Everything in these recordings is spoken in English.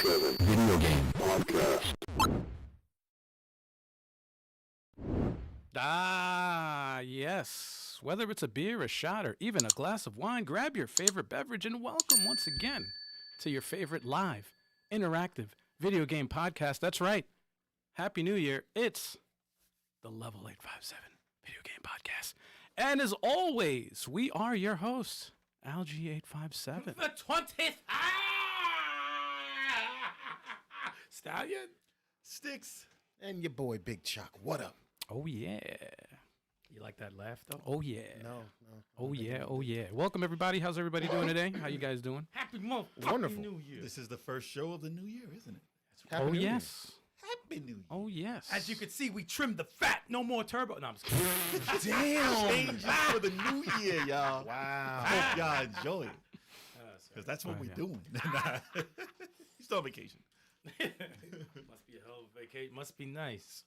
1057 Video Game Podcast. Yes. Whether it's a beer, a shot, or even a glass of wine, grab your favorite beverage and welcome once again to your favorite live, interactive video game podcast. That's right. Happy New Year. It's the Level 857 Video Game Podcast. And as always, we are your hosts, Algie857. The 20th Stallion, Sticks, and your boy Big Chuck. What up? Oh, yeah. You like that laugh, though? Oh, yeah. No. Oh, yeah. Oh, yeah. Welcome, everybody. How's everybody doing today? How you guys doing? Happy Wonderful. New Year. This is the first show of the new year, isn't it? Oh, New Year. yes. Happy New Year. Oh, yes. As you can see, we trimmed the fat. No more turbo. No, I'm just kidding. Damn. Changes for the new year, y'all. Wow. Hope y'all enjoy it. Because that's what Oh, we're yeah. doing. He's still on vacation. Must be a hell of a vacation. Must be nice.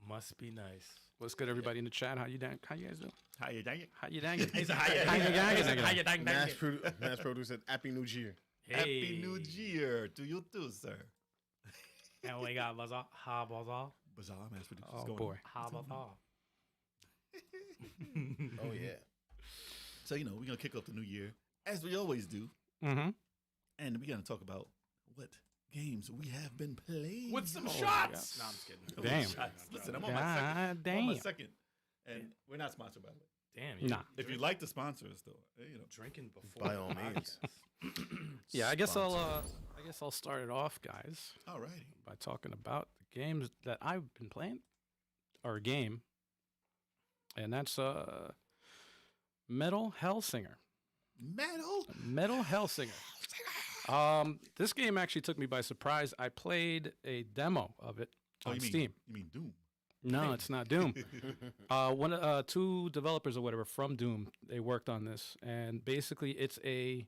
Must be nice. What's good, everybody in the chat? How you guys doing? How you dang it? How you dang it? He said, how you How you dang it? How you dang Mass, it? Mass producer, Happy New Year. Happy New Year to you too, sir. And we got Bazaar. Ha Bazaar. Bizarre Mass Producer. Oh, boy. Ha Bazaar. Oh, yeah. So, we're going to kick off the new year, as we always do. Mm-hmm. And we're going to talk about what games we have been playing. With some Oh, shots. yeah. No, I'm just kidding. With Damn. shots. Listen, I'm on my God second. I'm on damn. my second. And we're not sponsored, by the way. Damn. You Nah. If you'd like to sponsor us, though, drinking before. By all means. Yeah, I guess I'll start it off, guys, All righty. by talking about the games that I've been playing, or a game, and that's Metal Hellsinger. Metal Hellsinger. This game actually took me by surprise. I played a demo of it on Steam. You mean Doom? No, it's not Doom. Two developers or whatever from Doom, they worked on this, and basically it's a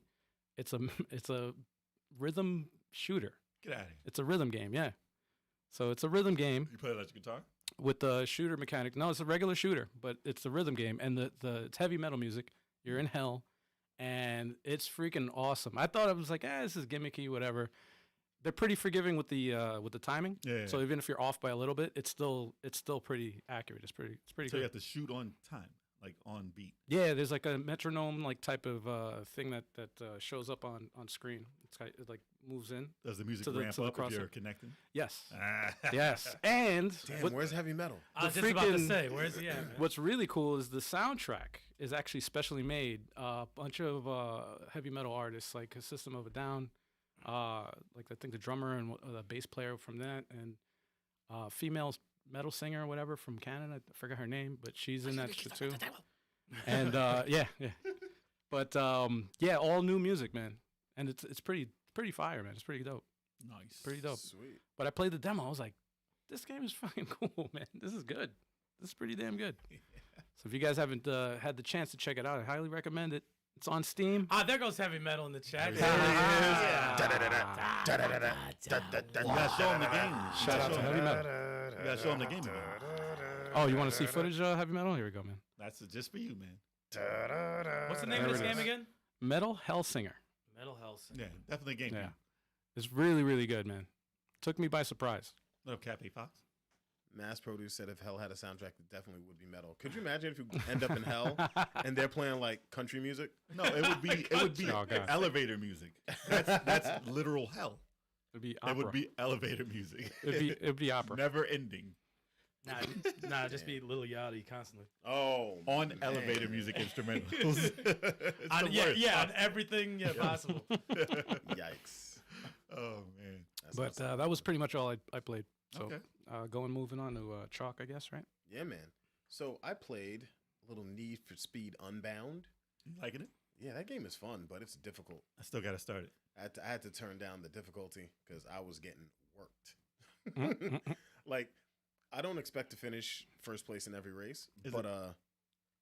rhythm shooter. Get out of here. It's a rhythm game, yeah. So it's a rhythm game You play electric guitar? with the shooter mechanic. No, it's a regular shooter, but it's a rhythm game, and it's heavy metal music. You're in hell, and it's freaking awesome. I thought it was like, this is gimmicky, whatever. They're pretty forgiving with the timing. Yeah. So even if you're off by a little bit, it's still pretty accurate. It's pretty So good. you have to shoot on time, like on beat. Yeah, there's like a metronome like type of thing that shows up on screen. It like moves in. Does the music To the- ramp to the up if you're crossover. connecting? Yes. Yes. And Damn, where's heavy metal? I was The just about to freaking- say, where's he at, man? what's really cool is the soundtrack is actually specially made. A bunch of heavy metal artists, like a System of a Down, like I think the drummer and the bass player from that, and female metal singer or whatever from Canada. I forgot her name, but she's in that shit too. And yeah. But yeah, all new music, man, and it's pretty fire, man. It's pretty dope. Nice. Pretty dope. Sweet. But I played the demo. I was like, this game is fucking cool, man. This is good. This is pretty damn good. So if you guys haven't had the chance to check it out, I highly recommend it. It's on Steam. There goes heavy metal in the chat. You gotta show them the game. Shout out to Heavy Metal. You gotta show them the game. Man. Oh, you want to see footage of Heavy Metal? Here we go, man. That's just for you, man. What's the name of There this it game is. again? Metal Hellsinger. Metal Health. Yeah, definitely a game. Yeah. It's really, really good, man. Took me by surprise. Little Cafe Fox. Mass producer said if hell had a soundtrack, it definitely would be metal. Could you imagine if you end up in hell and they're playing like country music? No, it would be Oh, God. elevator music. That's literal hell. It'd be It opera. would be elevator music. It'd be opera. Never ending. Nah, just be Lil Yachty constantly. Oh, On man. elevator music instrumentals. It's the worst. On everything possible. Yikes. Oh man. That's But what's up. that was pretty much all I played. So Okay. moving on to Chalk, I guess, right? Yeah, man. So I played a little Need for Speed Unbound. You liking it? Yeah, that game is fun, but it's difficult. I still gotta start it. I had to turn down the difficulty because I was getting worked. Like, I don't expect to finish first place in every race, Is but it-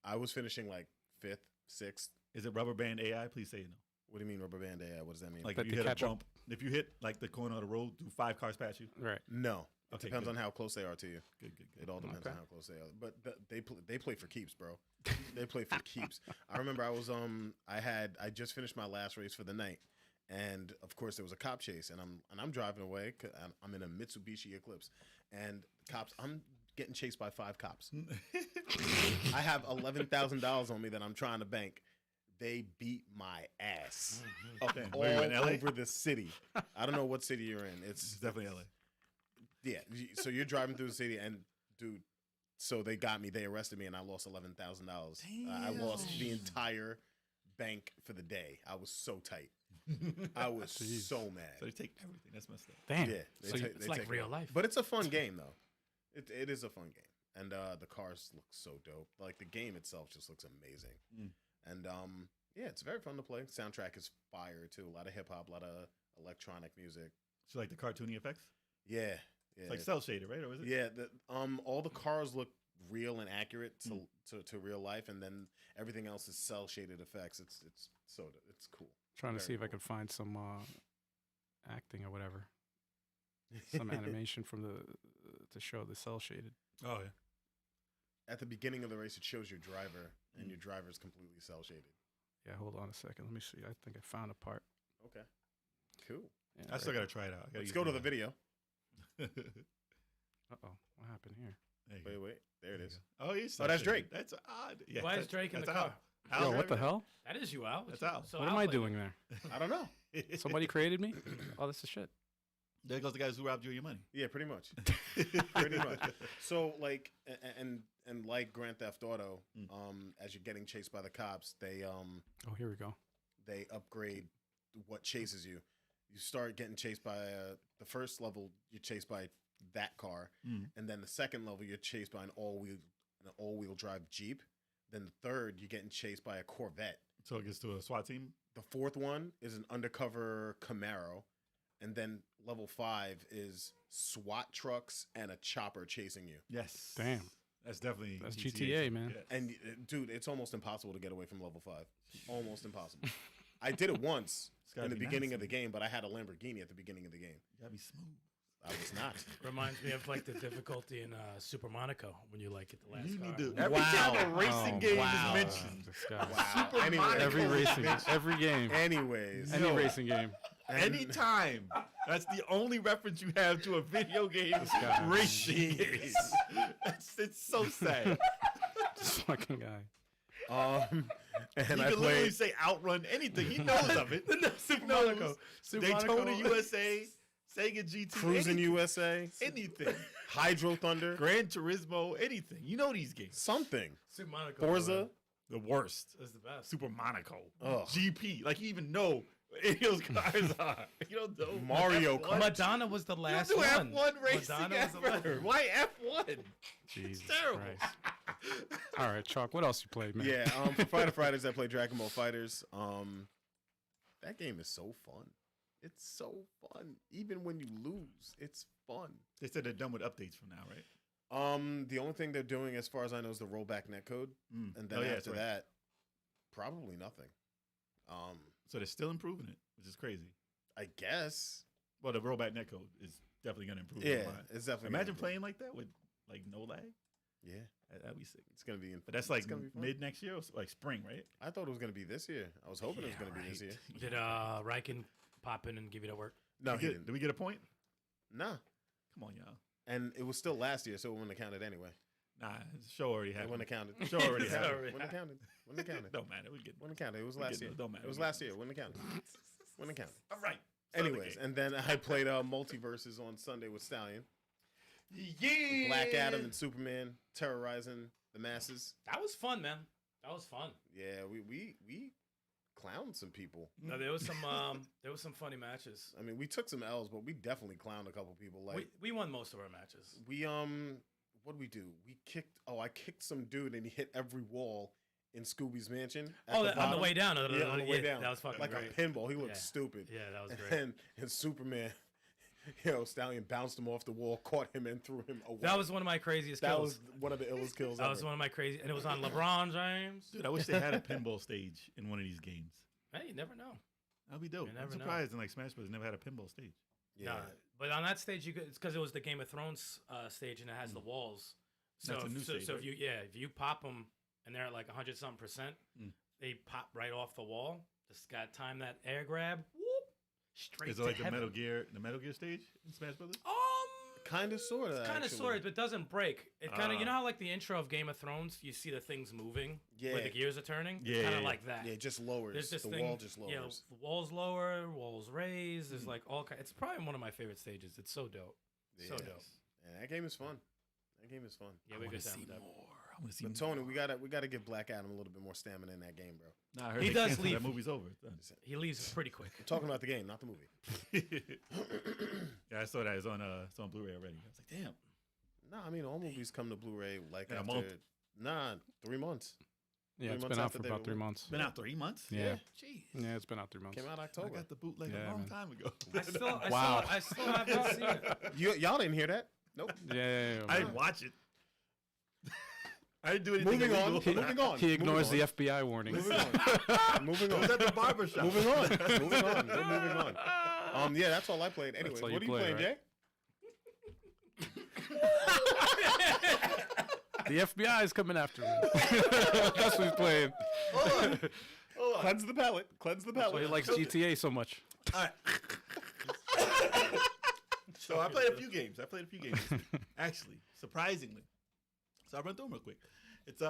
I was finishing like 5th, 6th. Is it rubber band AI? Please say no. What do you mean rubber band AI? What does that mean? Like But if to you hit a catch up. bump, if you hit like the corner of the road, do 5 cars past you? Right. No. It Okay, depends good. on how close they are to you. Good. It all depends Okay. on how close they are. But they play for keeps, bro. They play for keeps. I remember I was I just finished my last race for the night, And of course, there was a cop chase, and I'm driving away. I'm in a Mitsubishi Eclipse, and cops. I'm getting chased by 5 cops. I have $11,000 on me that I'm trying to bank. They beat my ass Okay. all Were you in LA? over the city. I don't know what city you're in. It's definitely LA. Yeah. So you're driving through the city, and dude, so they got me. They arrested me, and I lost $11,000. I lost the entire bank for the day. I was so tight. I was so mad. So they take everything. That's messed up. Damn. Yeah, So It's like real life. But it's a fun game, though. It is a fun game, and the cars look so dope. Like the game itself just looks amazing, and yeah, it's very fun to play. Soundtrack is fire too. A lot of hip hop, a lot of electronic music. So like the cartoony effects? Yeah, It's like cell shaded, right? Or is it? yeah. All the cars look real and accurate to real life, and then everything else is cell shaded effects. It's cool. Trying to Very see if I cool. could find some acting or whatever, some animation from to show the cell shaded. Oh yeah. At the beginning of the race, it shows your driver, and your driver is completely cell shaded. Yeah, hold on a second. Let me see. I think I found a part. Okay, cool. Yeah, I still gotta try it out. Let's go to the video. Uh oh, what happened here? Wait, there it is. Oh, he's Oh, that's Drake. That's odd. Yeah, Why is Drake in the that's car? Al. Yo, what the hell? That is you, Al. That's Al. So What Al am I played doing it. there? I don't know. Somebody created me? Oh, this is shit. There goes the guys who robbed you of your money. Yeah, pretty much. Pretty much. So like, and like Grand Theft Auto, as you're getting chased by the cops, they Oh, here we go. they upgrade what chases you. You start getting chased by the first level, you're chased by that car, and then the second level, you're chased by an all-wheel drive Jeep. Then the third, you're getting chased by a Corvette. So it gets to a SWAT team. The fourth one is an undercover Camaro, and then level 5 is SWAT trucks and a chopper chasing you. Yes. Damn. That's definitely That's GTA, man. Yes. And dude, it's almost impossible to get away from level 5. Almost impossible. I did it once gotta in the be beginning nice. of the game, but I had a Lamborghini at the beginning of the game. You gotta be smooth. I was not. Reminds me of like the difficulty in Super Monaco when you like hit the last You car. need to. Wow. Every time a racing Oh, game wow. is mentioned, This guy. Wow. Anyway, Every racing, every game, anyways, any racing game. anytime. That's the only reference you have to a video game guy. racing game. It's so sad. This fucking guy. and He I can literally played. say outrun anything. He knows of it. Super knows. Monaco. Super Daytona Monaco. USA, Sega GT, Cruising anything. USA, anything. Hydro Thunder, Gran Turismo, anything. You know these games. something. Super Monaco. Forza. The worst. is the best. Super Monaco. Ugh. GP. Like you even know what any of those cars are. You don't know. Mario F1. Kart. Madonna was the You last don't do one. F1 racing Madonna was the last ever. Why F1? Jesus terrible. Christ. All right, Chalk. What else you played, man? Yeah, for Fighter Fighters, I play Dragon Ball Fighters. That game is so fun. It's so fun. Even when you lose, it's fun. They said they're done with updates from now, right? The only thing they're doing, as far as I know, is the rollback netcode, and then Oh, yeah, after that's right. that, probably nothing. So they're still improving it, which is crazy. I guess. Well, the rollback netcode is definitely going to improve. Yeah, it a lot. it's definitely. Imagine gonna playing like that with like no lag. be- Yeah, That'd be sick. it's gonna be. But that's it's like gonna be fun. mid next year, or like spring, right? I thought it was gonna be this year. I was hoping it was Yeah, gonna be this right. year. Did Riken pop in and give you the work? No, he Did didn't. we get a point? Nah, Come on, y'all. and it was still last year, so it wouldn't have counted anyway. Nah, the show already It happened. wouldn't have counted. Show already Wouldn't happened. have counted. Wouldn't have counted. Wouldn't have counted. Don't matter. We get. Wouldn't have counted. It was We last get- year. don't matter. It was We get- last year. Wouldn't have counted. Wouldn't have counted. All right. Anyways, and then I played Multiverses on Sunday with Stallion. Yeah. Black Adam and Superman terrorizing the masses. That was fun, man. That was fun. Yeah, we clowned some people. No, there was some funny matches. I mean, we took some L's, but we definitely clowned a couple people. Like We won most of our matches. we what did we do? I kicked some dude and he hit every wall in Scooby's mansion. at Oh, the on the bottom. way down. Yeah, on the way down. That was fucking like great. a pinball. He looked Yeah. stupid. Yeah, that was great. And Superman, Stallion bounced him off the wall, caught him, and threw him away. That was one of my craziest that kills. was one of the illest kills. That was ever. one of my crazy, and it was on LeBron James. Dude, I wish they had a pinball stage in one of these games. Hey, you never know. That'd be dope. You I'm never know. surprised in like Smash Bros. Never had a pinball stage. Yeah. Nah, but on that stage, it's because it was the Game of Thrones stage, and it has the walls. So, That's a new so, stage, so right? if you pop them and they're at like 100-something%, they pop right off the wall. Just got to time that air grab. Whoop! straight Is it to like the heaven. Metal Gear stage in Smash Brothers? Kind of, sort of. Kind of sort of, but doesn't break. It kind of, you know how like the intro of Game of Thrones, you see the things moving where the gears are turning. Yeah, kind of yeah. like that. Yeah, it just lowers. There's this the thing, wall just lowers. You know, the walls lower, walls raise. There's like all kind. It's probably one of my favorite stages. It's so dope. So dope. Yeah, that game is fun. That game is fun. Yeah, I we want good to time see with that. more. I want to see But more. Tony, we gotta give Black Adam a little bit more stamina in that game, bro. Nah, I heard He they does canceled leave. That movie's over. It's done. He leaves pretty quick. I'm talking about the game, not the movie. Yeah, I saw that. It's on Blu-ray already. I was like, damn. Nah, I mean all movies come to Blu-ray like In a after. month? Nah, 3 months. Yeah, 3 it's months been out after for they about 3 released. months. Been out 3 months? Yeah. Jeez. Yeah, it's been out 3 months. Came out I October. got the bootleg Yeah, a long man. time ago. Wow. I still haven't seen it. Y'all didn't hear that? Nope. Yeah. I didn't watch it. I didn't do anything Moving on. illegal. Moving on. He ignores the moving FBI warning. on. Moving I on. was at the barber shop. Moving on. Moving on. We're moving on. Yeah, that's all I played. Anyways, all what you are you played, playing, right? Jay? The FBI is coming after me. That's what he's playing. Hold on. Cleanse the palate. Cleanse the That's why he palate. likes GTA so much. All right. So I played a few games. this week. Actually, surprisingly. So I'll run through them real quick. It's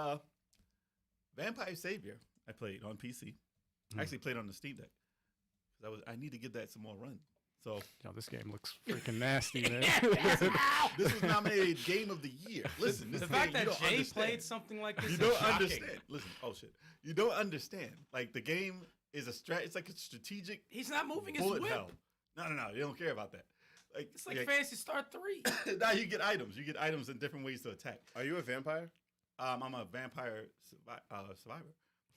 Vampire Savior. I played on PC. I actually played on the Steam Deck. I need to give that some more run. So Yo, this game looks freaking nasty, man. this was nominated Game of the Year. Listen, this The game, fact you that don't Jay understand. played something like this You is don't shocking. understand. Listen, oh shit. You don't understand. Like the game is it's like a strategic He's not moving his bullet whip. hell. No. You don't care about that. Like It's like Fantasy Star 3. now you get items. You get items in different ways to attack. Are you a vampire? I'm a vampire survivor.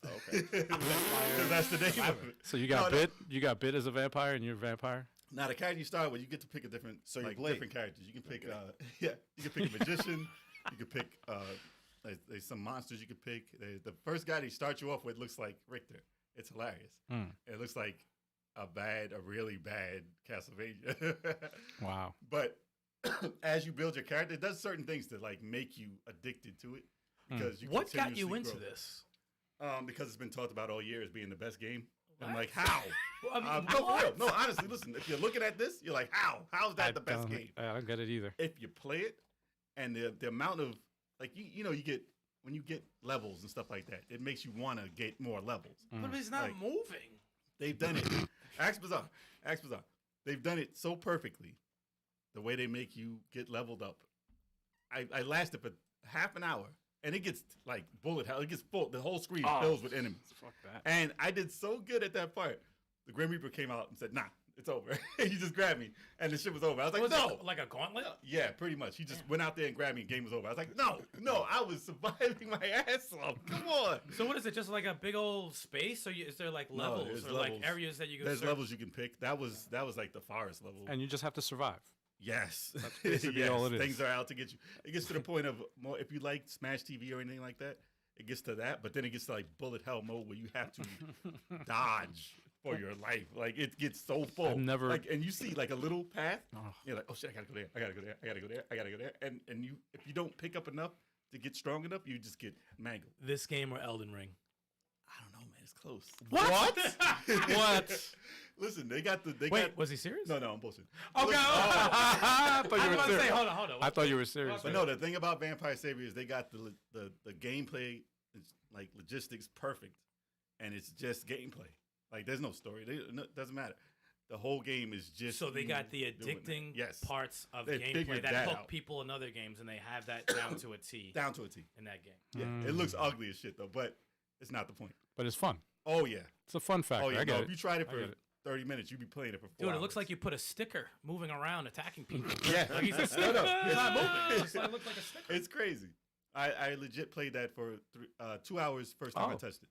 Oh, okay. Because that's the name of it. So you got No, no. bit? You got bit as a vampire, and you're a vampire? Now the character you start with, you get to pick a different, So you're like Blade. different characters. You can pick, Okay. you can pick a magician. You can pick, there's some monsters you can pick. The first guy they start you off with looks like Richter. It's hilarious. It looks like a really bad Castlevania. Wow. But as you build your character, it does certain things to like make you addicted to it because you What got you continuously into grow. this? Because it's been talked about all year as being the best game. I'm What? like, how? Well, I mean, No, for real. what? No, honestly, listen. If you're looking at this, you're like, how? How's that the best game? I don't get it either. If you play it, and the amount of like you know you get when you get levels and stuff like that, it makes you want to get more levels. But he's not Like- moving. They've done it. Axe Bazaar. They've done it so perfectly. The way they make you get leveled up. I lasted for half an hour, and it gets like bullet hell. It gets full. The whole screen fills with enemies. Fuck that. And I did so good at that part. The Grim Reaper came out and said, "Nah, it's over." He just grabbed me, and the shit was over. I was like, Was "No." it like a gauntlet? Yeah, pretty much. He just went out there and grabbed me, and game was over. I was like, "No, I was surviving my ass off. Come on." So what is it? Just like a big old space? Or is there like No, levels there's or like levels. areas that you can? There's search? levels you can pick. That was like the forest level. And you just have to survive. Yes, that's basically all it is. Things are out to get you. It gets to the point of more. If you like Smash TV or anything like that, it gets to that. But then it gets to like bullet hell mode where you have to dodge for your life. Like it gets so full. I've never- like, and you see like a little path. Oh. You're like, oh shit, I gotta go there. I gotta go there. I gotta go there. I gotta go there. And you, if you don't pick up enough to get strong enough, you just get mangled. This game or Elden Ring? I don't know, man. It's close. What? What? Listen, they got. Wait, was he serious? No, I'm bullshit. Okay. I thought I you was were about to say, serious. hold on. I thought you were serious. But no, the thing about Vampire Savior is they got the gameplay, is, like logistics perfect, and it's just gameplay. Like there's no story. It doesn't matter. The whole game is just. So they you got the doing it. addicting Yes. parts of They gameplay figured that that hook out. people in other games, and they have that down to a T Down to a T. in that game. Yeah, it looks ugly as shit though, but it's not the point. But it's fun. Oh yeah. It's a fun factor. Oh yeah. I get No, it. if you tried it I for get it. 30 minutes, you'd be playing it for 4 Dude, hours. it looks like you put a sticker moving around attacking people. Yeah. Like he's a No, sticker. no. He's not moving. It just like, looks like a sticker. It's crazy. I legit played that for 2 hours first time I Oh. touched it,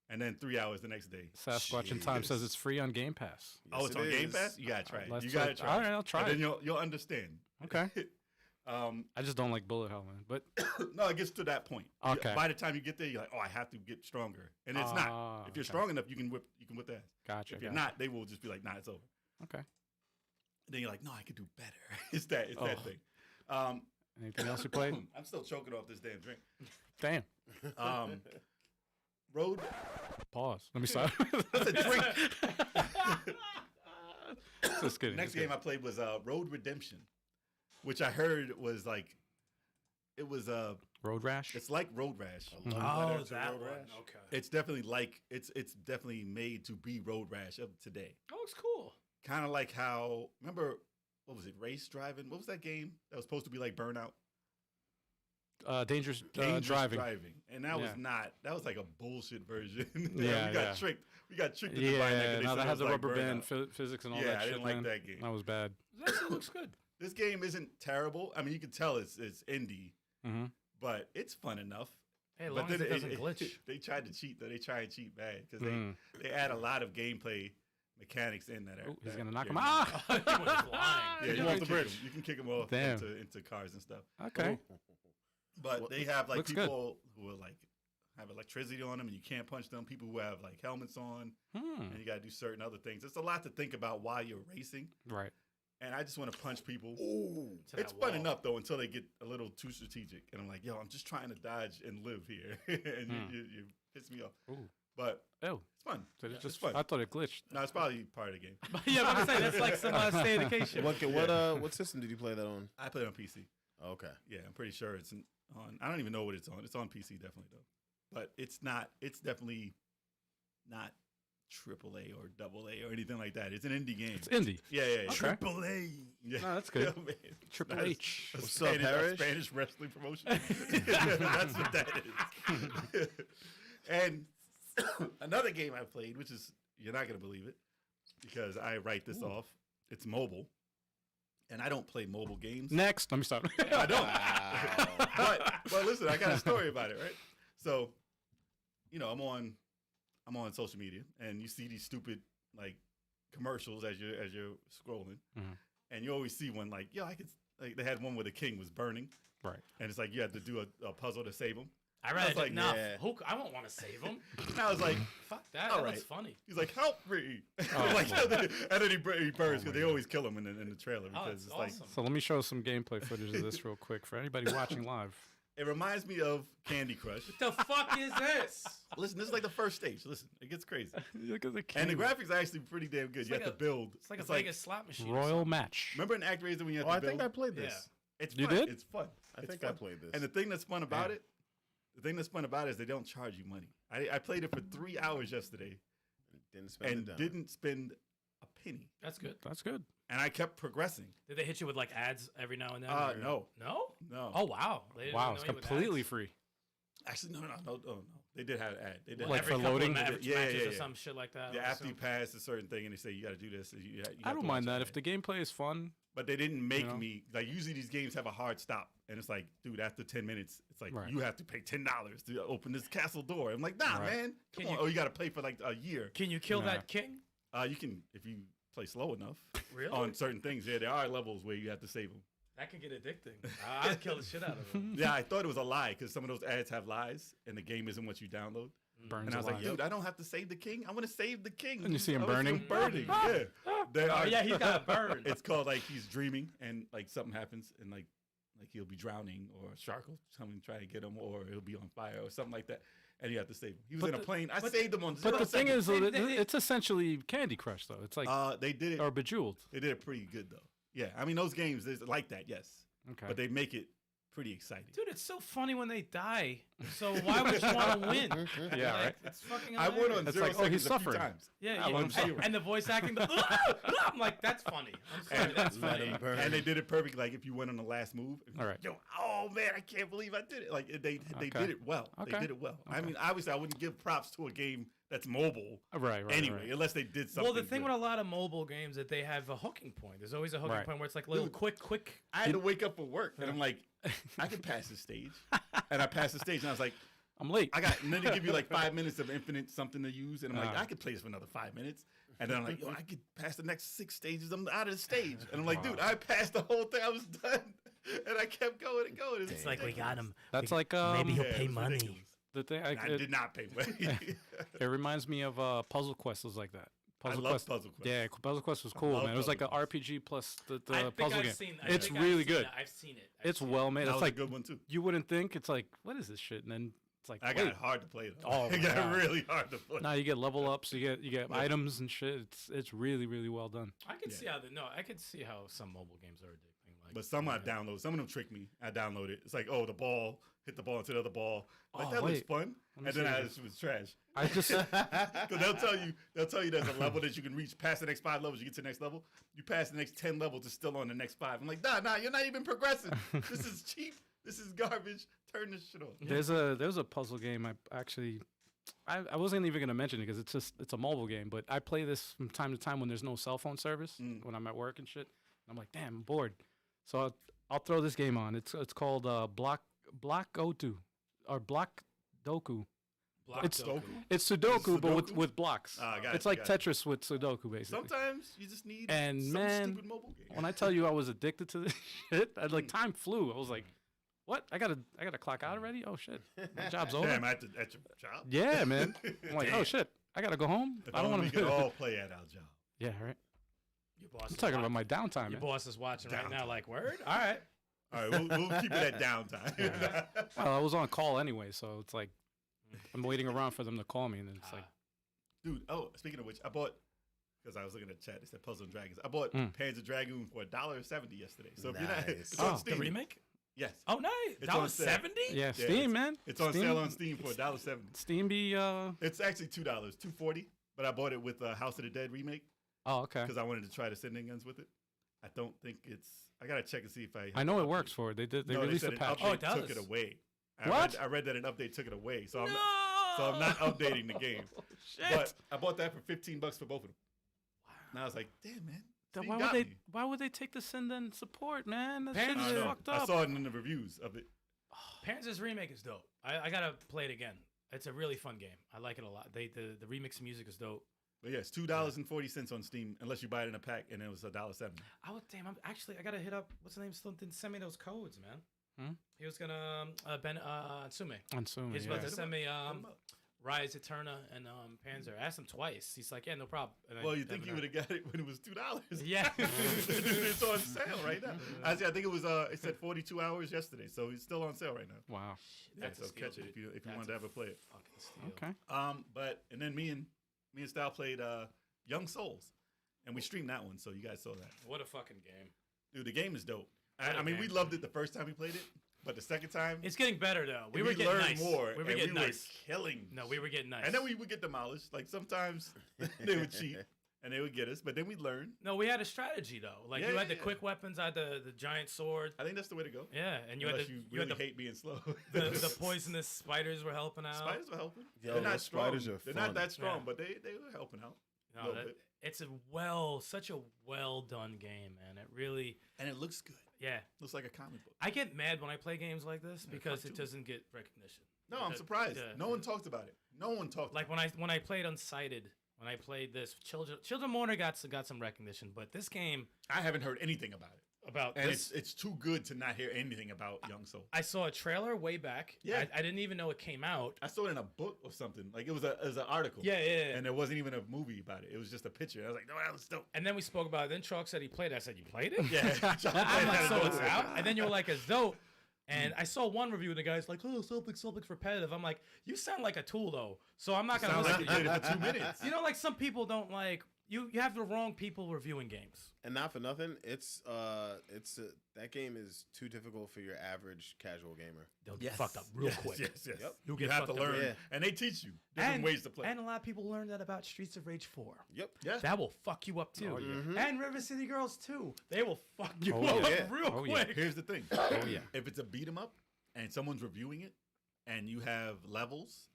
and then 3 hours the next day. Sasquatch in Time says it's free on Game Pass. Oh, it's Yes, on it Game is. Pass. You gotta try it. Let's You gotta try- try. all right, I'll try And it. then you'll understand. Okay. Um, I just don't like bullet hell, man. But no, it gets to that point. Okay. By the time you get there, you're like, oh, I have to get stronger, and it's Ah, not. If you're okay. strong enough, you can whip the ass. gotcha. If you're gotcha. not, they will just be like, nah, it's over. Okay. And then you're like, no, I could do better. It's that Oh. thing. Anything else you played? I'm still choking off this damn drink. Damn. Road. Pause. Let me stop. That's a drink. Just kidding. Next game I played was Road Redemption, which I heard was like, it was Road Rash. it's like Road Rash. Oh, It's a that Road one. Rash. Okay. It's definitely like it's definitely made to be Road Rash of today. That looks cool. Kind of like how, remember, what was it, race driving? What was that game that was supposed to be like Burnout? Dangerous, Dangerous driving. And that was Yeah. not, that was like a bullshit version. Yeah, we got yeah. tricked. We got tricked into buying that. Yeah, 'cause they now said that it has the was like rubber band Burnout. physics and all Yeah, that I shit. didn't like man. that game. That was bad. That actually looks good. This game isn't terrible. I mean, you can tell it's indie, Mm-hmm. but it's fun enough. Hey, as But long as then it doesn't glitch. They tried to cheat though. They try and cheat bad because Mm. they add a lot of gameplay mechanics in that. Ooh, he's that gonna knock you're him. not- Ah! He was flying. Yeah, you off can the kick bridge. 'em. You can kick them off Damn. into cars and stuff. Okay. But they have like Looks good. people who are like have electricity on them and you can't punch them. People who have like helmets on and you got to do certain other things. It's a lot to think about while you're racing. Right. And I just want to punch people. Ooh. To It's that fun wall. enough though until they get a little too strategic. And I'm like, yo, I'm just trying to dodge and live here, and you piss me off. Ooh. But Oh, it's fun. did it It's just? fun. I thought it glitched. No, it's probably part of the game. Yeah, I'm gonna say that's like some staycation. What system did you play that on? I play it on PC. Okay. Yeah, I'm pretty sure it's on. I don't even know what it's on. It's on PC definitely though, but it's not. It's definitely not AAA or AA or anything like that. It's an indie game. It's indie. Yeah. Okay. AAA. Yeah, No, that's good. Yeah, man. Triple That's H. a What's up, Spanish, a Parrish? Spanish wrestling promotion. That's what that is. And another game I played, which is you're not gonna believe it, because I write this off. It's mobile, and I don't play mobile games. Next, let me stop. I don't. Wow. but listen, I got a story about it, right? So, I'm on social media, and you see these stupid like commercials as you're scrolling, Mhm. and you always see one like, yo, I could. Like, they had one where the king was burning, Right. and it's like you had to do a puzzle to save him. I I read was like, it. No, yeah. I won't want to save him. And I was like, Fuck that. All That right. looks funny. he's like, help me! Oh, like, my and then he burns because they always kill him in the trailer Oh, because that's it's like awesome. So let me show some gameplay footage of this real quick for anybody watching live. it reminds me of Candy Crush. The fuck is this? Listen, this is like the first stage. Listen, it gets crazy. Look at the And the king. graphics are actually pretty damn good. It's You like have to build. It's like a Vegas slot machine. or Royal something. match. Remember in ActRaiser when you have Oh, to I build? think I played Yeah. this. It's You fun. did? It's fun. I It's think I fun. played this. And the thing that's fun about Yeah. it, is they don't charge you money. I played it for 3 hours yesterday Didn't spend and it down. didn't spend a penny. That's good. That's good. And I kept progressing. Did they hit you with like ads every now and then? or- No. No? No. Oh wow. They didn't Wow, know it's you with completely ads? free. Actually, no. They did have an ad. They did Well, Like have for every couple of loading? matches Yeah. or some shit like that. Yeah, I after you assume. pass a certain thing and they say you got to do this. You I have don't to mind watch that. it. If the gameplay is fun, But they didn't make know? me like. Usually these games have a hard stop, and it's like, dude, after 10 minutes, it's like Right. you have to pay $10 to open this castle door. I'm like, nah, Right. man, come Can on. you- Or you got to play for like a year. Can you kill Nah. that king? You can if you play slow enough Really? on certain things. Yeah, there are levels where you have to save them. That could get addicting. I'd kill the shit out of him. Yeah, I thought it was a lie because some of those ads have lies, and the game isn't what you download. burns And I was like, alive. dude, I don't have to save the king. I want to save the king. And you see him I wanna burning? burning. Yeah. There Oh are- yeah, he's got a burn. It's called like he's dreaming and like something happens and like he'll be drowning or a shark will come and try and get him or he'll be on fire or something like that and you have to save him. He was But in a the- plane. I saved him on. But the thing is, They- it's essentially Candy Crush, though. It's like they did it. or Bejeweled. They did it pretty good though. Yeah, I mean those games is like that, yes, Okay. but they make it pretty exciting. Dude, it's so funny when they die. So why would you want to win? Yeah, Like, right. It's fucking I won hilarious. on It's 0 like, oh, he's seconds a few suffering. times. Yeah, I yeah. won zero. And the voice acting, I'm like, that's funny. I'm sorry, that's Let funny. him burn. And they did it perfect. Like if you went on the last move, All right. Yo, oh man, I can't believe I did it. Like they Okay. did it well. They Okay. did it well. I Okay. mean, obviously, I wouldn't give props to a game that's mobile Right. anyway, Right. unless they did something. Well, the thing good. with a lot of mobile games that they have a hooking point. There's always a hooking Right. point where it's like little Dude, quick. I had to wake up for work, and I'm like, I can pass the stage, and I passed the stage, and I was like, I'm late. and then they give you like 5 minutes of infinite something to use, and I'm like, Ah. I could play this for another 5 minutes, and then I'm like, yo, I could pass the next 6 stages. I'm out of the stage, and I'm like, dude, I passed the whole thing. I was done, and I kept going and going. It's like we got him. That's like Maybe he'll Yeah, pay it was money. ridiculous. the thing. I did not pay money. It reminds me of Puzzle Quest was like that. I love Puzzle Quest. Yeah, Puzzle Quest was cool, love man. It was like Puzzle an Quest. RPG plus the I think puzzle I've game. seen- I It's think I've really seen good. it. I've seen it. It's well made. That It's was like a good one too. you wouldn't think. It's like, what is this shit? And then It's like I got wait. it hard to play though. Oh, I my got God. it really hard to play. Now you get level ups, you get items and shit. It's really really well done. I can Yeah. see how I can see how some mobile games are addicting. Like, But some I download. Some of them trick me. I download it. It's like, oh, the ball hit the ball into the other ball. Like Oh, that looks wait. fun. Let me And then see it was trash. I just Because they'll tell you there's a level that you can reach past the next 5 levels. You get to the next level. You pass the next 10 levels, it's still on the next 5. I'm like, nah, you're not even progressing. This is cheap. This is garbage. Turn this shit on. there's a puzzle game I wasn't even gonna mention it because it's a mobile game, but I play this from time to time when there's no cell phone service when I'm at work and shit. I'm like, damn, I'm bored. So I'll throw this game on. It's called Block Otu or Block Doku. Block It's Doku. It's Sudoku, but Sudoku? with blocks. Ah, got It's you, like got you. Tetris with Sudoku, basically. Sometimes you just need And some man, stupid mobile game. When I tell you I was addicted to this shit, time flew. I was like, what? I gotta clock out already? Oh shit, my job's over. Damn, at your job? Yeah, man. I'm like, oh Damn. shit, I gotta go home. If I don't only want we could to. all play at our job. Yeah, right. Your boss I'm is talking about watching. my downtime, Your man. boss is watching right now. Downtime. Like, word. All right. All right, we'll keep it at downtime. Well, I was on call anyway, so it's like I'm waiting around for them to call me, and then it's like, Dude, speaking of which, I bought, because I was looking at the chat, it said Puzzle and Dragons. I bought Panzer Dragoon for $1.70 yesterday. So if you're not, Nice. it's on Oh, Steam. The remake? Yes. Oh, nice. It's on sale. $1.70? yeah, Yeah, Steam, man. It's on Steam, sale on Steam for $1.70. Steam be It's actually $2, $2.40. But I bought it with House of the Dead remake Oh, okay. because I wanted to try the sending guns with it. I don't think it's. I gotta check and see if I. I know it works for it. They released said a an patch. update Oh, it took does. it away. What? I read that an update took it away, so No! I'm not updating the game. Shit. But I bought that for $15 for both of them. And I was like, damn man, Then Steam why got would they? me. Why would they take the send and support, man? That shit Parents- I is know. fucked I up. saw it in the reviews of it. Panzer's remake is dope. I gotta play it again. It's a really fun game. I like it a lot. The remix music is dope. But yeah, it's $2.40 on Steam unless you buy it in a pack, and it was $1.70. I gotta hit up. What's the name? Still didn't send me those codes, man. Hmm? He was gonna Tsume. On Zoom, He's yeah. about to send me Hit 'em up. Rise Eterna and Panzer. I asked him twice. He's like, yeah, no problem. And I Well, you think haven't you would heard. have got it when it was $2? Yeah. It's on sale right now. I think it was. It said 42 hours yesterday, so it's still on sale right now. Wow. Yeah, That's a so steal, catch it if dude. you That's wanted to ever play it. Fucking steal. Okay. But and then me and Style played Young Souls, and we streamed that one, so you guys saw that. What a fucking game. Dude, the game is dope. What a I mean, we game. loved it the first time we played it, but the second time It's getting better though. We we were getting learned nice. more. We were and getting we nice. were killing. No, we were getting nice. And then we would get demolished. Like sometimes they would cheat and they would get us, but then we'd learn. No, we had a strategy though. Like Yeah, you had yeah, the yeah. quick weapons. I had the giant sword. I think that's the way to go. Yeah, and you Unless had you you really had hate being slow. the poisonous spiders were helping out. Spiders were helping. Yo, They're not those strong. spiders are They're fun. not that strong, Yeah. but they were helping out. a No, little bit. it's such a well done game, man. It really, And it looks good. yeah. Looks like a comic book. I get mad when I play games like this because fuck it too. doesn't get recognition. No, I'm The- surprised. the- No one talked about it. No one talked. Like when I played Unsighted, when I played this, Children Mourner got some recognition, but this game I haven't heard anything about it. about And this, it's too good to not hear anything about Young Soul. I saw a trailer way back. Yeah. I didn't even know it came out. I saw it in a book or something. Like it was an article. Yeah, yeah, yeah. And there wasn't even a movie about it. It was just a picture. I was like, no, that was dope. And then we spoke about it. Then Chalk said he played it. I said, you played it? Yeah. I'm like, so it's out? And then you were like, it's dope. And I saw one review and the guy's like, oh, something's repetitive. I'm like, you sound like a tool though. So I'm not going to Sounds listen like you to played you. it for 2 minutes. You know, like some people don't like, you have the wrong people reviewing games. And not for nothing, that game is too difficult for your average casual gamer. They'll get fucked up real quick. Yes. Yep. You'll You get have to fucked up learn. real- And they teach you different ways to play. And a lot of people learned that about Streets of Rage 4. Yep. yeah. That will fuck you up too. Oh, yeah. Mhm. And River City Girls too. They will fuck you Oh, up yeah. real Oh, yeah. quick. Here's the thing. Oh yeah. If it's a beat 'em up and someone's reviewing it and you have levels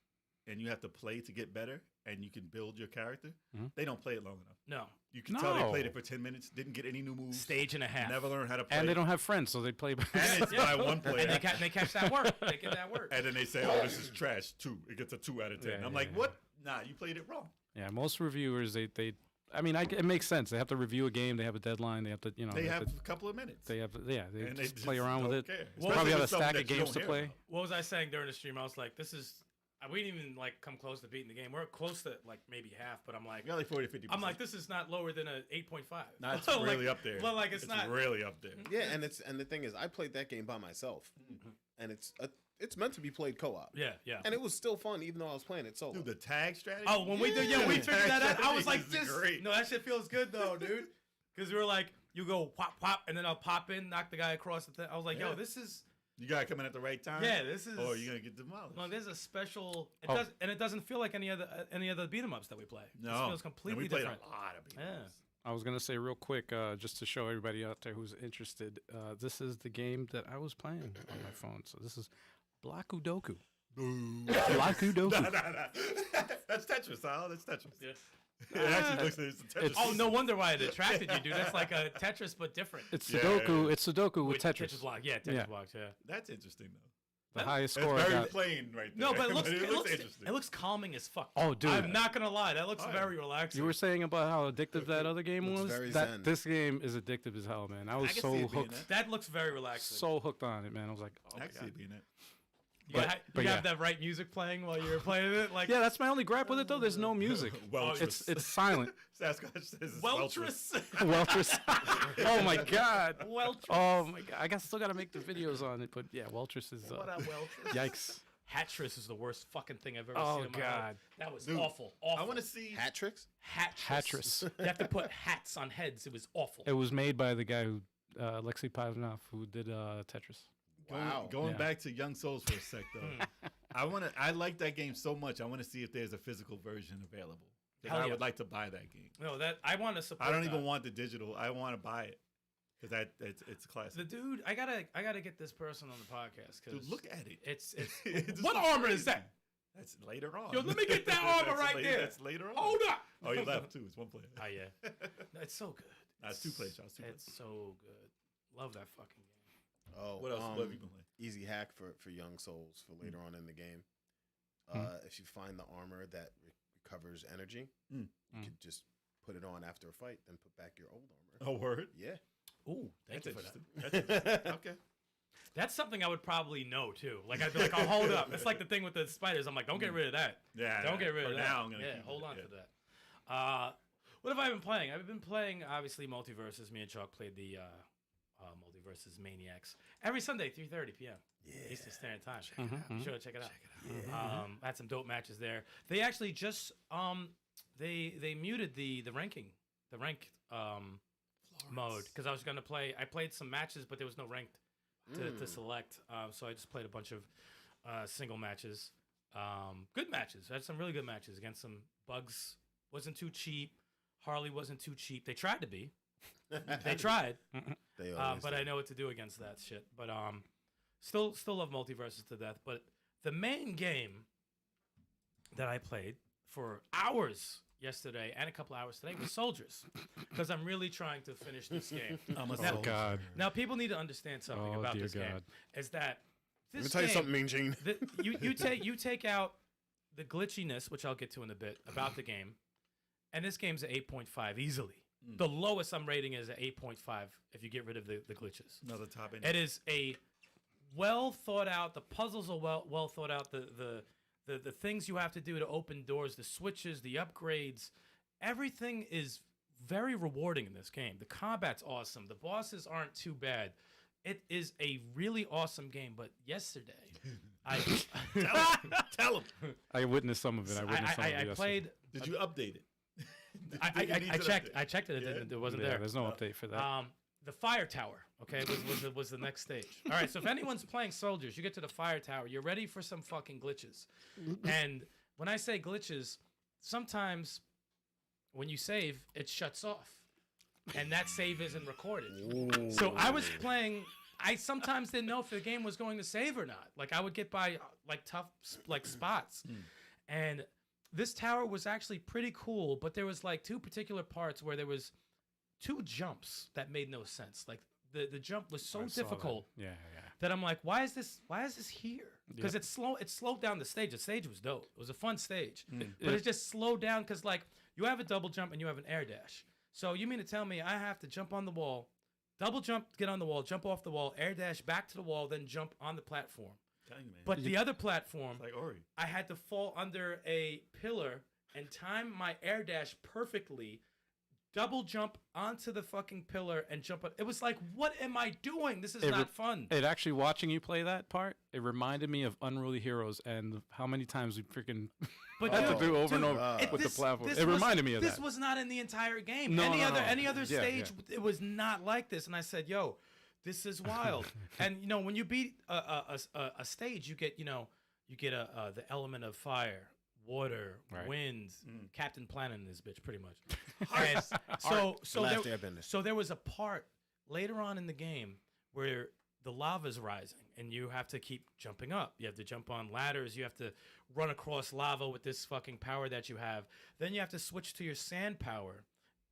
and you have to play to get better and you can build your character, Mhm. they don't play it long enough. No. You can tell they No. played it for 10 minutes, didn't get any new moves, Stage and a half. never learned how to play. And they don't have friends, so they play. And it's by one player. And they catch that work. They get that work. And then they say, "Oh, this is trash." 2. It gets a 2 out of 10. Yeah, I'm yeah, like, yeah. "What? Nah, you played it wrong." Yeah, most reviewers I mean, it makes sense. They have to review a game. They have a deadline. They have to, They have to, a couple of minutes. they and just play around with don't it. care. They Well, probably Especially have a with something stack of that you games don't to hear play. about. What was I saying during the stream? I was like, this is. We didn't even like come close to beating the game. We're close to like maybe half, but I'm like, You got like 40, 50%. I'm like, this is not lower than a 8.5. Nah, it's Like- really up there. But like, it's not. really up there. Yeah, and the thing is, I played that game by myself, Mm-hmm. and it's it's meant to be played co-op. Yeah, yeah. And it was still fun, even though I was playing it solo. Dude, the tag strategy. Oh, when we did, we figured that out. I was like, Strategy is great. no, that shit feels good though, dude. Because we were like, you go pop, pop, and then I'll pop in, knock the guy across the thing. I was like, yo, this is. You gotta come in at the right time. Yeah, this is. Or you're gonna get demolished. No, there's a special. It doesn't feel like any other beat 'em ups that we play. No, It feels completely and we different. played a lot of beat 'em Yeah. ups. I was gonna say real quick, just to show everybody out there who's interested. This is the game that I was playing on my phone. So this is Blakudoku. Blakudoku. No. That's Tetris, Al. That's Tetris. Yeah. It actually looks like it's a Tetris. Oh, no wonder why it attracted you, dude. That's like a Tetris, but different. It's Yeah, Sudoku. yeah. It's Sudoku with Tetris. block. Yeah, Tetris Yeah. blocks. Yeah. That's interesting though. The highest It's score I very got. plain right there. No, but it looks interesting. it looks calming as fuck. Oh, dude. I'm not gonna lie. That looks Oh, yeah. very relaxing. You were saying about how addictive that other game Looks was. very That zen. this game is addictive as hell, man. I was can so see it being hooked, That looks very relaxing. so hooked on it, man. I was like, oh my I can see God. it being it. you got, but you yeah. have that right music playing while you're playing it, like Yeah, that's my only gripe with it though. There's no music. Weltress. It's silent. Sasquatch says it's Weltress. Weltress. Oh my God. Weltress. Oh my God. Still got to make the videos on it, but yeah, Weltress is. What up, Weltress? Yikes. Hattress is the worst fucking thing I've ever Oh, seen in my God. life. That was Dude, awful. Awful. I want to see. Hat tricks? Hattress. Hattress. You have to put hats on heads. It was awful. It was made by the guy who, Alexei Pavlov, who did Tetris. Wow. Going Yeah. back to Young Souls for a sec though. I like that game so much. I want to see if there's a physical version available. Because Hell I yeah. would like to buy that game. No, that I want to support. I don't that. even want the digital. I want to buy it because it's the classic. dude. I gotta get this person on the podcast because Dude, look at it. It's It's what so armor is crazy. that? That's later on. Yo, let me get that armor That's right later- there. That's later on. Hold up. Oh, you left too. It's one player. Oh yeah, No, it's so good. That's two players. It's It's so good. Love that fucking game. Oh, What else? What have you been playing? Easy hack for Young Souls for later on in the game. If you find the armor that recovers energy, you could just put it on after a fight, then put back your old armor. Oh, word. Yeah. Ooh, thank you for that. That's interesting. Okay. That's something I would probably know too. Like I'd be like, oh, hold up. It's like the thing with the spiders. I'm like, don't get rid of that. Yeah. Don't get rid for of that. now, I'm gonna yeah, keep hold it, on yeah. to that. What have I been playing? I've been playing obviously Multiverses. Me and Chalk played the Multiverses Maniacs every Sunday, 3:30 p.m. Eastern Standard Time. Be sure to check it out. I had some dope matches there. They actually just they muted the ranked mode because I was gonna play. I played some matches, but there was no ranked to select. So I just played a bunch of single matches. Good matches. I had some really good matches against some bugs. Wasn't too cheap. Harley wasn't too cheap. They tried to be. They tried. They always But do. I know what to do against that shit. But still love Multiverses to death. But the main game that I played for hours yesterday and a couple hours today was Soldiers, because I'm really trying to finish this game. I'm a Oh soldier. God. Now, people need to understand something Oh, about dear this game. God. Is that Let me this tell you game- something, Mean Gene. you take out the glitchiness, which I'll get to in a bit, about the game, and this game's an 8.5 easily. The lowest I'm rating is an 8.5 if you get rid of the glitches. Another top end. It is a well thought out. The puzzles are well thought out. The things you have to do to open doors, the switches, the upgrades, everything is very rewarding in this game. The combat's awesome. The bosses aren't too bad. It is a really awesome game. But yesterday, Tell him. I witnessed some of it. I witnessed some of it I yesterday. played. Did you update it? I checked. I checked it. It wasn't Yeah, there. there's no update for that. The fire tower, okay, was the next stage. All right, so if anyone's playing Soldiers, you get to the fire tower, you're ready for some fucking glitches. And when I say glitches, sometimes when you save, it shuts off, and that save isn't recorded. So I was playing. I sometimes didn't know if the game was going to save or not. Like I would get by like tough spots, and this tower was actually pretty cool. But there was like two particular parts where there was two jumps that made no sense. Like the jump was so I saw that. difficult Yeah. that I'm like, why is this here? Because it slowed down the stage. The stage was dope. It was a fun stage. But it just slowed down because like you have a double jump and you have an air dash. So you mean to tell me I have to jump on the wall, double jump, get on the wall, jump off the wall, air dash back to the wall, then jump on the platform. Tell you, man. But the other platform, It's like Ori. I had to fall under a pillar and time my air dash perfectly, double jump onto the fucking pillar and jump up. It was like, what am I doing? This is not fun. It actually, watching you play that part, it reminded me of Unruly Heroes and how many times we freaking had to do over and over with the platform. It reminded me of that. This was not in the entire game. No, any other Yeah, stage, it was not like this. And I said, yo, this is wild. And you know, when you beat a stage, you get the element of fire, water, Right. wind, Captain Planet in this bitch, pretty much. Last And Airbender. so there was a part later on in the game where the lava's rising and you have to keep jumping up. You have to jump on ladders. You have to run across lava with this fucking power that you have. Then you have to switch to your sand power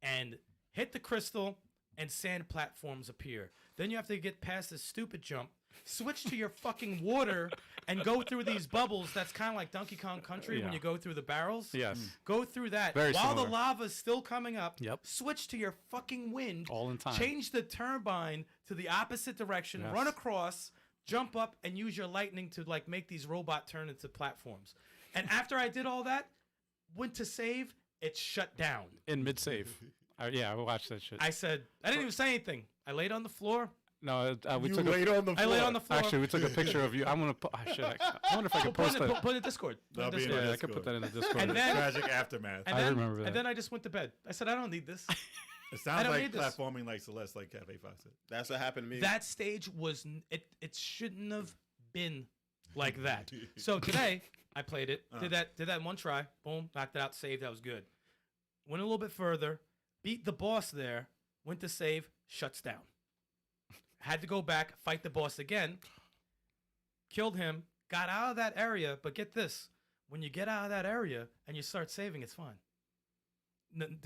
and hit the crystal and sand platforms appear. Then you have to get past this stupid jump, switch to your fucking water and go through these bubbles. That's kind of like Donkey Kong Country when Yeah. you go through the barrels. Yes. Go through that Very while similar. the lava's still coming up. Yep. Switch to your fucking wind. All in time. Change the turbine to the opposite direction. Yes. Run across, jump up, and use your lightning to like make these robot turn into platforms. And after I did all that, went to save, it shut down. In mid-save. I watched that shit. I said, I didn't even say anything. I laid on the floor. No, we You took laid on the I floor. laid on the floor. Actually, we took a picture of you. I'm gonna put. I wonder if I could post that. Put it in Discord. Put it in That'll be in Discord. the Yeah, I could put that in the Discord. And then- Tragic aftermath. And I then, remember that. And then I just went to bed. I said, I don't need this. It I sounds don't like need this. platforming like Celeste, like Cafe Fawcett. That's what happened to me. That stage was it shouldn't have been like that. So today I played it, did that in one try, boom, knocked it out, saved, that was good. Went a little bit further, beat the boss there, went to save, shuts down. Had to go back, fight the boss again, killed him, got out of that area, but get this, when you get out of that area and you start saving, it's fine.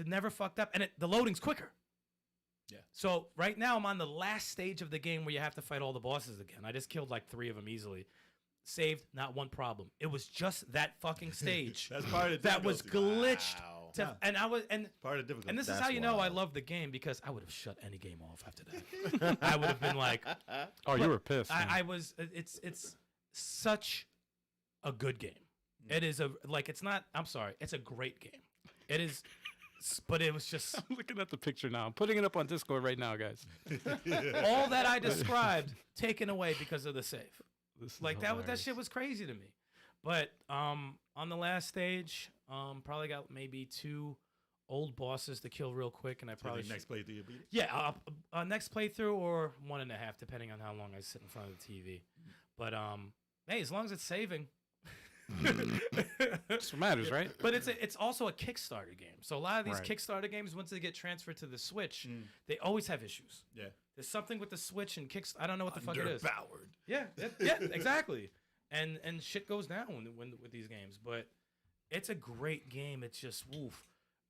Never fucked up, and the loading's quicker. Yeah. So right now I'm on the last stage of the game where you have to fight all the bosses again. I just killed like 3 of them easily. Saved, not one problem. It was just that fucking stage That's part of the that was difficulty. glitched. Wow. To, and I was and Part of the difficulty. and this is That's how you know I wild. love the game, because I would have shut any game off after that. I would have been like, Oh, you were pissed. I was. It's such a good game. It is it's not. I'm sorry. It's a great game. It is, but it was just I'm looking at the picture now. I'm putting it up on Discord right now, guys. all that I described taken away because of the save. This is Like that hilarious. shit was crazy to me. But on the last stage, probably got maybe 2 old bosses to kill real quick, and I probably Probably next playthrough you beat it. yeah, next playthrough or 1.5, depending on how long I sit in front of the TV. But hey, as long as it's saving. That's what matters, right? But it's also a Kickstarter game. So a lot of these Right. Kickstarter games, once they get transferred to the Switch, they always have issues. Yeah. There's something with the Switch and Kickstarter. I don't know what the fuck it is. Underpowered. Yeah, exactly. And shit goes down when with these games, but it's a great game. It's just woof.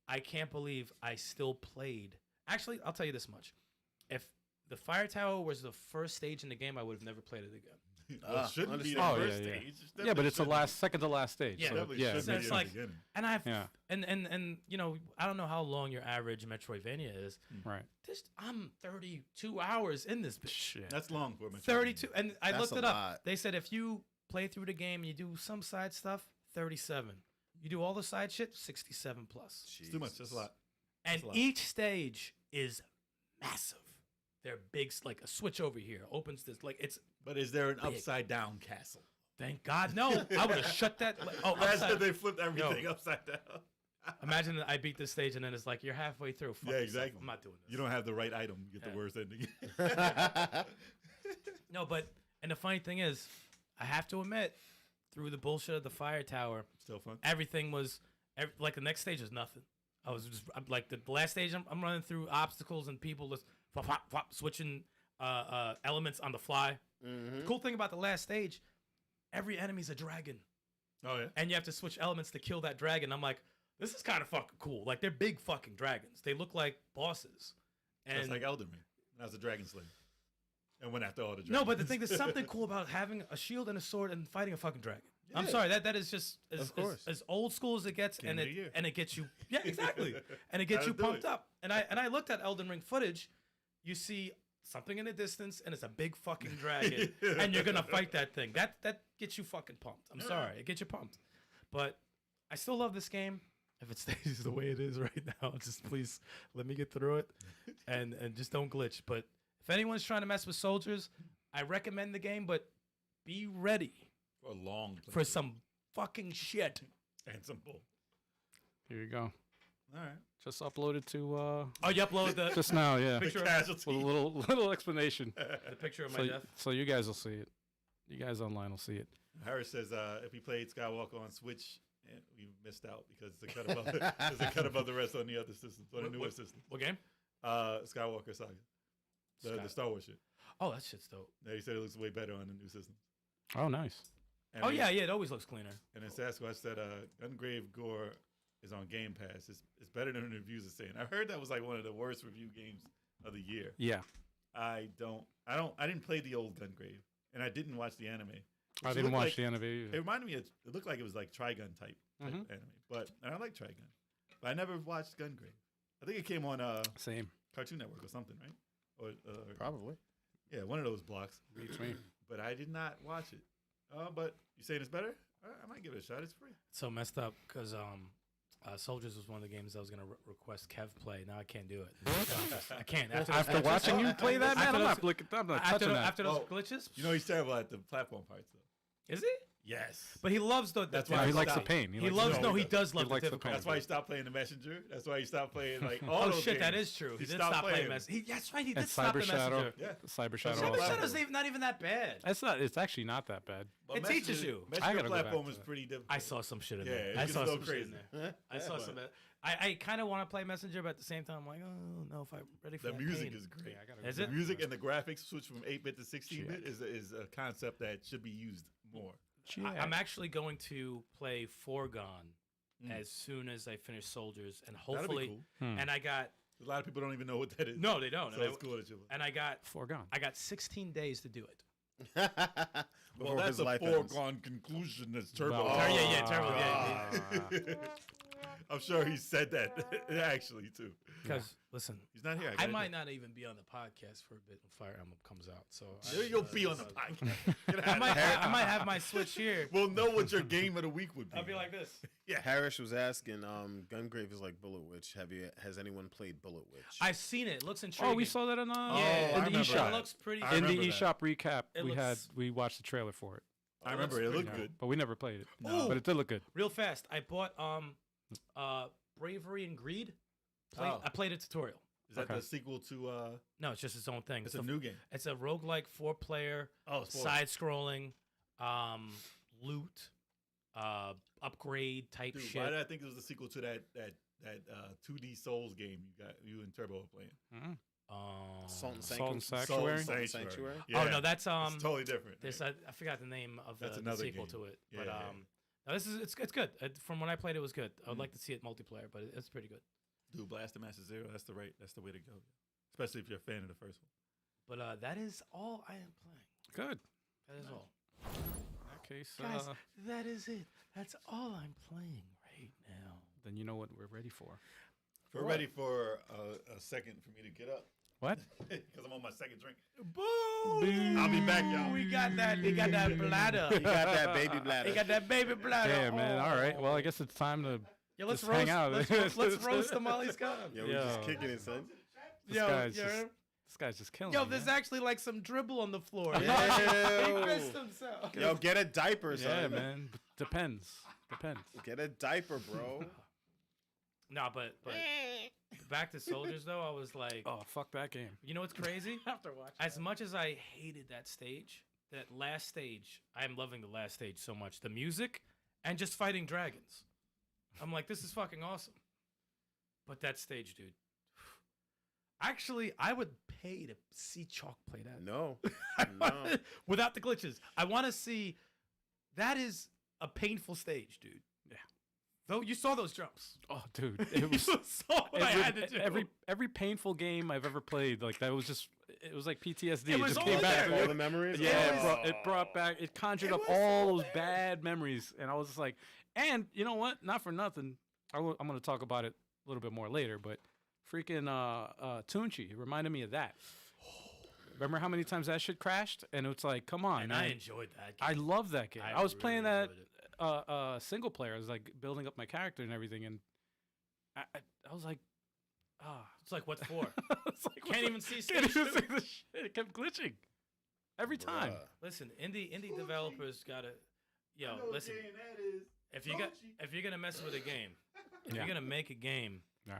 I can't believe I still played. Actually, I'll tell you this much: if the Fire Tower was the first stage in the game, I would have never played it again. Well, it shouldn't be the Oh, first yeah, yeah. stage. It's Yeah, but definitely it's the shouldn't second to last stage. Yeah. So, Definitely yeah, should So be it's in the like- beginning. And I've Yeah. and you know, I don't know how long your average Metroidvania is. right. I'm 32 hours in this bitch. Shit. That's long for a Metroidvania. 32, and I That's looked a it up. lot. They said if you play through the game and you do some side stuff, 37. You do all the side shit, 67 plus. It's too much. That's a lot. And a lot. each stage is massive. They're big, like a switch over here opens this, like it's. But is there an Big. upside down castle? Thank God, no! I would have shut that. Oh, Imagine upside, if they flipped everything upside down. imagine that I beat this stage and then it's like you're halfway through. Fuck Yeah, yourself. exactly. I'm not doing this. You don't have the right item. You get Yeah. the worst ending. No, but and the funny thing is, I have to admit, through the bullshit of the Fire Tower, Still fun. everything was like the next stage is nothing. I was just I'm like the last stage. I'm running through obstacles and people just switching elements on the fly. The cool thing about the last stage, every enemy's a dragon, Oh yeah. and you have to switch elements to kill that dragon. I'm like, this is kind of fucking cool. Like they're big fucking dragons. They look like bosses. And That's like Elden Ring. That's a dragon slayer. And went after all the dragons. no, but the thing, there's something cool about having a shield and a sword and fighting a fucking dragon. I'm Yeah. sorry, that is just Of course. as old school as it gets, Game and of the year. it gets you exactly, and it gets you Gotta do pumped it. up. And I looked at Elden Ring footage. You see something in the distance, and it's a big fucking dragon, and you're gonna fight that thing. That gets you fucking pumped. I'm sorry, it gets you pumped. But I still love this game. if it stays the way it is right now, just please let me get through it, and just don't glitch. But if anyone's trying to mess with soldiers, I recommend the game, but be ready For a long for some fucking shit. and some bull. Here you go. All right. Just uploaded to Oh, you upload the just now, yeah. picture of, Casualty. With a little explanation. the picture of my So, death. so you guys will see it. You guys online will see it. Harris says if we played Skywalker on Switch, and we missed out because it's a cut above there's a cut above the rest on the other systems, on the newer systems. What game? Skywalker Saga, the Star Wars shit. Oh, that shit's dope. Yeah, he said it looks way better on the new system. Oh, nice. And Oh then- yeah, it always looks cleaner. And then Sasquatch said Gungrave Gore is on Game Pass. It's better than the reviews are saying. I heard that was like one of the worst review games of the year. Yeah. I didn't play the old Gungrave, and I didn't watch the anime. I Which didn't looked watch like- the anime It either. reminded me it looked like it was like Trigun type anime, but and I like Trigun, but I never watched Gungrave. I think it came on Same. Cartoon Network or something, right? Or Probably. yeah, one of those blocks. Beats me. But I did not watch it. But you saying it's better? I might give it a shot. It's free. So messed up because Soldiers was one of the games I was gonna request Kev play. Now I can't do it. I can't. After watching you play that, man, I'm not touching that. after those Oh. glitches. You know he's terrible at the platform parts, though. Is he? Yes. But he loves the. That's Yeah, why he I likes the stopped. pain. He likes loves. the No, pain. he does love He the likes the difficulty. pain. That's why he stopped playing the Messenger. That's why he stopped playing like all Oh those shit, that games. is true. He did stopped stop playing playing. Messenger. Yes, right. He And did stop the Cyber Shadow. Messenger. Yeah. Cyber Shadow. Cyber also. Shadow's not even that bad. It's not. It's actually not that bad. But It teaches Messenger- you. I Messenger gotta go back platform to is that. pretty difficult. I saw some shit in Yeah, there. it I gets saw a little some shit in crazy. there. I saw some. I kind of want to play Messenger, but at the same time, I'm like, oh no, if I'm ready for The that music pain. is great. Is The it? music and the graphics switch from 8-bit to 16-bit is a concept that should be used more. I'm actually going to play Foregone as soon as I finish Soldiers, and That'll hopefully, be cool. and I got A lot of people don't even know what that is. no, they don't, So it's cool that you. and I got Foregone. 16 days to do it. Well, Before that's his a life ends. foregone conclusion. That's Turbo. Oh. Yeah, Turbo. Yeah. I'm sure he said that actually too. Because listen, He's not here. I gotta might do- not even be on the podcast for a bit when Fire Emblem comes out. So You'll be on the podcast. Get out I of might, here. I might have my Switch here. We'll know what your game of the week would be. I'll be like this. Harris was asking, Gungrave is like Bullet Witch. Has anyone played Bullet Witch? I've seen it. It looks intriguing. Oh, we saw that in Yeah, I in the remember eShop. that. It looks pretty. I In the remember that. eShop recap, It we looks- watched the trailer for it, I remember it. It looked Yeah, good. but we never played it. No. But it did look good. Real fast. I bought Bravery and Greed. Oh. I played a tutorial. Is that Okay. the sequel to? No, it's just its own thing. It's a new game. It's a roguelike 4-player Oh, spoiler. side-scrolling loot upgrade type Dude, shit. why did I think it was the sequel to that 2D Souls game you and Turbo were playing? Salt and Salt and Sanctuary. Sanctuary. Sanctuary? Yeah. Oh no, that's It's totally different. This I forgot the name of That's the another sequel game. to it. Yeah, But yeah. no, this is it's good. From when I played, it was good. I would Mm. like to see it multiplayer, but it's pretty good. Dude, Blast the Master Zero. That's the way to go. Especially if you're a fan of the first one. But that is all I am playing. Good. That is all. In that case, Guys, that is it. That's all I'm playing right now. then you know what we're ready for. We're ready for a second for me to get up What? because I'm on my second drink. Boo! I'll be back, y'all. We got that. We got that bladder. You got that baby bladder. He got that baby bladder. Yeah, man. All right. Well, I Oh. guess it's time to. Yeah, let's just hang roast. out. Let's roast the Molly Scott. Yeah, we're just Yo. kicking it, son. This guy's just killing Yo, me, there's man. actually like some dribble on the floor. Ew. He pissed himself. Yo, get a diaper, son. Yeah, man. Depends. Get a diaper, bro. No, but back to Soldiers though, I was like, Oh, fuck that game. you know what's crazy? After watching. As much as I hated that stage, that last stage, I'm loving the last stage so much. The music and just fighting dragons. I'm like, this is fucking awesome. But that stage, dude. Actually, I would pay to see Chalk play that. No. I No. wanna- without the glitches. I want to see. That is a painful stage, dude. Yeah. Though you saw those jumps. Oh, dude. It was. You saw what I had to do. every painful game I've ever played, like that was just. It was like PTSD. It was just all came back. there. All the memories? Yeah, Oh. it brought back. It conjured It up was all so those bad. bad memories, and I was just like, and you know what? Not for nothing. I'm going to talk about it a little bit more later, but freaking Tunchi reminded me of that. Remember how many times that shit crashed? And it's like, come on, And man. I enjoyed that. I Game. love that game. I I was playing really that enjoyed single player. I was like building up my character and everything, and I was like, It's like, what for? it's like, Can't even see can't stage even two. see the shit. It kept glitching every time. Bruh. Listen, indie developers gotta, listen. If you're gonna mess with a game, if Yeah. you're gonna make a game, Yeah.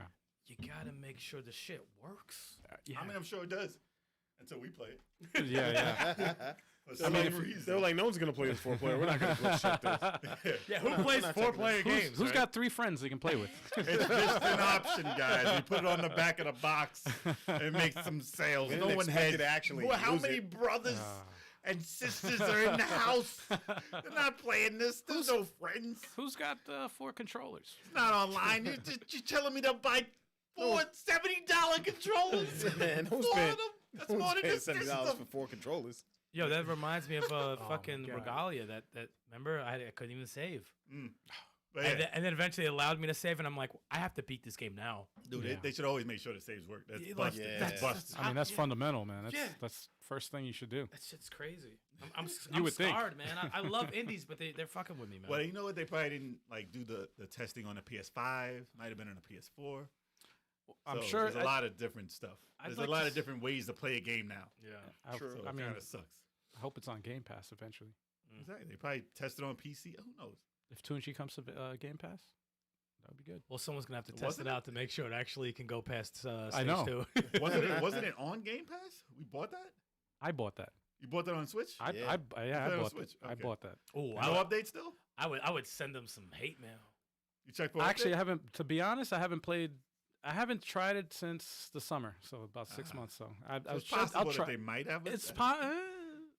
you gotta make sure the shit works. Yeah. I mean, I'm sure it does until we play it. yeah. For I some mean, reason. they were like, no one's gonna play this 4-player. We're not gonna glitch check this. Yeah, who We're plays not checking 4-player this. games? Who's right? got 3 friends they can play with? It's just an option, guys. We put it on the back of the box and make some sales. We No didn't one expect has you to actually Well, how use many it. brothers and sisters are in the house? They're not playing this. There's no friends. Who's got 4 controllers? It's not online. You're telling me to buy $4 $70 controllers? Man, who's Four paying? of them? That's more than $70 this for system. 4 controllers? Yo, that reminds me of my fucking God. Regalia. That remember I couldn't even save, But yeah, and then eventually it allowed me to save, and I'm like, I have to beat this game now. dude, Yeah. they should always make sure the saves work. That's Yeah, busted. like, That's yeah. busted. I mean, that's Yeah. fundamental, man. That's Yeah. that's first thing you should do. That shit's crazy. I'm You would think. scarred, man. I love indies, but they're fucking with me, man. Well, you know what? They probably didn't like do the testing on the PS5. Might have been on the PS4. I'm So sure. there's a lot of different stuff. I'd There's like a lot to of different ways to play a game now. yeah. True. So I it mean, kind of sucks. I hope it's on Game Pass eventually. Exactly. They probably tested on PC. Who knows? If Tunchi comes to Game Pass, that would be good. Well, someone's gonna have to test Wasn't it it? out to make sure it actually can go past stage I know. 2. Wasn't it on Game Pass? We bought that. I bought that. You bought that on Switch? I Yeah. I played yeah, I on bought Switch? that. I Okay. bought that. Oh, No update still? I would send them some hate mail. You checked for Actually, I update? haven't. To be honest, I haven't played. I haven't tried it since the summer, so about 6 months. So So it's possible I'll that try. they might have. It's po-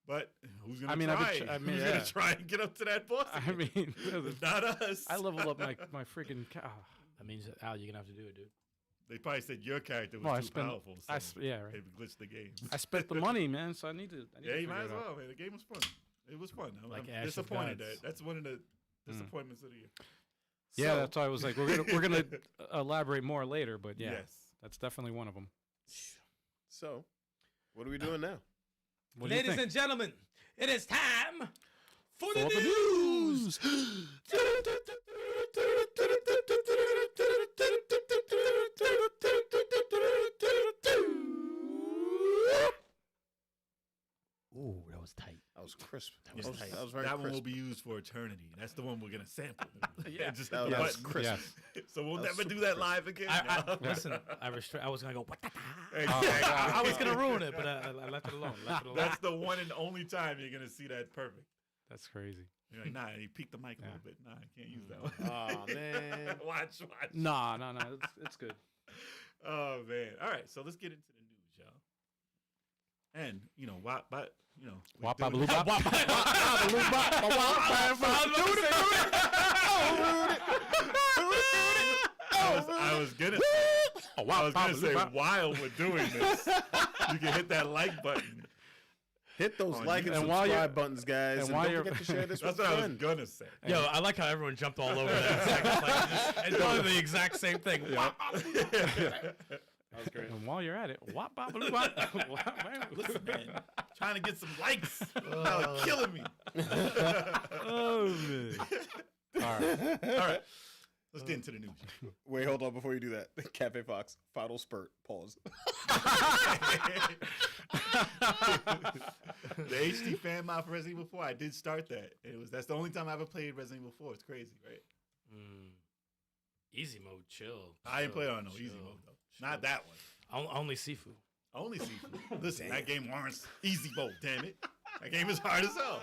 But who's gonna I mean, try? I mean, who's yeah. gonna try and get up to that boss? I again? mean, not us. I leveled up my freaking. That means Al, you're gonna have to do it, dude. They probably said your character was Well, I too spent- powerful. So yeah, right. they glitched the game. I spent the money, man. So I need to. Yeah, you figure might it as out. well, man. The game was fun. It was fun. I'm Like Ash of disappointed Gods. that that's one of the disappointments of the year. Yeah, So- that's why I was like, we're gonna elaborate more later, but yeah, Yes. that's definitely one of them. So, what are we doing now? What do you Ladies think? and gentlemen, it is time for the For the news. Ooh, that was tight. That was crisp. That Yes. was, that was very that crisp. one will be used for eternity. That's the one we're gonna sample. Yeah. Just That hit the was button. crisp. Yes. So we'll That was never do super that crisp. live again. Listen, I was gonna go. Exactly. I was gonna ruin it, but I left it alone. That's the one and only time you're gonna see that perfect. That's crazy. You're like, nah, you peaked the mic a Yeah. little bit. Nah, I can't use that one. Oh man. watch. No, it's good. Oh man. All right, so let's get into the news, y'all. And we're Wop, doing- bop, loop, bop. I was gonna say while we're doing this, you can hit that like button. Hit those On like and YouTube. And while you're- subscribe buttons, guys. and And, while don't you're- forget to share this That's with what a I was friend. gonna say. Yo, I like how everyone jumped all over that second. Like, it's probably the exact same thing. That was great. And while you're at it, wop, bop, loop, bop. Listen, man, trying to get some likes. Y'all are killing me. Oh man. All right. All right, let's get into the news. Wait, hold on before you do that. Cafe Fox, final spurt. Pause. The HD fan mod for Resident Evil 4, I did start that. That's the only time I ever played Resident Evil 4. It's crazy, right? Easy mode, chill. I ain't played on no chill, easy mode though. Not that one. Only Sifu. Only seafood. Listen, that game warrants easy mode. Damn it, that game is hard as hell.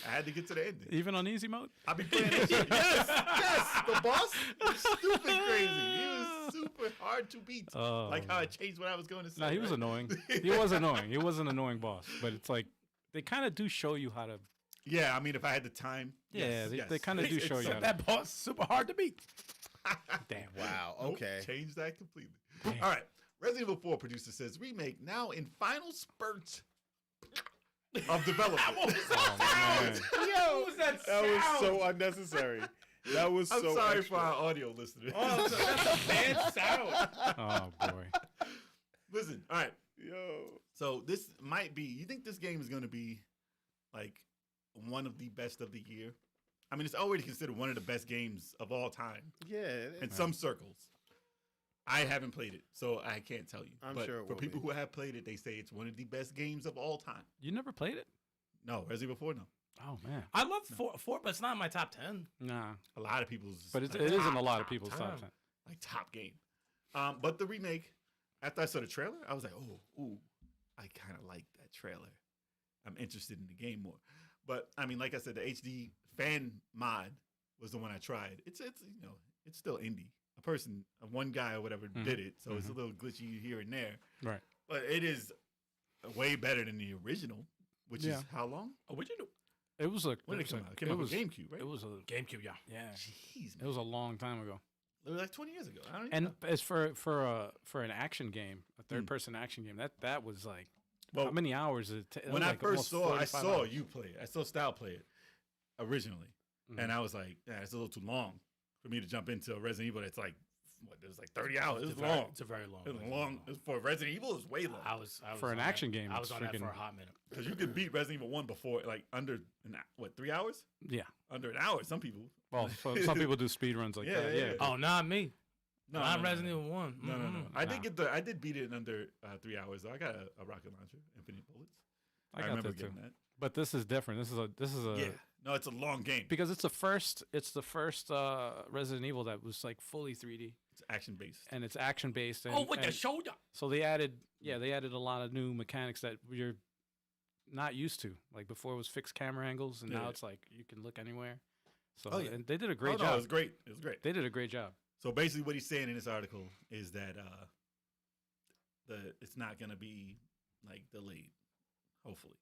I had to get to the ending. Even on easy mode. I be playing this shit. Yes. The boss was stupid crazy. He was super hard to beat. Oh. Like how I changed what I was going to say. No, he was right? annoying. He was annoying. He was an annoying boss, but it's like they kind of do show you how to. Yeah, I mean, if I had the time. Yeah, yes, they yes. kind of do show you how to. That boss super hard to beat. Damn. Wow. Nope, Okay. Change that completely. All right. Resident Evil 4 producer says remake now in final spurt of development. Oh, man. What was that That was sound? so unnecessary. That was I'm so sorry extra. for our audio listeners. Oh, that's a bad sound. Oh boy. Listen, all right. Yo. So this might be. You think this game is going to be like one of the best of the year? I mean, it's already considered one of the best games of all time Yeah. in some circles. I haven't played it, so I can't tell you. I'm but sure it for will people be. who have played it, they say it's one of the best games of all time. You never played it? No, Resident Evil 4, no. Oh man, I love four, but it's not in my top 10. nah. A lot of people's, But it like, is in top, a lot of top, people's top. top 10. like top game. But the remake, after I saw the trailer, I was like, ooh, I kind of like that trailer. I'm interested in the game more. But I mean, like I said, the HD fan mod was the one I tried. It's it's still indie. One guy or whatever did it, so it's a little glitchy here and there. Right. But it is way better than the original, which is how long? Original. It was a. When did it come out? It came out with GameCube, right? It was a. GameCube, yeah. Yeah. Jeez, It was a long time ago. it was like 20 years ago. I don't even And know. as for an action game, a third person action game, that was like Well, how many hours? Did it when I first saw, I 45 saw hours. you play it. I saw Style play it originally, and I was like, yeah, it's a little too long for me to jump into a Resident Evil. That's like, what? It was like 30 hours. It was long. It's a very long. It was long. For Resident Evil, it was way long. I was For an on action that. game, I was it's on that for freaking- a hot minute. Because you could beat Resident Evil 1 before, like, under, 3 hours? Yeah. Under an hour, some people. Well, some people do speed runs like that. Yeah. Oh, not me. No, Not no, no, Resident no. Evil 1. No, no, no. Mm-mm. I did beat it in under 3 hours, though. I got a rocket launcher, infinite bullets. I got remember that too. getting that. But this is different. This is a Yeah. No, it's a long game. because it's the first Resident Evil that was like fully 3D It's action based. and it's action based. Oh, with the shoulder. So they added a lot of new mechanics that you're not used to. Like before it was fixed camera angles, and now Yeah. it's like you can look anywhere. So Oh, yeah. and they did a Oh, great no, job. it was great. It was great. They did a great job. So basically, what he's saying in this article is that it's not gonna be like delayed, hopefully.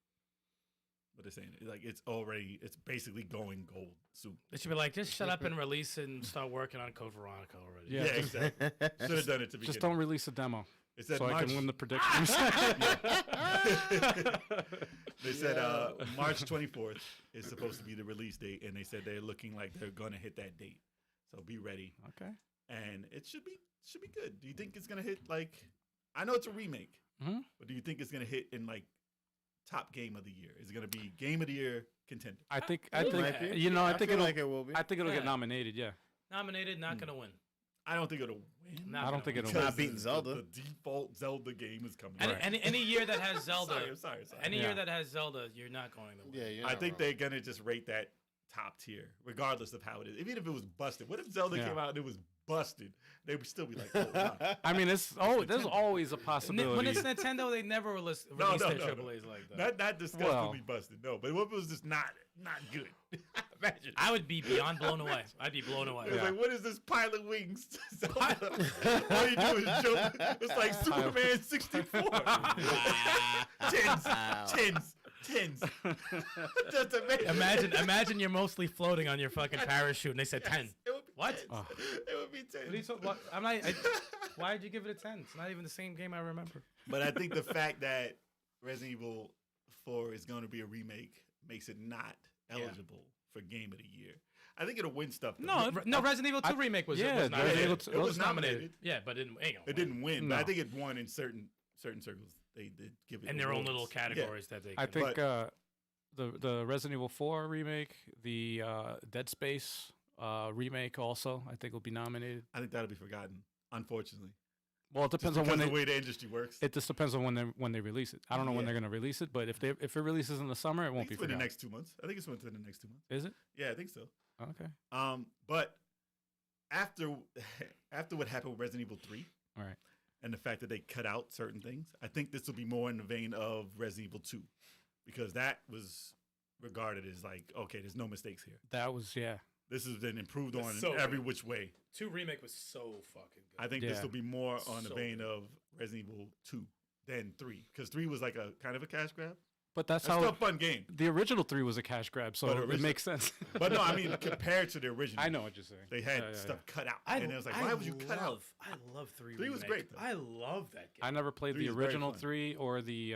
But they're saying like it's basically going gold soon. They should be like, just shut up and release it and start working on Code Veronica already. Yeah. Exactly. Should have done it to begin. Just don't release a demo It said so I March. can win the predictions. They said March 24th is supposed to be the release date, and they said they're looking like they're gonna hit that date. So be ready, Okay. and it should be good. Do you think it's gonna hit like? I know it's a remake, Mhm. but do you think it's gonna hit in like top game of the year? Is it gonna be game of the year contender? I think Might be. you know I I think feel it'll like it will be. I think it'll Yeah. get nominated. Yeah. Nominated, not going to win. I don't think it'll win. Not I don't gonna think win. it'll because Not beating Zelda. The default Zelda game is coming. Any year that has Zelda, Sorry. any Yeah. year that has Zelda, you're not going to win. Yeah, you're I not think wrong. they're gonna just rate that top tier, regardless of how it is. Even if it was busted, what if Zelda Yeah. came out and it was busted? They would still be like, oh, nah. I mean, there's always a possibility. When it's Nintendo, they never release No, their no. AAAs like that. not disgustingly Well. busted. No, but what if it was just not good? Imagine. I would be beyond blown away. I'd be blown away. It's like, what is this Pilot Wings? Zelda? All you do is jump. It's like Superman 64. Tens. Just Imagine you're mostly floating on your fucking parachute, and they said 10. It would be What? 10s. Oh. It would be 10. Why did you give it a 10? It's not even the same game I remember. But I think the fact that Resident Evil 4 is going to be a remake makes it not eligible for Game of the Year. I think it'll win stuff. though. No, Resident Evil 2 remake was yeah, nominated. Resident Evil It 2 was nominated. Yeah, but it ain't gonna It win. didn't win, but I No. think it won in certain circles. They did give it In their own awards. little Yeah. categories that they. I can- think But- the Resident Evil 4 remake, the Dead Space remake also, I think will be nominated. I think that'll be forgotten, unfortunately. Well, it Just depends on because when of the way the industry works. it just depends on when they release it. I don't know when Yeah. they're going to release it, but if it releases in the summer, it I won't think be it's within the forgotten. next 2 months. I think it's within the next 2 months. Is it? Yeah, I think so. Okay. But after what happened with Resident Evil 3, All right. and the fact that they cut out certain things, I think this will be more in the vein of Resident Evil 2, because that was regarded as like, okay, there's no mistakes here. That was This has been improved on So in every good. which way. 2 remake was so fucking good. I think this Yeah. will be more on the So vein good. of Resident Evil 2 than 3, because 3 was like a kind of a cash grab. But that's It's how still a fun game. the original 3 was a cash grab, so But it original- makes sense. But no, I mean, compared to the original, I know what you're saying. they had Yeah, yeah, stuff cut out. I, and it was like, why would you cut out? I love 3 3 was remake. great, though. I love that game. I never played 3 the is very original fun. 3 or the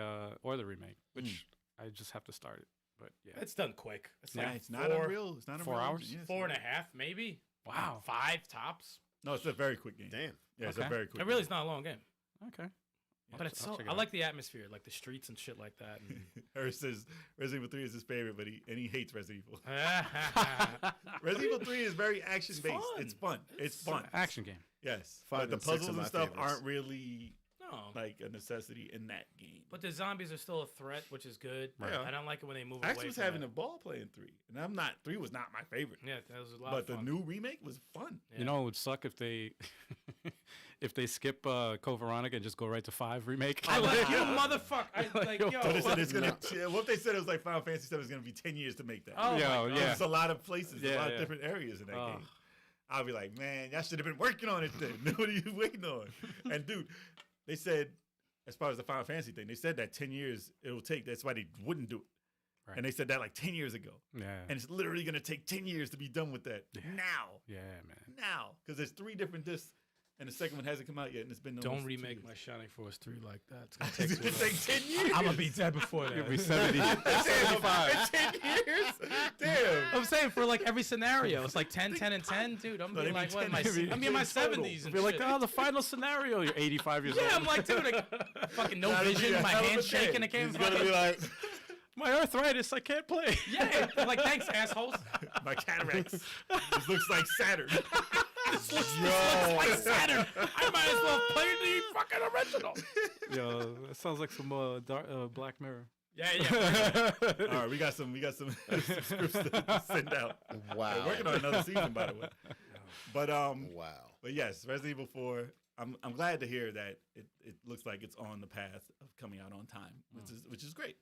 remake, which I just have to start it. But yeah. It's done quick. It's Yeah, like It's not unreal. It's not a 4 real hours? engine, yes. 4.5 maybe. Wow. 5 tops. No, it's a very quick game. Damn. Yeah, it's Okay. a very quick It really game. is not a long game. Okay. But it's I'll so check it I out. like the atmosphere, like the streets and shit like that. Harris says Resident Evil 3 is his favorite, but he hates Resident Evil. And Resident Evil 3 is very action based. fun. It's fun. It's fun. Action game. Yes, Five but the and six puzzles are my and stuff favorites. aren't really No. like a necessity in that game. But the zombies are still a threat, which is good. Right. I don't like it when they move I away actually was from having that. a ball playing 3, and 3 was not my favorite. Yeah, that was a lot But of the fun. new remake was fun. Yeah. You know, it would suck if they if they skip Code Veronica and just go right to 5 remake. I like you, motherfucker. I, like, yo. So they said it's gonna. What they said it was like Final Fantasy 7 is gonna be 10 years to make that. Oh, Yo, my God. yeah. There's a lot of places, a Yeah, lot yeah. of different areas in that Oh. game. I'll be like, man, y'all should have been working on it then. What are you waiting on? And dude, they said, as far as the Final Fantasy thing, they said that 10 years it will take. That's why they wouldn't do it. Right. And they said that like 10 years ago. Yeah. And it's literally gonna take 10 years to be done with that. Yeah. Now, Man. because there's 3 different discs, and the second one hasn't come out yet, and it's been Don't almost 2 remake years. my Shining Force 3 like that. It's It's gonna gonna take too long. take 10 years. I'm gonna be dead before that. It'll be 70. Damn, 10 years. Damn. I'm saying for like every scenario, it's like 10, 10, and 10, dude. I'm No, being they like, be what am I? 10 years I'm in my in total. 70s and Be like, shit. oh, the final scenario. You're 85 years old. Yeah, I'm like, dude, like, fucking no That'd be vision, a my hell of a hands shaking. day. I can't He's gonna be fucking. like, My arthritis. I can't play. Yeah, like thanks, assholes. My cataracts. This looks like Saturn. Like Saturn. I might as well play the fucking original. Yo, that sounds like some Black Mirror. Yeah, yeah. All right, we got some some scripts to send out. wow, We're working on another season, by the way. But wow. but yes, Resident Evil 4. I'm glad to hear that it looks like it's on the path of coming out on time, which is great.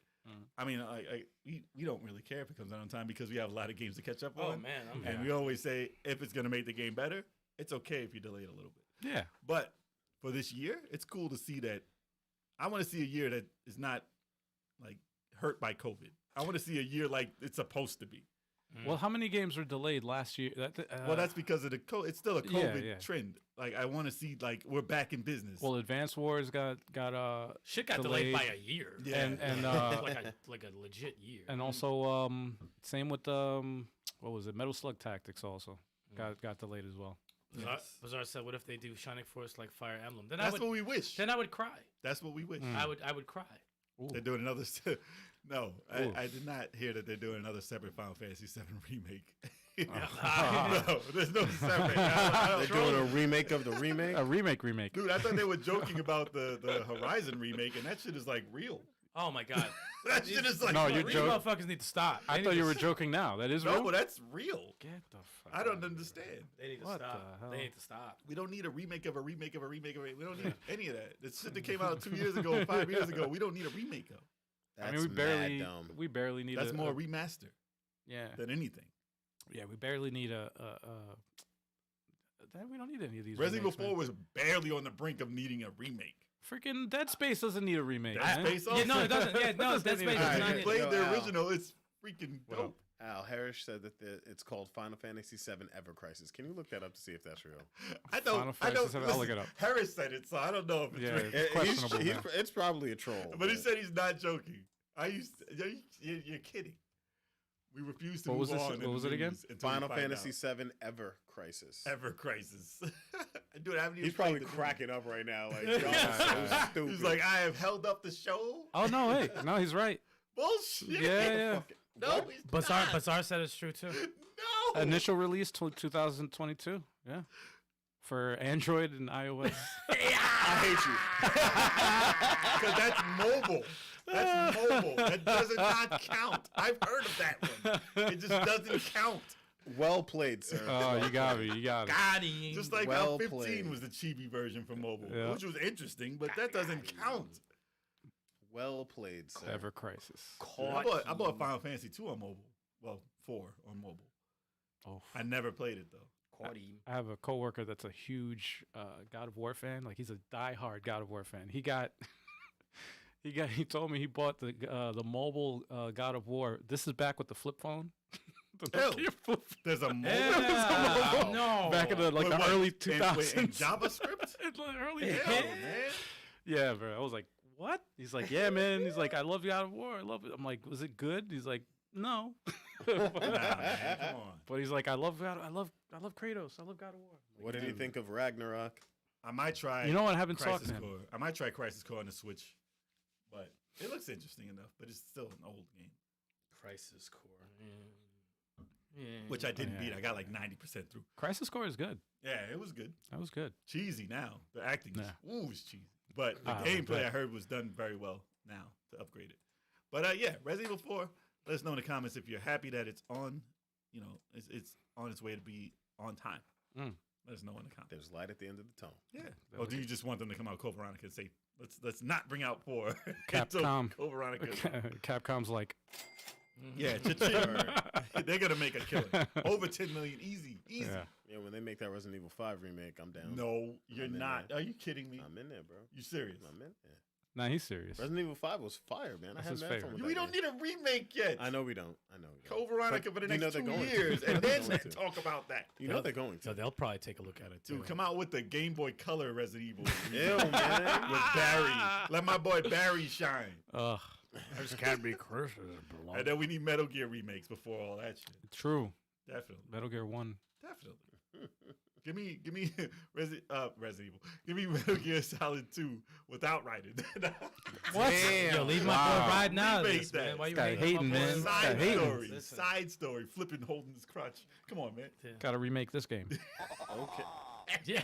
I mean, we don't really care if it comes out on time because we have a lot of games to catch up Oh on. man, I'm And we always say if it's gonna make the game better, it's okay if you delay it a little bit. Yeah. But for this year, it's cool to see that. I want to see a year that is not like hurt by COVID. I want to see a year like it's supposed to be. Well, how many games were delayed last year? Well, that's because of the it's still a COVID yeah. trend. Like I want to see like we're back in business. Well, Advance Wars got shit got delayed delayed. by a year. Yeah. and like a legit year. and also same with what was it? Metal Slug Tactics also got delayed as well. Bizarre said, "What if they do Shining Force like Fire Emblem?" Then that's I would. what we wish. Then I would cry. That's what we wish. Mm. I would cry. They're doing another. No, Ooh. I did not hear that they're doing another separate Final Fantasy VII remake. Oh. No, there's no separate. I They're don't- doing a remake of the remake. A remake. Dude, I thought they were joking about the Horizon remake, and that shit is like real. Oh my god. That shit is like No, real. you're These joking. motherfuckers need to stop. I They thought need you to were joking now. That is No, real. that's real. Get the fuck. I don't understand. They need to What stop. the hell? They need to stop. We don't need a remake of a remake of a remake of a. We don't need any of that. The shit that came out 2 years ago, 5 years ago. We don't need a remake of. That's I mean, mad dumb. we barely need. That's a, more a, remaster yeah, than anything. yeah. We barely need a. We don't need any of these. Resident Evil remakes, 4 was barely on the brink of needing a remake. Freaking Dead Space doesn't need a remake. Dead man. Space Yeah, no, also- it doesn't. Yeah, no, Dead Space Alright, does If not you need. played Yo, the Al. original, it's freaking What up? dope. Al Harris said that it's called Final Fantasy VII Ever Crisis. Can you look that up to see if that's real? I Final don't. Fantasy VII, I'll look listen, it up. Harris said it, so I don't know if it's Yeah, real. it's questionable. man. It's probably a troll. But he said he's not joking. You're kidding. We refuse to What move was this- on. what in was the it again? news until we Final find Fantasy out. VII Ever Crisis. Ever Crisis. Dude, I haven't even He's probably played the cracking up right now. Like, movie. y'all are so stupid. He's like, I have held up the show. Oh no, wait, no, he's right. Bullshit. Yeah, yeah. No, he's Bizarre, not. Bizarre said it's true too. No. Initial release 2022. Yeah, for Android and iOS. I hate you. Because that's mobile. That's mobile. That does not count. I've heard of that one. It just doesn't count. Well played, sir. Oh, you got me. You got it. God, he- Just like Well how 15 played. was the chibi version for mobile, Yeah. which was interesting, but that doesn't count. Well played, sir. Ever Crisis. I bought Final Fantasy 2 on mobile. Well, 4 on mobile. Oh, I never played it, though. caught him. I have a coworker that's a huge God of War fan. Like he's a diehard God of War fan. He got, he told me he bought the mobile God of War. This is back with the flip phone. The Ew. Nokia flip There's a mobile. Yeah, no. back in the Wait, the what? early In 2000s. JavaScript? In the early Hell, 2000s. man. Yeah, bro. I was like, what? He's like, yeah, man. He's like, I love God of War. I love it. I'm like, was it good? He's like, no. Nah, man, come on. But he's like, I love Kratos. I love God of War. I'm What like, did he dude. think of Ragnarok? I might try. You know what? I haven't talked Crisis to him. Core. I might try Crisis Core on the Switch, but it looks interesting enough. But it's still an old game. Crisis Core. which I didn't Yeah. beat. I got like 90% through. Crisis Core is good. Yeah, it was good. That was good. Cheesy now. The acting is cheesy. But the Ah, gameplay but- I heard was done very well now to upgrade it. But yeah, Resident Evil 4, let us know in the comments if you're happy that it's on, it's on its way to be on time. Mm. Let us know in the comments. There's light at the end of the tunnel. Yeah. Or do you just want them to come out Code Veronica and say, let's not bring out 4 Capcom. Code Veronica. Capcom's like, Yeah, they're gonna make a killer. Over 10 million, easy. yeah. Yeah, when they make that Resident Evil 5 remake, I'm down. No, you're I'm in not. there. Are you kidding me? I'm in there, bro. You serious? I'm in there. Nah, he's serious. Resident Evil 5 was fire, man. That's I had his mad favorite. fun with We that don't game. need a remake yet. I know we don't. Code Veronica for the you know next they're 2 going to. years, You and know they're then going to. talk about that. You know they're going So to. they'll probably take a look at it too. Dude, come out with the Game Boy Color Resident Evil. Ew, man. With Barry. Let my boy Barry shine. Ugh, I just can't be cursed. And then we need Metal Gear remakes before all that shit. true. Definitely. Metal Gear 1. Definitely. Give me Resident Evil. Give me Metal Gear Solid 2 without writing. What? Yo, leave my Wow. boy ride now. Remake This, man. that. Why you This guy hating, my boy? man. Side hating. story. Listen. Side story. Flipping, holding his crutch. Come on, man. Gotta remake this game. Okay. Yeah.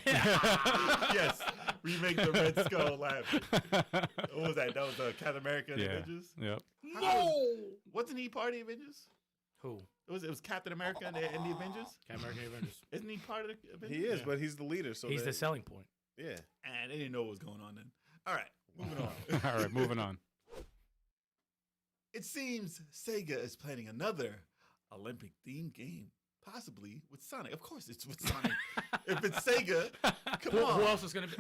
Yes. Remake the Red Skull Lab. What was that? That was Captain America and the Yeah. Avengers? Yep. Wasn't he part of the Avengers? Who? It was Captain America and the Avengers? Captain America Avengers. Isn't he part of the Avengers? He is, Yeah. but he's the leader. So He's they- the selling point. Yeah. And they didn't know what was going on then. All right, moving on. All right, moving on. It seems Sega is planning another Olympic themed game, possibly with Sonic. Of course, it's with Sonic. If it's Sega, come Who on. else is gonna be?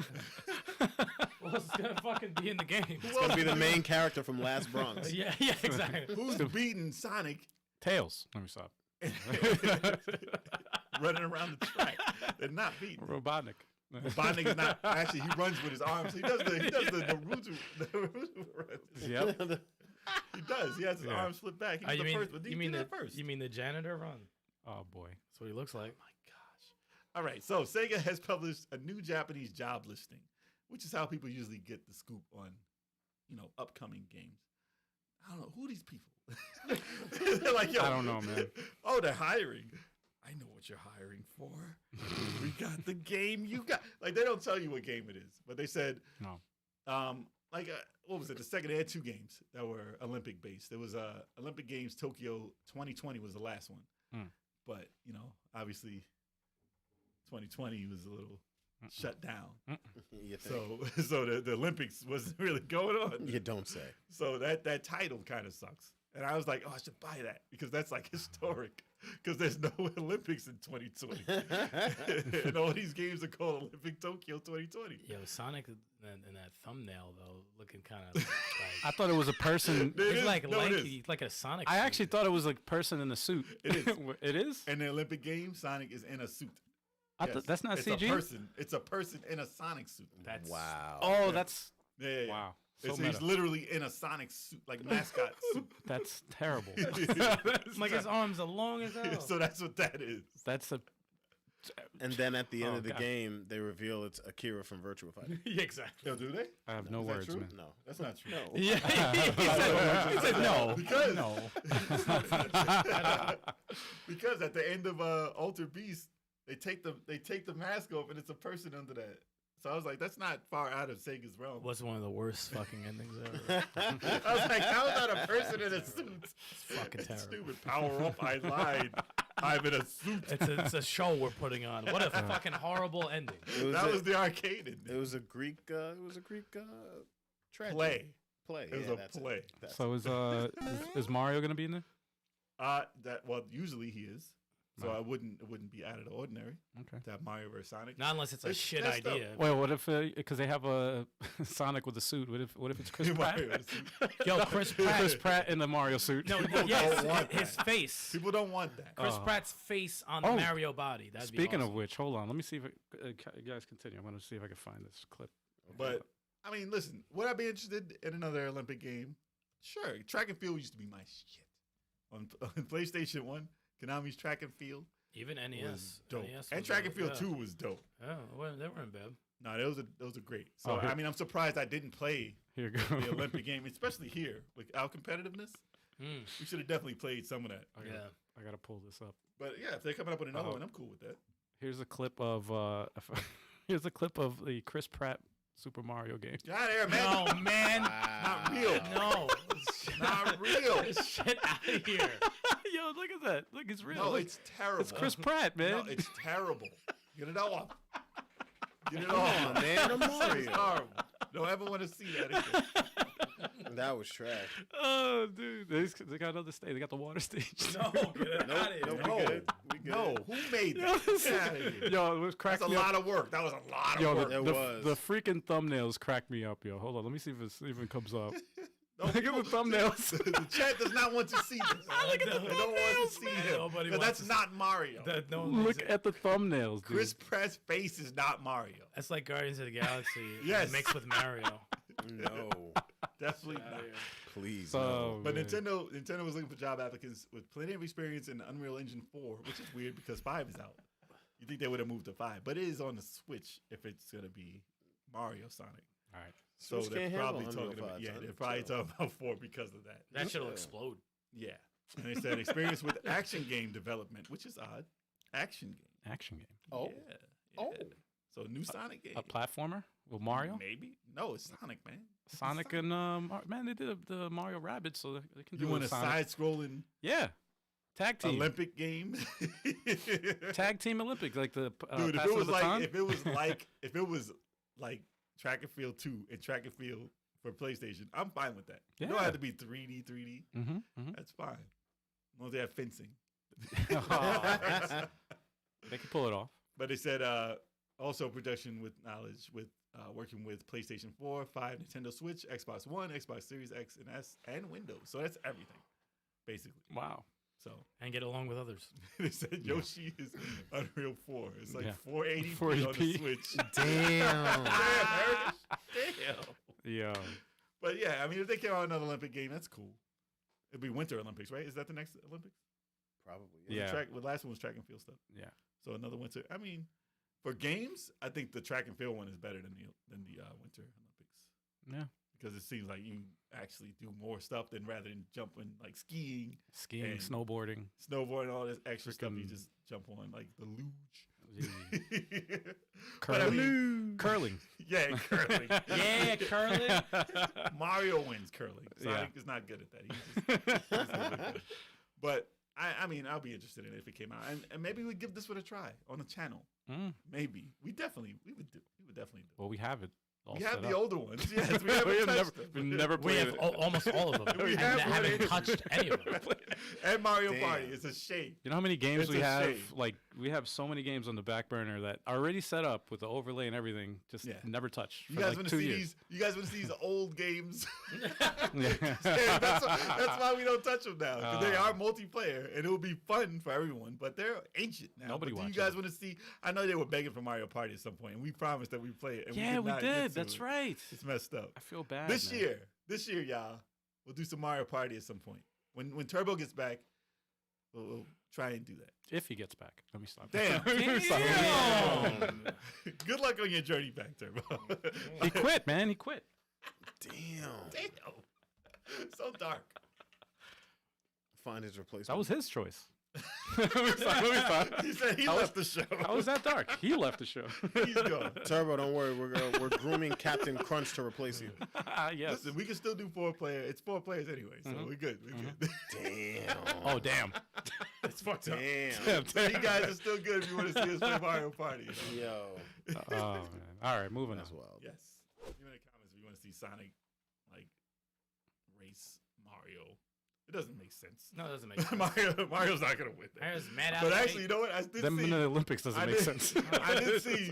Who else is gonna fucking be in the game? It's going to be the main character from Last Bronx. Yeah, exactly. Who's beating Sonic Tails. Let me stop. running around the track? They're not beating. Robotnik. Robotnik is not. Actually, he runs with his arms. He does the Naruto run. Yep. He does. He has his Yeah. arms flipped back. He Oh, was you the mean first. But he you mean did the that first. you mean the janitor run? Oh boy. That's what he looks like. All right, so Sega has published a new Japanese job listing, which is how people usually get the scoop on, upcoming games. I don't know who are these people. They're like, yo, I don't know, man. Oh, they're hiring. I know what you're hiring for. We got the game you got. Like they don't tell you what game it is, but they said, No. what was it? The second they had 2 games that were Olympic based. There was Olympic Games Tokyo 2020 was the last one, but obviously 2020 was a little shut down. You think? So the Olympics wasn't really going on. You don't say. So that title kind of sucks. And I was like, oh, I should buy that because that's like historic because there's no Olympics in 2020. And all these games are called Olympic Tokyo 2020. Yo, Sonic in that thumbnail though, looking kind of like I thought it was a person. It he's is. like No, it is. lanky, like a Sonic. I suit. actually thought it was like a person in a suit. It is. It is? And the Olympic Games, Sonic is in a suit. Yes. That's not it's CG? A person. It's a person in a Sonic suit. That's Wow. Oh, Yeah. that's Yeah. wow. So He's meta. literally in a Sonic suit, like mascot suit. That's terrible. like his arms are long as hell. So that's what that is. That's a And then at the end Oh, of the God. game, they reveal it's Akira from Virtua Fighter. yeah, exactly. Yo, do they? I have no Is that words, true? man. No. That's not true. No. Yeah, He said no. Because No. because at the end of Alter Beast, they take the mask off and it's a person under that. So I was like, that's not far out of Sega's realm. Was one of the worst fucking endings ever. I was like, how is that a person in a suit? It's fucking It's terrible. stupid. Power up! I lied. I'm in a suit. It's a show we're putting on. What a fucking horrible ending. That was the arcade ending. It was a Greek. Tragedy. Play. Play. It was yeah, a that's play. That's So is Mario gonna be in there? Usually he is. So Right. it wouldn't be out of the ordinary Okay. to have Mario versus Sonic. Not unless it's a It's shit messed up. idea. Well, what if because they have a Sonic with a suit? What if it's Chris Pratt? Mario versus- Yo, Chris Pratt. Chris Pratt in the Mario suit. No, People yes, don't want his that. face. People don't want that. Chris Oh. Pratt's face on the Oh. Mario body. That'd be Speaking awesome. of which, hold on. Let me see if you guys continue. I'm gonna see if I can find this clip. But I mean, listen, would I be interested in another Olympic game? Sure. Track and field used to be my shit. On PlayStation 1, Konami's track and field Even NES. was dope. NES And was track and dope, field yeah. 2 was dope. Yeah, well, they weren't bad. No, those are great. So Oh, here- I mean, I'm surprised I didn't play Here you go. the Olympic game, especially here with our competitiveness. We should have definitely played some of that. I gotta pull this up. But yeah, if they're coming up with another one, I'm cool with that. Here's a clip of the Chris Pratt Super Mario game. Get out of here, man. No, man. Not real. No. Not real. Shit out of here. Yo, look at that. Look, it's real. No, Look, it's terrible. it's Chris Pratt, man. No, it's terrible. Get it off. Get it Come off. on, man. I'm It's Mario. horrible. Don't ever want to see that again. That was trash. Oh, dude, they got another stage. They got the water stage. No, get it out of here. Nope, No. we good. We good. No, who made that? Get out of here. Yo, it was That's cracked a me lot up. of work. That was a lot of Yo, work. the, It the, was. the freaking thumbnails cracked me up, yo. Hold on, let me see if it even comes up. No, Look at the thumbnails. The chat does not want to see this. Look at the They don't want to see him. Nobody Because wants that's to not Mario. That no one Look needs it. at the thumbnails, dude. Chris Pratt's face is not Mario. That's like Guardians of the Galaxy Yes. mixed with Mario. No, Definitely Outta not. here. please. Oh, But man. Nintendo was looking for job applicants with plenty of experience in Unreal Engine 4, which is weird because 5 is out. You think they would have moved to 5, but it is on the Switch if it's gonna be Mario Sonic. All right. So Switch they're can't handle probably Unreal talking about 5, yeah, son. they're probably Chill. talking about 4 because of that. That shit'll Yeah. explode. Yeah, and they said experience with action game development, which is odd. Action game. Action game. Oh. Yeah. Oh. So new Sonic game. A platformer with Mario? Maybe. No, it's Sonic, man. Sonic and man, they did the Mario Rabbids, so they can do You it want a with Sonic. side-scrolling Yeah, tag team, Olympic game? tag team Olympics, like the Dude, if pass it the was like baton. if it was like Track and Field 2 and Track and Field for PlayStation, I'm fine with that. It don't Yeah. have to be 3D. Mm-hmm. That's fine. As long as they have fencing. They can pull it off. But they said also production with knowledge with working with PlayStation 4, 5, Nintendo Switch, Xbox One, Xbox Series X and S, and Windows. So that's everything, basically. Wow. So And get along with others. they said Yoshi is Unreal 4. It's like Yeah. 480p on the 480p. Switch. Damn. Damn. Yeah. But yeah, I mean, if they came out with another Olympic game, that's cool. It'd be Winter Olympics, right? Is that the next Olympics? Probably. Yeah. The last one was track and field stuff. Yeah. So another winter. I mean, for games, I think the track and field one is better than the Winter Olympics Yeah. because it seems like you actually do more stuff than rather than jumping like skiing, Skiing, And- snowboarding. snowboarding, all this extra stuff. You Freaking- just jump on like the luge. Curling. But I mean, Curling. yeah, curling. Yeah, curling. Mario wins curling. Sonic is not good at that. He's not good at that. But I mean, I'll be interested in it if it came out, and maybe we'd give this one a try on the channel. Mm. Maybe we would definitely do. Well, we have it. All We set have the up. older ones. Yes, we We haven't have touched never, them. we've never We played have it. almost all of them. We and have haven't one. touched any of them. And Mario Damn. Party. It's a shame. You know how many games It's we a have? shame. Like we have so many games on the back burner that are already set up with the overlay and everything, just Yeah. never touched. You for guys like want 2 to see years. these? You guys want to see these old games? Yeah. that's why we don't touch them now. 'Cause they Ah. are multiplayer, and it will be fun for everyone. But they're ancient now. Nobody but do you watches guys them. want to see? I know they were begging for Mario Party at some point, and we promised that we play it. And Yeah, we not get did. to That's it. right. It's messed up. I feel bad. This man. year, y'all, we'll do some Mario Party at some point. When Turbo gets back, we'll try and do that. If he gets back, let me stop. Damn. Let me stop. Damn. Good luck on your journey back, Turbo. He quit, man. He quit. Damn. Damn. So dark. Find his replacement. That was his choice. Let me stop. He said he How left the show. How was that dark? He left the show. He's gone. Turbo. Don't worry. We're grooming Captain Crunch to replace you. Yes. Listen, we can still do 4 player. It's 4 players anyway, so we're good. We're good. Damn. Oh, damn. It's fucked up. Damn. So you guys are still good if you want to see us play Mario Party. You know? Yo. Oh, man. All right, moving That's on. wild. Yes. Leave in the comments if you want to see Sonic like race Mario. It doesn't make sense. No, it doesn't make sense. Mario's not gonna win that. Mario's mad out But of actually, you know what? I did Them in see. the Olympics doesn't I make did- sense. I did see,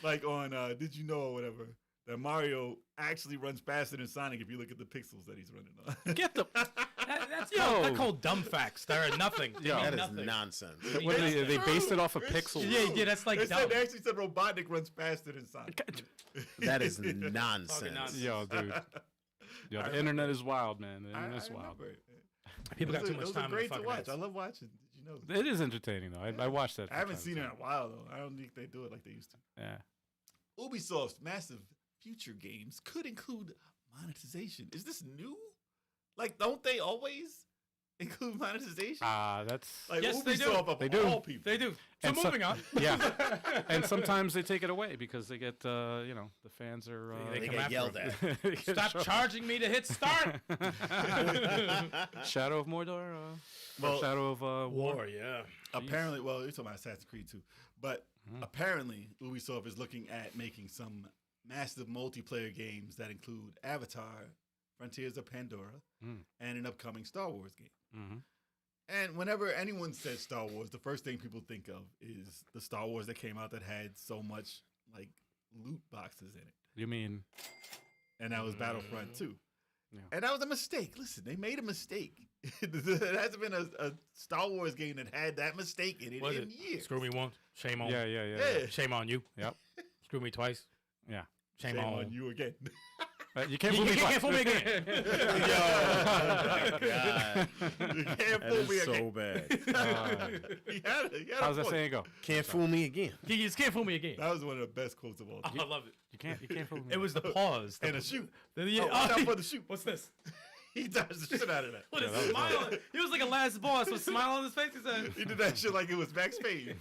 like on Did You Know or whatever, that Mario actually runs faster than Sonic if you look at the pixels that he's running on. Get the. That's Yo. they're called dumb facts. They're nothing. They Yo. mean That is nothing. nonsense. What, It's they based it off of It's pixels. true. Yeah, that's like dumb. They actually said Robotnik runs faster than Sonic. That is nonsense. nonsense. Yo, dude. Yo, the internet is wild, man. The internet's wild. remember it. People got Those too are- much those time are on great their to fucking watch. heads. I love watching. Did you know? It is entertaining, though. I watched that. I haven't seen it in a while though. I don't think they do it like they used to. Yeah. Ubisoft's massive future games could include monetization. Is this new? Like, don't they always include monetization? That's Like Yes, they do. Ubisoft of They do. all people. They do. So And moving on. yeah, and sometimes they take it away because they get the fans are They They come get after yelled him. at. they get Stop shot. charging me to hit start. Shadow of Mordor. Well, Shadow of War. Yeah. Apparently, well, you're talking about Assassin's Creed too, but apparently Ubisoft is looking at making some massive multiplayer games that include Avatar, Frontiers of Pandora, and an upcoming Star Wars game. Mm-hmm. And whenever anyone says Star Wars, the first thing people think of is the Star Wars that came out that had so much like loot boxes in it, You mean? and that was Battlefront 2. Yeah. And that was a mistake. Listen, they made a mistake. There hasn't been a Star Wars game that had that mistake in it Was in it? years. Screw me once. Shame on. Yeah. Yeah. Shame on you. Yep. Screw me twice. Yeah. Shame, Shame on. on you again. You can't You fool me can't twice. fool me again. God, You can't that fool me is so again. bad. He had a How's that point. saying go? Can't fool me again. You just can't fool me again. That was one of the best quotes of all time. I love it. You can't fool me. It was the pause. And a shoot. Yeah, Watch out for the shoot. What's this? He dodged the shit out of that. What is he smiling? He was like a last boss with a smile on his face. He said, He did that shit like it was Max Payne.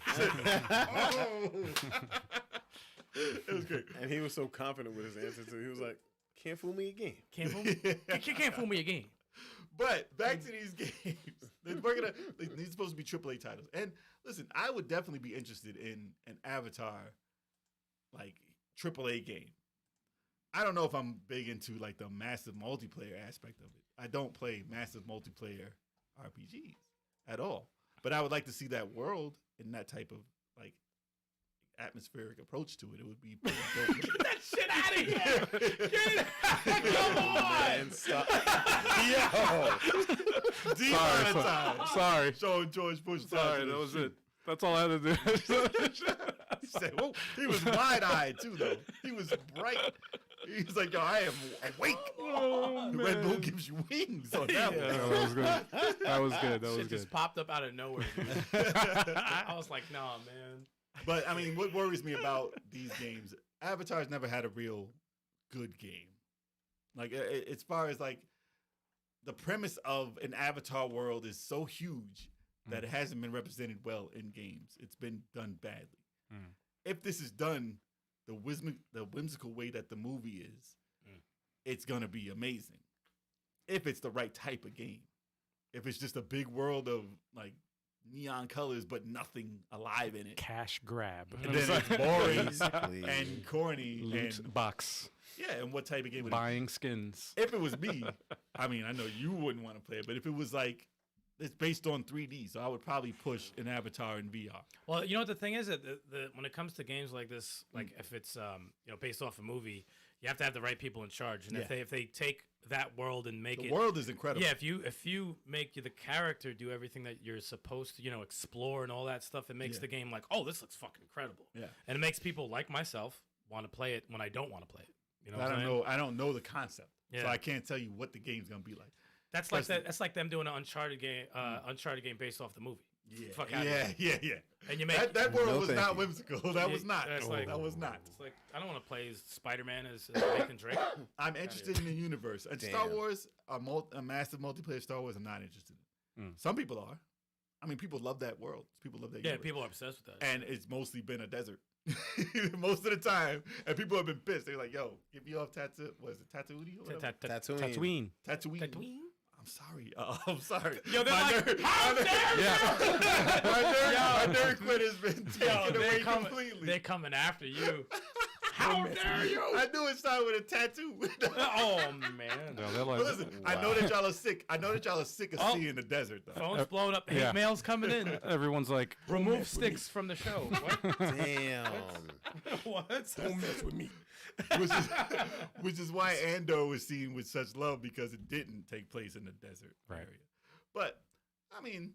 It was great. And he was so confident with his answer too. He was like, "Can't fool me again." "Can't fool me. Can't fool me again." But back to these games. These are supposed to be AAA titles. And listen, I would definitely be interested in an Avatar like AAA game. I don't know if I'm big into like the massive multiplayer aspect of it. I don't play massive multiplayer RPGs at all. But I would like to see that world and that type of like atmospheric approach to it. It would be pretty dope. Get that shit out of here! Get it out! Come on! Man, stop. Yo, Demonetized. Sorry. Showing George Bush. Sorry, that was it. That's all I had to do. He said, "Whoa." He was wide-eyed too, though. He was bright. He was like, "Yo, I am awake." Oh, The Red Bull gives you wings on that Yeah, one. that was good. That was good. That was Shit good. just popped up out of nowhere. Dude. I was like, nah, man. But I mean, what worries me about these games? Avatar's never had a real good game. Like as far as like the premise of an Avatar world is so huge that it hasn't been represented well in games. It's been done badly. Mm. If this is done the whimsical way that the movie is, it's gonna be amazing. If it's the right type of game. If it's just a big world of like neon colors but nothing alive in it, Cash grab. and then it's boring Basically. and corny Loot and box. yeah, and what type of game would it be? Buying skins. If it was me, I mean, I know you wouldn't want to play it, but if it was like it's based on 3D, so I would probably push an Avatar in VR. Well, you know what the thing is that when it comes to games like this, like if it's based off a movie, you have to have the right people in charge. And if they take that world and make The it world is incredible. yeah, if you make the character do everything that you're supposed to, explore and all that stuff, it makes the game like, oh, this looks fucking incredible. Yeah. And it makes people like myself want to play it when I don't want to play it. You know, what I I'm don't saying? know. I don't know the concept, so Yeah. I can't tell you what the game's gonna be like. That's like that. That's like them doing an Uncharted game based off the movie. Yeah, Fuck outta here. yeah. And you make That world No, was thank not you. whimsical. That was not. That's like- That was not. It's like I don't want to play as Spider-Man as Nathan Drake. I'm interested in the universe. And Star Damn. Wars, a massive multiplayer Star Wars, I'm not interested in. Mm. Some people are. I mean, people love that world. People love that Yeah, universe. people are obsessed with that. And it's mostly been a desert most of the time. And people have been pissed. They're like, "Yo, get me off Tatooine." Was it Tatooine? Or whatever? Tatooine. Tatooine. Tatooine. I'm sorry. I'm sorry. Yo, they're My like, nerd- how my nerd- Yeah. my nerd quit has been taken away completely. They're coming after you. How dare you? I knew it started with a tattoo. Oh man. Yeah, they're like, But listen, I know that y'all are sick. I know that y'all are sick of Oh. seeing the desert, though. Phone's blowing up. Hate Yeah. mail's coming in. everyone's like, Remove sticks from the show. What? Damn. What? Don't mess with me. which is why Andor was seen with such love because it didn't take place in the desert Right. area. But I mean,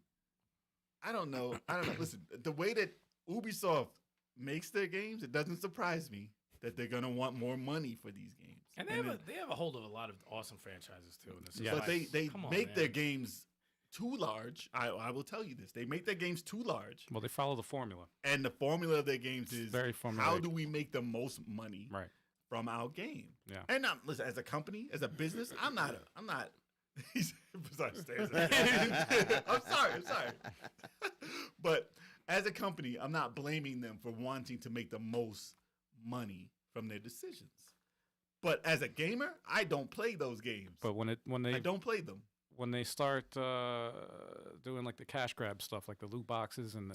I don't know. Listen, the way that Ubisoft makes their games, it doesn't surprise me that they're gonna want more money for these games. And they have a hold of a lot of awesome franchises too. And it's just Yeah. But like, they come on, make man. their games too large. I will tell you this: they make their games too large, well, they follow the formula. and the formula of their games is very how formulaic. do we make the most money Right. from our game? Yeah. And listen, as a company, as a business, I'm not. Besides stairs. I'm sorry. But as a company, I'm not blaming them for wanting to make the most money from their decisions. But as a gamer, I don't play those games. But when I don't play them. when they start doing like the cash grab stuff, like the loot boxes and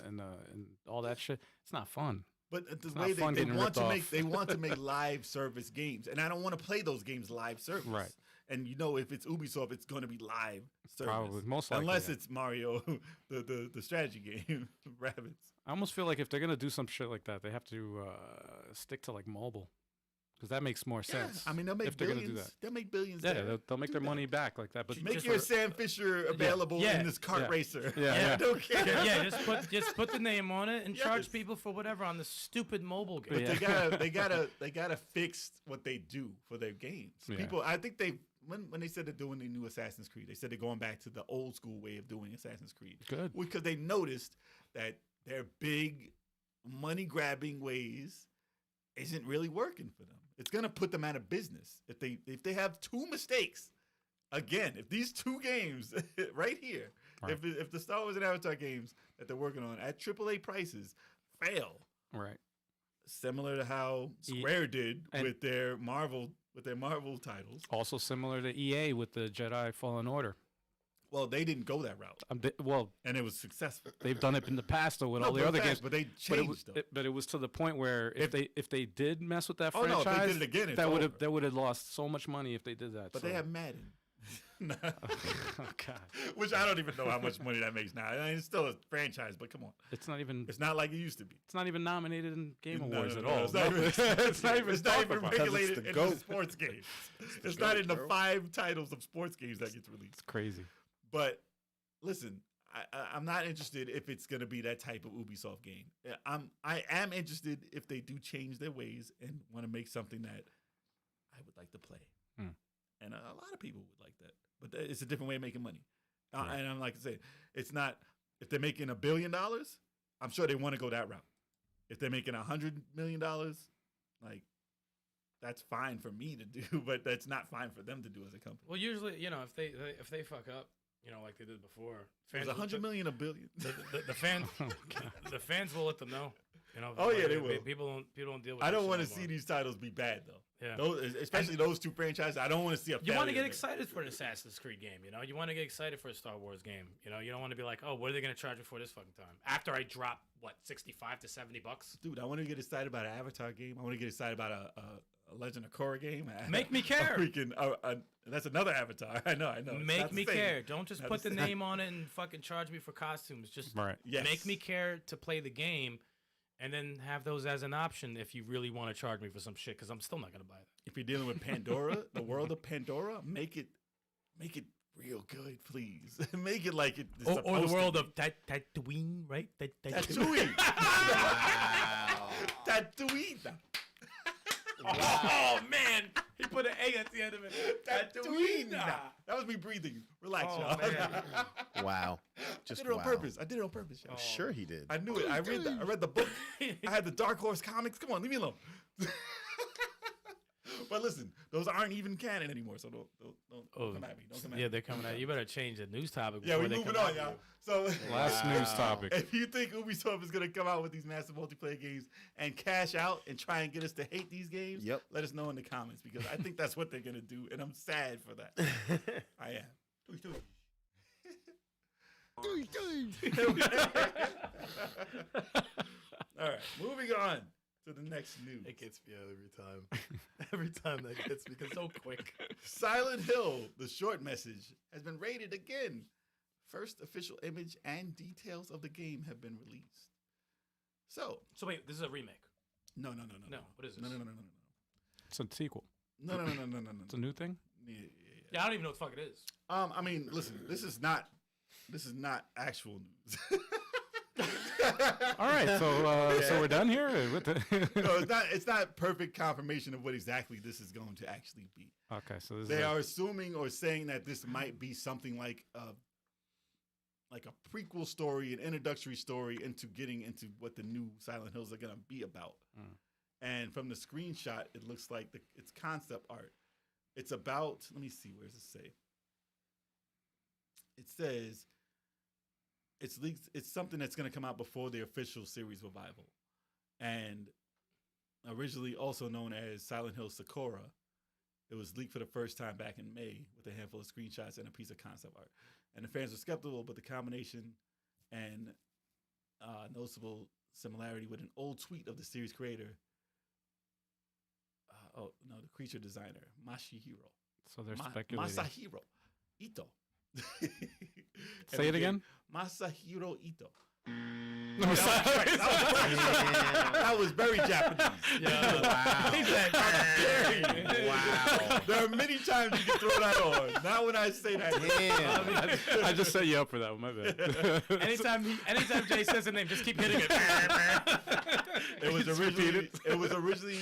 all that shit, it's not fun. But the not way fun they getting want ripped to make off. they want to make live service games, and I don't want to play those games live service. Right. And if it's Ubisoft, it's going to be live service. Probably, most likely, unless yeah. it's Mario, the strategy game, Rabbids. I almost feel like if they're gonna do some shit like that, they have to stick to like mobile, because that makes more sense. I mean, they'll make if they're billions. gonna do that. They'll make billions. Yeah, there. they'll make Do their that. money back like that. But Make just your for- Sam Fisher available Yeah. in this kart Yeah. racer. Yeah. I don't care. Yeah, just put the name on it and Yes. charge people for whatever on the stupid mobile game. But Yeah. they gotta fix what they do for their games. Yeah. People, I think when they said they're doing the new Assassin's Creed, they said they're going back to the old school way of doing Assassin's Creed. Good. Because they noticed that their big money grabbing ways isn't really working for them. It's gonna put them out of business if they have two mistakes. Again, if these two games right here, Right. if the Star Wars and Avatar games that they're working on at AAA prices fail, Right. similar to how E- Square did and- with their Marvel titles. Also similar to EA with the Jedi Fallen Order. Well, they didn't go that route, Well, and it was successful. they've done it in the past though with all No, the but other fast, games. but they But changed them. but it was to the point where if they did mess with that Oh, no, if franchise, they did it again, it's that would have over. that would have lost so much money if they did that. But so. they have Madden. Oh God, Which I don't even know how much money that makes now. I mean, it's still a franchise, but come on. it's not even It's not like it used to be. nominated in Game No, Awards no, at no, all. It's not even, It's not even it's not talked even about. regulated Because it's in the the GOAT. sports games. the It's not GOAT, in the bro. 5 titles of sports games that gets released. It's crazy. But listen, I'm not interested if it's going to be that type of Ubisoft game. I am interested if they do change their ways and want to make something that I would like to play. Hmm. And a lot of people would like that. But it's a different way of making money. Right. And I'm like I say, it's not, if they're making $1 billion, I'm sure they want to go that route. If they're making $100 million, like, that's fine for me to do, but that's not fine for them to do as a company. Well, usually, if they fuck up, like they did before, It was $100 million, $1 billion. the fans, the fans will let them know. Oh, yeah, like, they will. People don't deal with. I that don't shit want no to see more. these titles be bad though. Yeah. Especially those two franchises. I don't want to see a. You want to failure get there. excited for an Assassin's Creed game, You want to get excited for a Star Wars game, You don't want to be like, oh, what are they going to charge me for this fucking time? After I drop $65 to $70. Dude, I want to get excited about an Avatar game. I want to get excited about a Legend of Korra game. Make me care. That's another Avatar. I know. It's Make not the me same. care. Don't just Not put the the same. name on it and fucking charge me for costumes. Just Right. Yes. make me care to play the game, and then have those as an option if you really want to charge me for some shit. Because I'm still not gonna buy that. If you're dealing with Pandora, the world of Pandora, make it real good, please. Make it like it. It's Or the supposed to world be. of Tatooine, right? Tatooine. Tatooine. Oh man, he put an A at the end of it. Tatooine. That was me breathing. Relax, Oh, y'all. man. Wow. I Just did it on wow. purpose. I did it on purpose, y'all. Sure he did. I knew it. I read the book. I had the Dark Horse comics. Come on, leave me alone. But listen, those aren't even canon anymore. So don't come at me. Don't come at Yeah, me. they're coming at you. Better change the news topic. Yeah, before we're they moving come on, at y'all. you. So Last news topic. if you think Ubisoft is gonna come out with these massive multiplayer games and cash out and try and get us to hate these games, Yep. let us know in the comments because I think that's what they're gonna do, and I'm sad for that. I am. All right, moving on to the next news. It gets me every time. Every time that gets me, because so quick. Silent Hill, the short message, has been rated again. First official image and details of the game have been released. So, So wait, this is a remake. no. No, what is this? No. It's a sequel. No. It's a new thing. Yeah. Yeah, I don't even know what the fuck it is. I mean, listen, this is not actual news. All right, so we're done here. With the No, it's not perfect confirmation of what exactly this is going to actually be. okay, so this They is are assuming or saying that this might be something like a prequel story, an introductory story into getting into what the new Silent Hills are going to be about. Mm. And from the screenshot, it looks like it's concept art. It's about, let me see, where does it say? says it's leaked. It's something that's going to come out before the official series revival, and originally also known as Silent Hill Sakura. It was leaked for the first time back in May with a handful of screenshots and a piece of concept art. And the fans were skeptical, but the combination and noticeable similarity with an old tweet of the series creator, the creature designer, Masahiro. So they're speculating. Masahiro Ito. Say it again? Masahiro Ito. That was very Japanese. Yeah. Wow. There are many times you can throw that on. Not when I say that. Damn. I just set you up for that one. My bad. Anytime Jay says a name, just keep hitting it. It was originally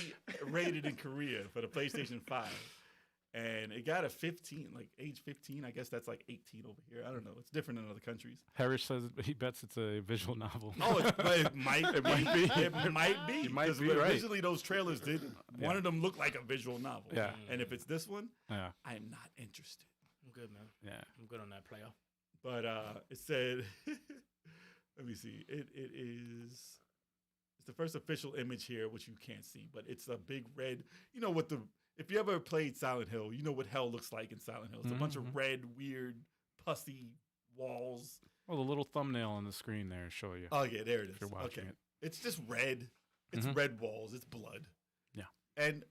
rated in Korea for the PlayStation 5. And it got a 15, like age 15. I guess that's like 18 over here. I don't know. It's different in other countries. Harris says he bets it's a visual novel. Oh, it might be. It might be. You might Because be right. originally those trailers did. One of them looked like a visual novel. Yeah. And if it's this one, Yeah. I am not interested. I'm good, man. Yeah. I'm good on that player. But it said, let me see. It's the first official image here, which you can't see, but it's a big red. You know what if you ever played Silent Hill, you know what hell looks like in Silent Hill. It's a bunch of red, weird, pussy walls. Well, the little thumbnail on the screen there show you. Oh yeah, there it is. If you're watching it. It's just red. It's red walls. It's blood. Yeah. And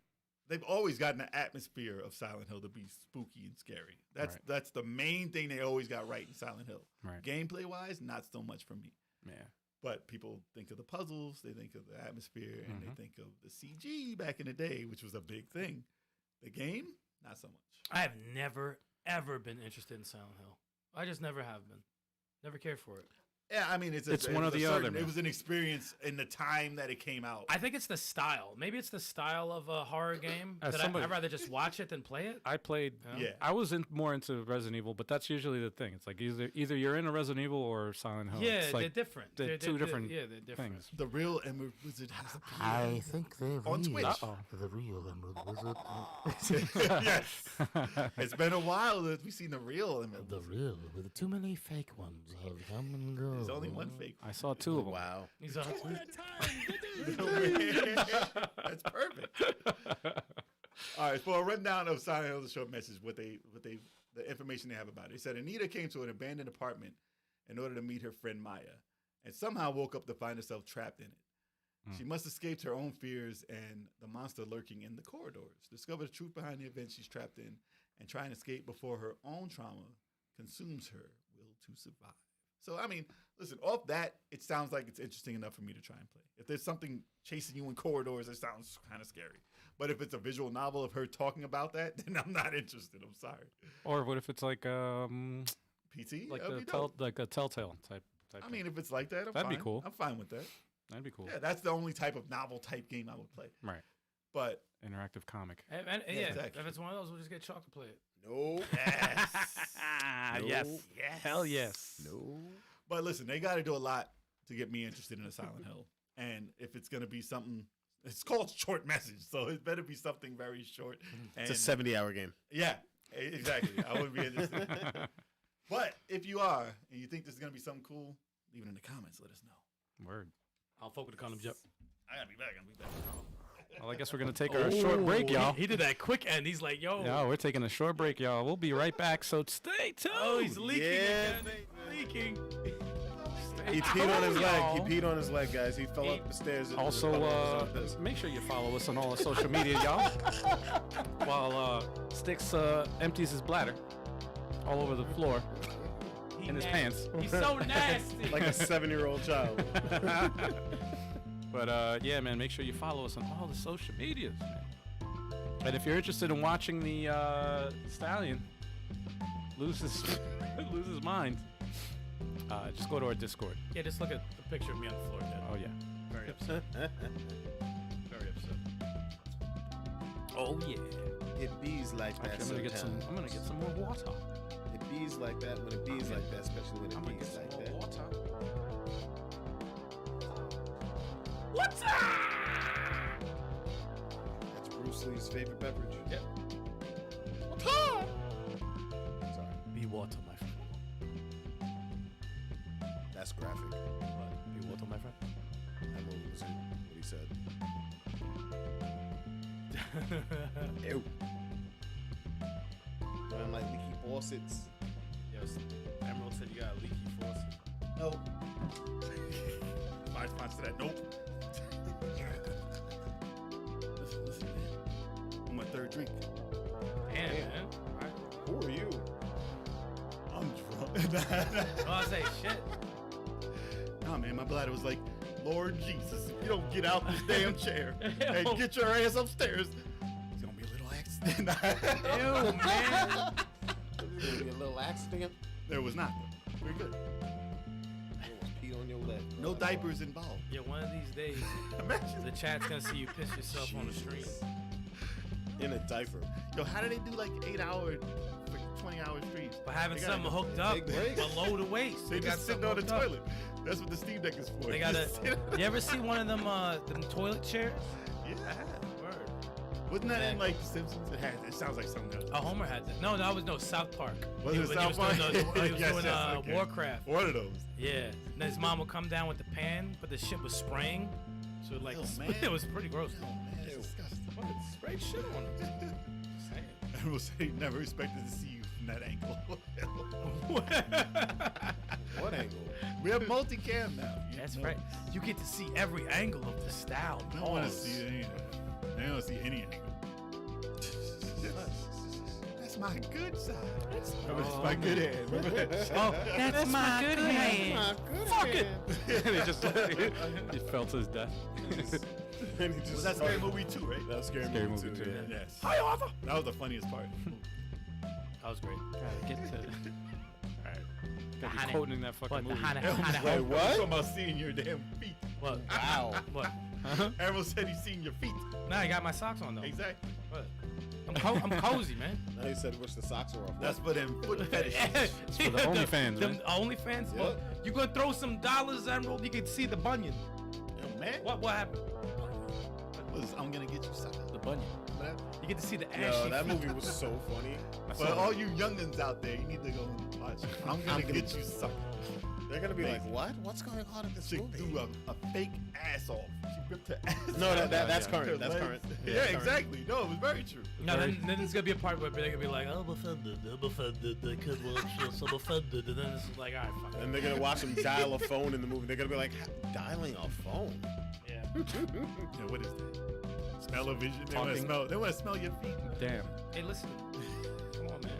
they've always gotten the atmosphere of Silent Hill to be spooky and scary. That's the main thing they always got right in Silent Hill. Right. Gameplay wise, not so much for me. Yeah. But people think of the puzzles, they think of the atmosphere, and they think of the CG back in the day, which was a big thing. The game, not so much. I have never, ever been interested in Silent Hill. I just never have been. Never cared for it. Yeah, I mean, it's one or the other, man. It was an experience in the time that it came out. I think it's the style. Maybe it's the style of a horror game As that somebody- I'd rather just watch it than play it. I played. Yeah. I was more into Resident Evil, but that's usually the thing. It's like either you're in a Resident Evil or Silent Hill. Yeah, It's like they're different. they're two different Yeah, they're different. things. The real Emerald Wizard has a I think they're On real. Twitch. Uh-oh. The real Emerald Wizard. Yes. It's been a while that we've seen the real Emerald The Wizard. real, with too many fake ones have come and go. There's only one fake. I saw two of them. Wow. He's on That's perfect. All right, for a rundown of Silent Hill, the short message, the information they have about it. They said Anita came to an abandoned apartment in order to meet her friend Maya, and somehow woke up to find herself trapped in it. She must escape her own fears and the monster lurking in the corridors. Discover the truth behind the event she's trapped in, and try and escape before her own trauma consumes her will to survive. So, I mean, listen, off that, it sounds like it's interesting enough for me to try and play. If there's something chasing you in corridors, it sounds kind of scary. But if it's a visual novel of her talking about that, then I'm not interested. I'm sorry. Or what if it's like PT? like That'd the be dope. like a Telltale type I mean, if it's like that, That'd be fine. cool. I'm fine with that. That'd be cool. Yeah, that's the only type of novel type game I would play. Right. But Interactive comic. Yeah, exactly. if it's one of those, we'll just get Chalk to play it. No. yes. Yes. Hell yes. No. But listen, they got to do a lot to get me interested in a Silent Hill. And if it's going to be something, it's called short message, so it better be something very short. It's a 70-hour game. Yeah, exactly. I wouldn't be interested. But if you are, and you think this is going to be something cool, leave it in the comments. Let us know. Word. I'll fuck with the condom jump. I got to be back. Well, I guess we're gonna take our short break, y'all. He did that quick end. He's like, yo. Yeah, we're taking a short break, y'all. We'll be right back, so stay tuned. Oh, he's leaking Yeah, again. Leaking. He peed on his leg. He y'all. peed on his leg, guys. He fell up the stairs. and- Also, make sure you follow us on all the social media, y'all. While Sticks empties his bladder all over the floor He in his nasty. pants. He's so nasty. like a 7-year-old child. But yeah, man, make sure you follow us on all the social medias, man. And if you're interested in watching the Stallion lose his mind, just go to our Discord. Yeah, just look at the picture of me on the floor, Dad. Oh yeah. Very upset. Very upset. Oh yeah. It bees like that Actually, I'm gonna get some more water. It bees like that when it bees like that, especially when I'm it gonna get bees some like more that. water. What's up? That's Bruce Lee's favorite beverage. Yep. Sorry. Be water, my friend. last graphic. You what, my friend? I don't know what he said. Ew. I'm like leaky faucets. Yes. Emerald said you got a leaky faucet. No. My response to that, nope. Listen, man. I'm my third drink. Damn, man. Who are you? I'm drunk. Oh, I say shit. Nah, man, my bladder was like, Lord Jesus, if you don't get out this damn chair and get your ass upstairs, it's gonna be a little accident. Ew, man. There's gonna be a little accident. There was not. We're good. You almost peed on your leg. No diapers involved. Yeah, one of these days, Imagine. the chat's gonna see you piss yourself on the street. In a diaper. Yo, how do they do like 8-hour, like 20-hour streams? But having They gotta something go- hooked up Big break. below the waist. They got just sitting something on the hooked up. toilet. That's what the Steam Deck is for. They You got just sit on- You ever see one of them toilet chairs? Yeah, I had. Word. Wasn't that in like The Simpsons? It sounds like something else. Oh, Homer had that. No, that was South Park. Was He it he South was Park? doing he was Yes, doing yes, okay. Warcraft. One of those. Yeah. And his mom would come down with the pan, but the shit was spraying. So like, Ew, man. it was pretty gross. Oh man, it's disgusting. What? It sprayed shit on him. Just saying. I will say, never expected to see you from that angle. What angle? We have multicam now. You That's know. right. You get to see every angle of the style. I don't want to Pause. see any. I don't see any angle. That's my good side. That's my good hand. Remember that? Oh, that's my good hand. Fuck it. And he just he fell to his death. And he just Was that Scary Movie 2, right? That was scary, Scary movie Movie too. too, Yeah. Yes. Hi, Arthur. That was the funniest part. That was great. Get to. Alright. Got honey. you quoting that fucking What the movie. honey? Wait, I'm what? talking about seeing your damn feet. What? Wow. What? Everyone said he's seen your feet. Nah, I got my socks on though. Exactly. What? I'm cozy, man. Now he said, "Wish the socks were off." That's for them foot fetishes. for the OnlyFans, Them man. OnlyFans. Yeah. Well, you gonna throw some dollars, Emerald? You can see the bunion. Yo, man. What happened? I'm gonna get you sucker. The bunion. You get to see the ashy. Yo, that feet. movie was so funny. For all you youngins out there, you need to go and watch it. I'm gonna get you sucker. They're gonna be like, Amazing. "What? What's going on in this Chick movie?" threw a fake ass off. She ripped her ass. No, off. that's Her current. That's legs. current. Yeah, That's current. exactly. No, it was very true. No, then there's gonna be a part where they're gonna be like, I'm offended, I can't watch this, I'm offended, and then it's like, alright, fuck And they're gonna watch them dial a phone in the movie. They're gonna be like, "Dialing a phone." Yeah. Yeah, what is that? Smell-o-vision. They want to Talking. smell your feet. Damn. Hey, listen. Come on, man.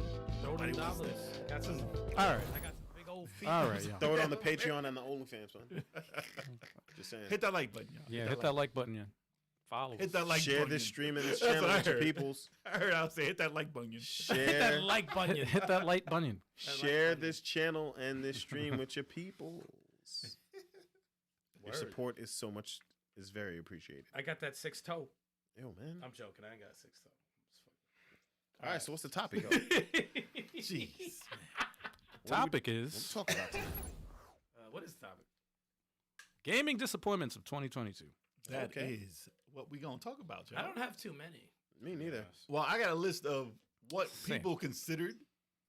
Throw them Nobody wants dollars. Got some. All right. I got some big old feet. All right. Yeah. Throw it on the Patreon and the OnlyFans, man. Just saying. Hit that like button, y'all. Yeah. Hit that like button. Yeah. Follow. Hit that like Share button. this stream and this That's channel what I with your heard. peoples. I heard I'll say hit that like button. Hit Share, that like button. Hit that light bunion. share this channel and this stream with your peoples. Your Word. support is very appreciated. I got that 6 toe. Yo, man. I'm joking. I ain't got a 6 toe. All right, so what's the topic? Of? Jeez. Topic What is talk about today? What is the topic? gaming disappointments of 2022. That is Okay. what we gonna talk about, y'all. I don't have too many. Me neither. Well, I got a list of what Same. people considered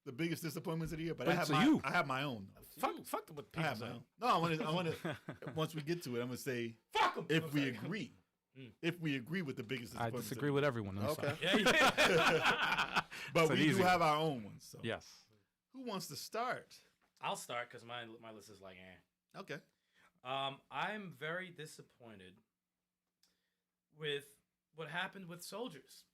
the biggest disappointments of the year, but Wait, I have so my you- I have my own. Fuck what I people have say. my own. No, I want to. Once we get to it, I'm gonna say Fuck 'em. if we Okay. agree. Mm. If we agree with the biggest I disappointments. disagree with everyone. I'm Okay. sorry. Yeah, yeah. But So we easy. do have our own ones. So Yes. who wants to start? I'll start because my list is like, eh. Okay. I'm very disappointed with what happened with soldiers.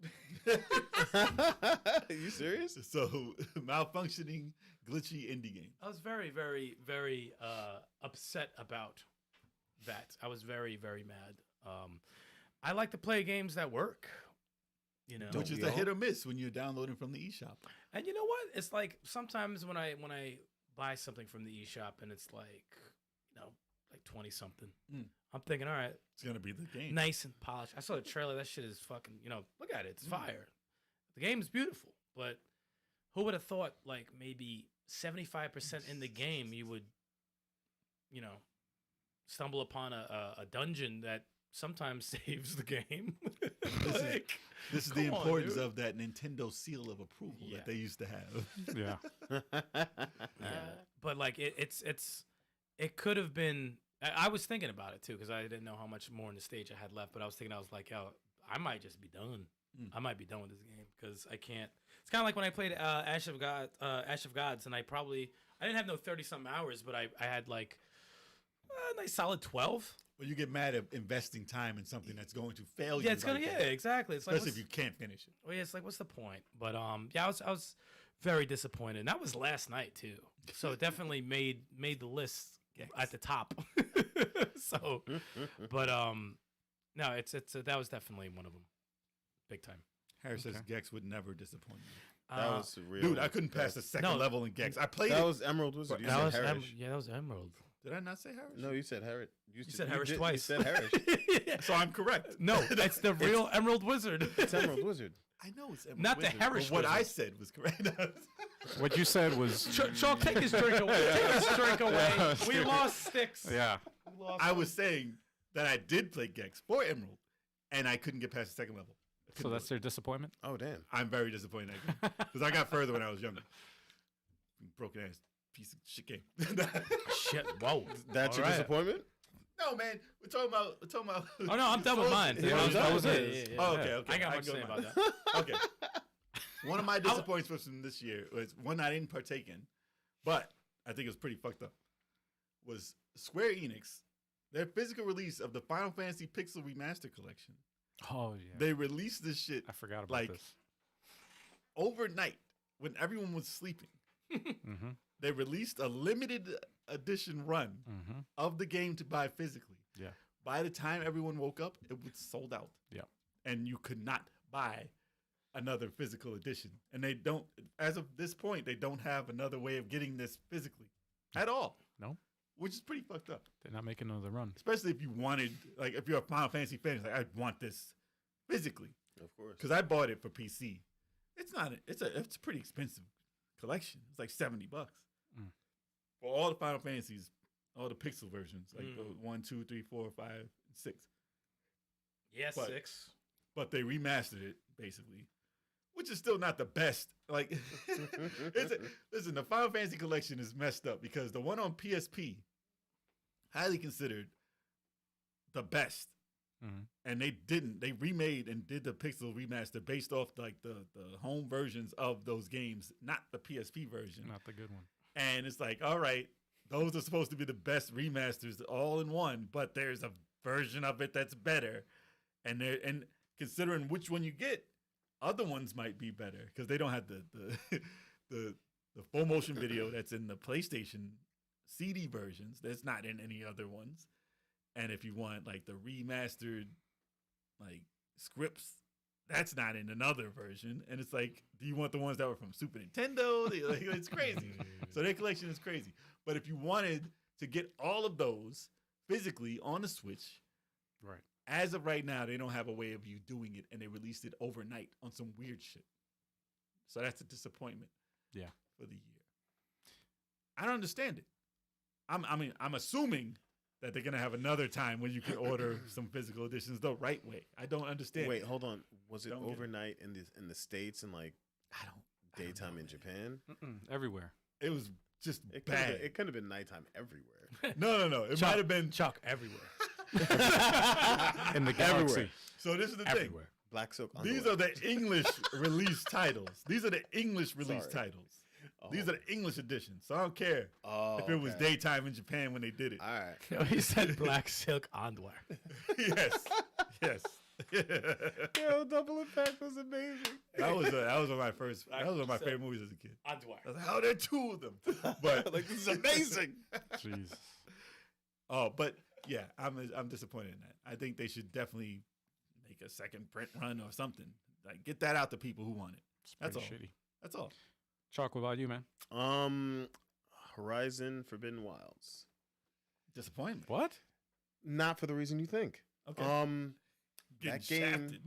Are you serious? So malfunctioning, glitchy indie game. I was very, very, very upset about that. I was very, very mad. I like to play games that work, you know. Which is we a all? hit or miss when you're downloading from the eShop. And you know what? It's like sometimes when I buy something from the eShop and it's like, you know, like 20 something. Mm. I'm thinking, all right, It's gonna be the game. nice and polished. I saw the trailer. That shit is fucking, you know, look at it. It's fire. The game is beautiful, but who would have thought like maybe 75% in the game you would, you know, stumble upon a dungeon that sometimes saves the game. Like, This is the come on, importance dude. of that Nintendo seal of approval Yeah. that they used to have. Yeah. but like it's it could have been. I was thinking about it too because I didn't know how much more in the stage I had left. But I was like, yo, I might just be done. I might be done with this game because I can't. It's kind of like when I played Ash of Gods, and I didn't have no 30-something hours, but I had like a nice solid 12. Well, you get mad at investing time in something that's going to fail you. Yeah, it's gonna. Yeah, exactly. It's especially like, if you can't finish it. well, yeah, it's like, what's the point? But yeah, I was very disappointed. And that was last night too, so it definitely made the list at the top. So, but no, it's that was definitely one of them, big time. Harris says Gex would never disappoint me. That was real. Dude, I couldn't pass the second level in Gex. I played That it. was Emerald Wizard. You That said was Harris. that was Emerald. Did I not say Harris? No, you said Harris. You said Harris twice. You said Harris. So I'm correct. No, it's the real Emerald Wizard. It's Emerald Wizard. I know it's Emerald Not the Wizard, Harris but what I Wizard. said was correct. What you said was Chalk, take his drink away. Take his drink away. We lost Sticks. yeah. We lost I was saying that I did play Gex for Emerald, and I couldn't get past the second level. So that's their disappointment. Oh damn. I'm very disappointed because I got further when I was younger. Broken ass piece of shit game. Shit. Whoa. That's your All right. disappointment? No, man, we're talking about. Oh no, I'm done with mine. Yeah, that was Yeah, it. yeah, yeah. Oh, okay, okay. I got I much to go say mine. about that. Okay. One of my disappointments from this year was one I didn't partake in, but I think it was pretty fucked up. Was Square Enix, their physical release of the Final Fantasy Pixel Remaster Collection. Oh yeah. They released this shit I forgot about like this. overnight when everyone was sleeping. Mm-hmm. They released a limited edition run Mm-hmm. of the game to buy physically. Yeah. By the time everyone woke up, it was sold out. Yeah. And you could not buy another physical edition. And they don't, as of this point, they don't have another way of getting this physically at all. No. Which is pretty fucked up. They're not making another run. Especially if you wanted, like, if you're a Final Fantasy fan, it's like, I want this physically. Of course. Because I bought it for PC. It's not, it's a pretty expensive collection. It's like $70 Mm. for all the Final Fantasies, all the pixel versions, like the 1, 2, 3, 4, 5, 6. Yes, But- 6. But they remastered it basically, which is still not the best. Like, listen, the Final Fantasy collection is messed up because the one on PSP, highly considered the best, Mhm. and they didn't. They remade and did the pixel remaster based off like the home versions of those games, not the PSP version. Not the good one. And it's like, all right, those are supposed to be the best remasters all in one, but there's a version of it that's better. And considering which one you get, other ones might be better because they don't have the full motion video that's in the PlayStation CD versions. That's not in any other ones. And if you want like the remastered like scripts, that's not in another version. And it's like, do you want the ones that were from Super Nintendo? Like, it's crazy. So their collection is crazy. But if you wanted to get all of those physically on the Switch, Right. as of right now, they don't have a way of you doing it, and they released it overnight on some weird shit. So that's a disappointment. Yeah. For the year, I don't understand it. I'm assuming that they're gonna have another time when you can order some physical editions the right way. I don't understand. Wait, hold on. Was it Don't get it. overnight in the States and like I don't. daytime in Japan? Everywhere. It was just It bad. could have been nighttime everywhere. No. It might have been. Chuck everywhere. In the galaxy. Everywhere. So this is the Everywhere. Black Silk. thing. These Underwear. are the English release titles. These are the English release Sorry. titles. Oh. These are the English editions. So I don't care if it was okay. daytime in Japan when they did it. All right. He said black silk underwear. Yes. Yo, Double Impact was amazing. That was one of my first. That was one of my favorite movies as a kid. Underwear. I was like, how are there two of them? But Like, this is amazing. Jeez. Oh, but yeah, I'm disappointed in that. I think they should definitely make a second print run or something. Like, get that out to people who want it. It's That's pretty all. shitty. That's all. Chalk, what about you, man? Horizon Forbidden Wilds. Disappointment. What? Not for the reason you think. Okay. That Getting game-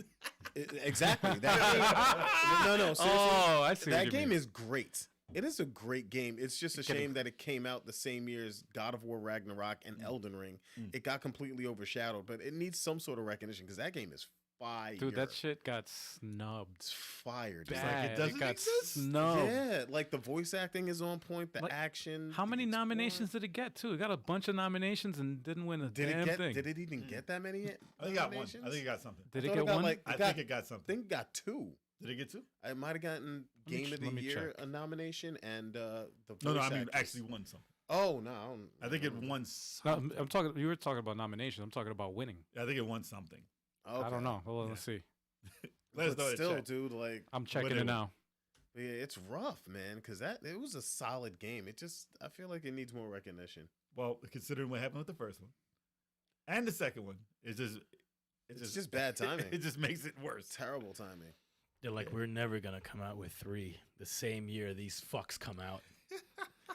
shafted. Exactly. That game. No, seriously. Oh, I see. That game is great. It is a great game. It's just a Getting- shame that it came out the same year as God of War Ragnarok and Elden Ring. It got completely overshadowed, but it needs some sort of recognition because that game is fire. Dude, that shit got snubbed. It's fire. Dude. Just Bad. like it doesn't got exist? snubbed. Yeah, like the voice acting is on point. The Like, action. How many the nominations did it get too? It got a bunch of nominations and didn't win a Did damn it get? thing. Did it even get that many? I think it got one. nominations? I think it got something. Did I it thought get got, one? Like, I think it got something. I think it got 2. Did it get 2? It might have gotten me Game ch- of the let me Year check. a nomination and the No, voice I mean actress. actually won something. Oh no, I don't- I think it won No, something. I'm talking. You were talking about nominations. I'm talking about winning. I think it won something. I don't know. Well, let's see. Let us But know in the still, chat. dude, like I'm checking it it was. now. yeah, it's rough, man. Because it was a solid game. It just I feel like it needs more recognition. Well, considering what happened with the first one and the second one, it's just bad timing. It just makes it worse. Terrible timing. They're like, we're never gonna come out with 3 the same year these fucks come out.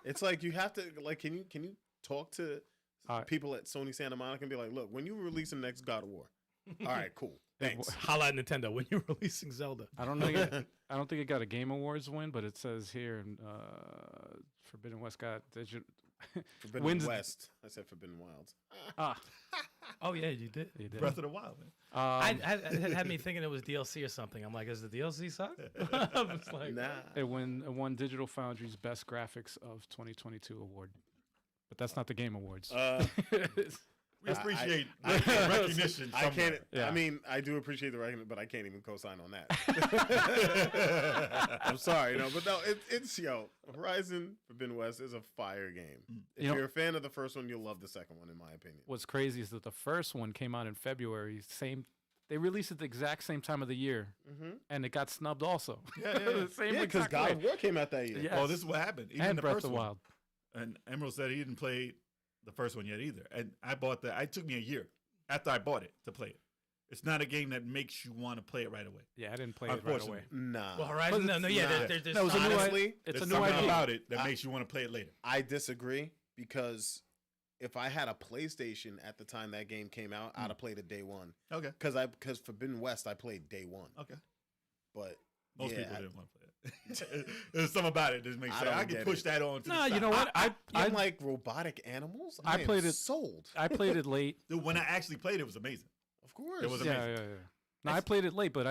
It's like you have to like. Can you talk to Uh, people at Sony Santa Monica and be like, look, when you release the next God of War, all right, cool, thanks. Holla at Nintendo when you're releasing Zelda. I don't think. I don't think it got a Game Awards win, but it says here, Forbidden West got Forbidden wins- West. I said Forbidden Wilds. Oh yeah, you did. you did. Breath of the Wild, man. It had me thinking it was DLC or something. I'm like, is the DLC suck? I was like, Nah. It won Digital Foundry's Best Graphics of 2022 award, but that's not the Game Awards. We appreciate I- the recognition. I can't. somewhere. Yeah. I mean, I do appreciate the recognition, but I can't even co-sign on that. I'm sorry, but no, it's Horizon Forbidden West is a fire game. If You know- you're a fan of the first one, you'll love the second one, in my opinion. What's crazy is that the first one came out in February. They released it the exact same time of the year, and it got snubbed also. Yeah, yeah, yeah. The same Yeah, because exact God way. of War came out that year. Yeah. Well, this is what happened. Even and the Breath first of the one. Wild. And Emerald said he didn't play the first one yet either. And I bought that. It took me a year after I bought it to play it. It's not a game that makes you want to play it right away. Yeah, I didn't play it right away. Nah. well, Horizon. No, yeah, nah. there's No, it was a new Honestly, It's There's a new something idea. about it that makes you want to play it later. I disagree because if I had a PlayStation at the time that game came out, I'd have played it day one. Okay. Because Forbidden West I played day one. Okay. But Most yeah, people didn't want to play it. There's something about it that makes I sense. don't I can get push it. that on to No, the you side. know what? I I'm like robotic animals. I am played it- sold. I played it late. Dude, when I actually played it, it was amazing. Of course. It was Yeah, amazing. yeah, yeah. No, I played it late, but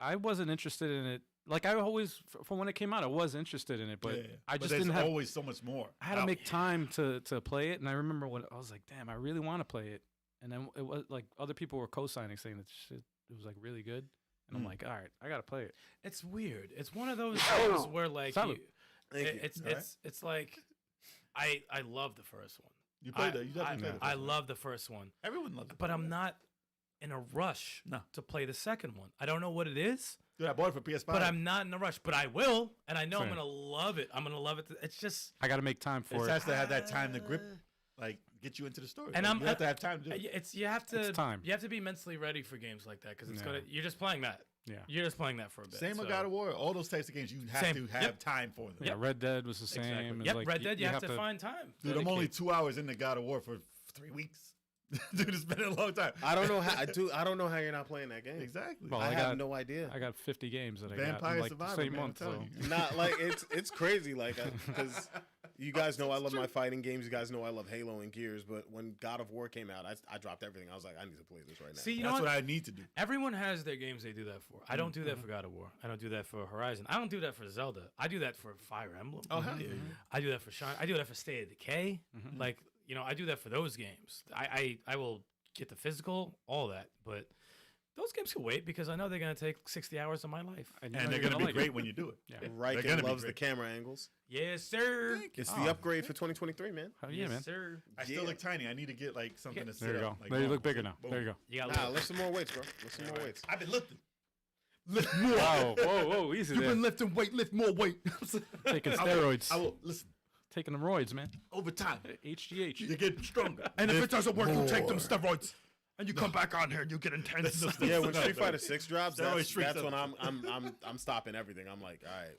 I wasn't interested in it. Like I always, from when it came out, I was interested in it, but Yeah. I But just there's didn't have. always so much more. I had to out make here. time to play it, and I remember when I was like, "Damn, I really want to play it." And then it was like other people were co-signing, saying that shit it was like really good, and I'm like, "All right, I gotta play it." It's weird. It's one of those games where like Salud. Thank you. it's like I love the first one. You played that. You definitely played it. I love the first one, Everyone loves it. but I'm not in a rush No. to play the second one. I don't know what it is, Dude, I bought it for PS5. but I'm not in a rush. But I will, and I know I'm Same. gonna love it. I'm gonna love it. It's just I gotta make time It for it. has to have that time to grip, like get you into the story. And Like, I'm- you have to have time to do it. it's you have to It's time. You have to be mentally ready for games like that because it's Yeah. gonna. You're just playing that. Yeah. You're just playing that for a bit. Same with so- God of War. All those types of games, you have Same. to have Yep. time for them. Yeah, Red Dead was the same. Exactly. It's Yep. like Red Dead. You have to find time. Dude, I'm only Dedicate. 2 hours into God of War for 3 weeks. Dude, it's been a long time. I don't know how. I don't know how you're not playing that game. Exactly. Well, I I have got- no idea. I got 50 games that I got Vampire in like Survivor, the same man, month. I'm telling So you. Not like it's crazy. Like because you guys know I love my fighting games. You guys know I love Halo and Gears. But when God of War came out, I dropped everything. I was like, I need to play this right now. See, you That's know what what? I need to do. Everyone has their games they do that for. I don't do that for God of War. I don't do that for Horizon. I don't do that for Zelda. I do that for Fire Emblem. Oh, hell yeah. I do that for Shine. I do that for State of Decay. Like, I do that for those games. I will get the physical, all that. But those games can wait because I know they're going to take 60 hours of my life. you And know they're you're going to be like great it. when you do it. Yeah. Riken gonna be loves the great. camera angles. Yes, sir. It's the upgrade for 2023, man. Oh, yeah, yes, man. sir. I still look tiny. I need to get like something to sit There you go. up. Like, There you boom, look bigger now. boom. There you go. You got Nah, lift some more weights, bro. Lift some more weights. I've been lifting. Whoa, whoa, easy there. lifting weight, lift more weight. Taking I will- steroids. I will listen. Taking the roids, man. Over time, HGH. you get stronger. And if it doesn't work, you take them more. steroids. And you come back on here and you get intense. Yeah, when No, Street no. Fighter 6 drops, Steroid that's streaks when up. I'm stopping everything. I'm like, all right,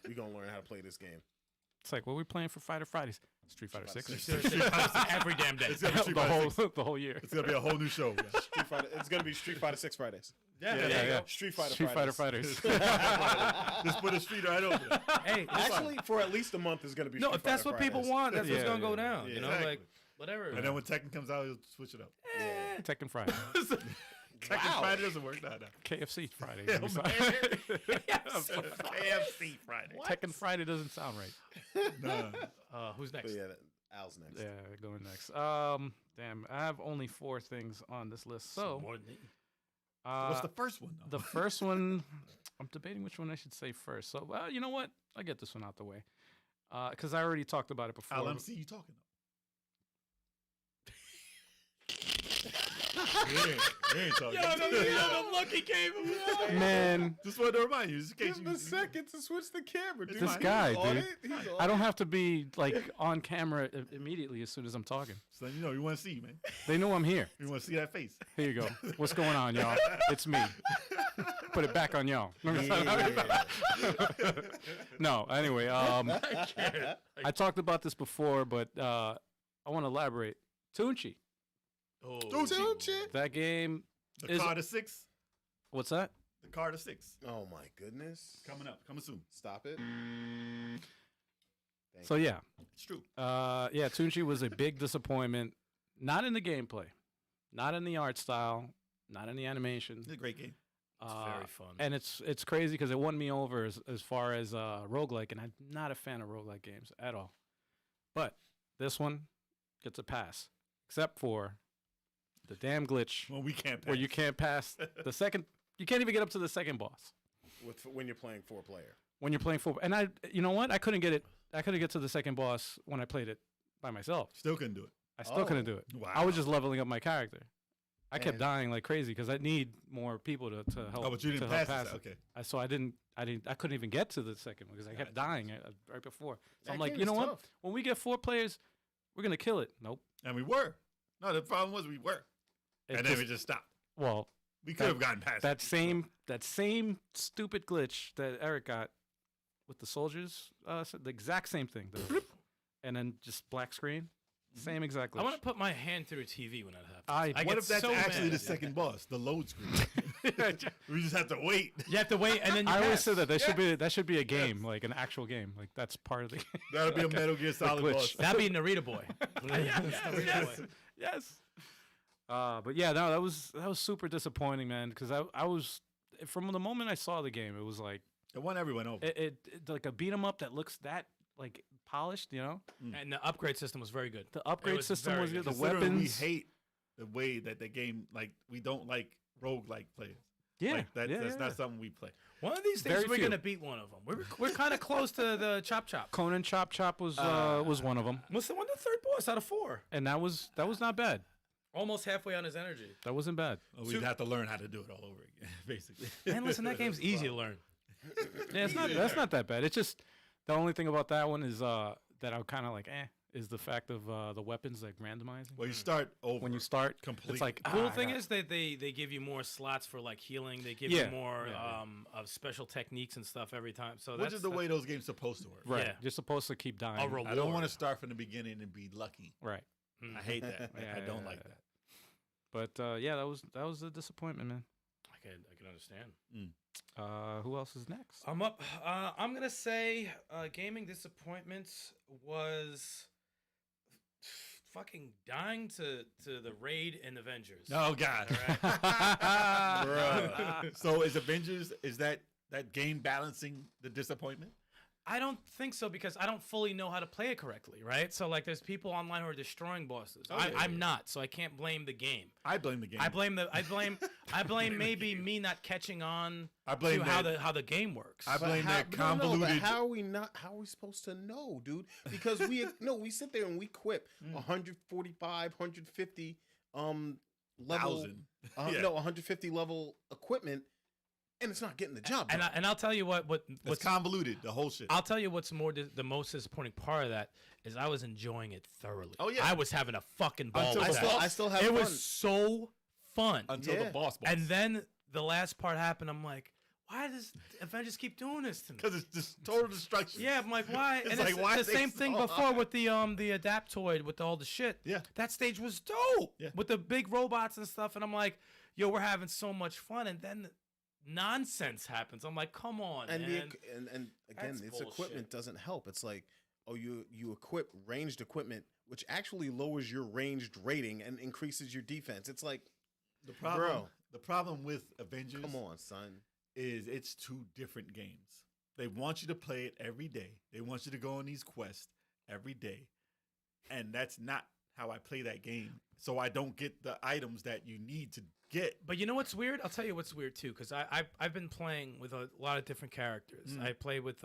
we gonna learn how to play this game. It's like, what are we playing for Fighter Fridays? Street Fighter 6. Every damn day. It's gonna be Street the Fighter whole 6. the whole year. It's gonna be a whole new show. Street Fighter. It's gonna be Street Fighter 6 Fridays. Yeah, Yeah, there yeah, you yeah. go. Street Fighter. Street Fighter Fridays. Fighters. Just put a street right over there. Hey, Actually, for at least a month, is gonna be. no, Street if that's Fighter what people Fridays. want, that's what's Yeah, gonna go yeah, down. yeah. You know, Exactly. like whatever. And then when Tekken comes out, he'll switch it up. Tekken Friday. Tekken Friday doesn't work. No. KFC Friday. Yeah, Maybe KFC Friday. Tekken Friday doesn't sound right. No. Who's next? But yeah, Al's next. Yeah, going next. Damn, I have only 4 things on this list. So, More than me. What's the first one, though? the first one, I'm debating which one I should say first. So, well, you know what? I'll get this one out the way. Because I already talked about it before. LMC, you talking You ain't talking. the look he gave him. Man, Just wanted to remind you, just in case Give you. him a second to switch the camera. Dude. This fine. guy, He's on dude. it. He's on I it. don't have to be like on camera immediately as soon as I'm talking. So you know, you want to see, man. They know I'm here. You want to see that face. Here you go. What's going on, y'all? It's me. Put it back on y'all. No, anyway, I talked about this before, but I want to elaborate. Tunchi. Oh, That game The is. Carter 6. What's that? The Carter 6. Oh my goodness. Coming up. Coming soon. Stop it. So yeah, It's true. yeah, Tunchi was a big disappointment. Not in the gameplay, not in the art style, not in the animation. It's a great game. It's very fun. And it's crazy because it won me over as far as roguelike, and I'm not a fan of roguelike games at all. But this one gets a pass, except for the damn glitch Well, we can't pass. where you can't pass the second. You can't even get up to the second boss When you're playing 4-player. when you're playing 4. And you know what? I couldn't get it. I couldn't get to the second boss when I played it by myself. Still couldn't do it. I still couldn't do it. Wow. I was just leveling up my character. I kept Man. dying like crazy because I need more people to help. Oh, but you didn't to help pass it. it. Okay. So I couldn't even get to the second one because I kept dying right before. So That I'm like, game you is know what? tough. When we get 4 players, we're gonna kill it. Nope. And we were. No, the problem was we were. And then we just stopped. well, We could have gotten past that it. same stupid glitch that Eric got with the soldiers, the exact same thing. The bloop, and then just black screen. Same exact glitch. I want to put my hand through a TV when that happens. I What get if that's so actually mad. the second boss, the load screen? We just have to wait. You have to wait, and then you I always pass. said that should be a game, like an actual game, like that's part of the game. That'll be a Metal Gear Solid glitch. boss. That'd be Narita Boy. Yes. But yeah, no, that was super disappointing, man. Because I was from the moment I saw the game, it was like It won everyone over. it like a beat 'em up that looks that like polished, you know. And the upgrade system was very good. The upgrade was system very was good. good. The Considering weapons. we hate the way that the game, like, we don't like roguelike players. Yeah, Like, that's yeah. not something we play. One of these days, Very we're few. gonna beat one of them. We're kind of close to the Chop Chop. Conan Chop Chop was one of them, What's the one, the third boss out of 4? and that was not bad. Almost halfway on his energy. That wasn't bad. We'd have to learn how to do it all over again, basically. Man, listen, that game's easy to learn. Yeah, it's not. That's not that bad. It's just the only thing about that one is that I'm kind of like is the fact of the weapons like randomizing. Well, you start over. When you start, completely. it's like Cool I thing got- is that they give you more slots for like healing. They give Yeah. you more Yeah. Of special techniques and stuff every time. So which that's is the way those games supposed to work. right. yeah. You're supposed to keep dying. A reward. I don't want to start from the beginning and be lucky. Right. I hate that. Yeah, I don't yeah, like yeah. that. But yeah, that was a disappointment, man. I can understand. Who else is next? I'm up. I'm gonna say gaming disappointments was fucking dying to the Raid and Avengers. Oh God. Bruh. So is Avengers, is that game balancing the disappointment? I don't think so because I don't fully know how to play it correctly, right? So like, there's people online who are destroying bosses. I'm not, so I can't blame the game. I blame the game. I blame maybe me not catching on I blame to that- how the game works. I blame that but convoluted. how are we supposed to know, dude? Because we sit there and we quip 145, 150 level Thousand. Yeah. no 150 level equipment, and it's not getting the job done. and I'll tell you It's what's convoluted, the whole shit. I'll tell you what's the most disappointing part of that is I was enjoying it thoroughly. Oh, yeah. I was having a fucking ball Until with the that. boss- I still have It fun. was so fun. Until Yeah. the boss. And then the last part happened. I'm like, why does Avengers keep doing this to me? because it's just total destruction. Yeah, I'm like, why? It's And like, it's why the they same thing so before hard? with the Adaptoid with all the shit. Yeah. That stage was dope. Yeah. With the big robots and stuff. And I'm like, yo, we're having so much fun. And then nonsense happens. I'm like, come on, and man. and again, That's its bullshit. equipment doesn't help. It's like, oh, you equip ranged equipment, which actually lowers your ranged rating and increases your defense. It's like, The problem, Bro. The problem with Avengers Come on, son. is it's two different games. They want you to play it every day. They want you to go on these quests every day. And that's not how I play that game. So I don't get the items that you need to get. But you know what's weird? I'll tell you what's weird too, because I've been playing with a lot of different characters. I play with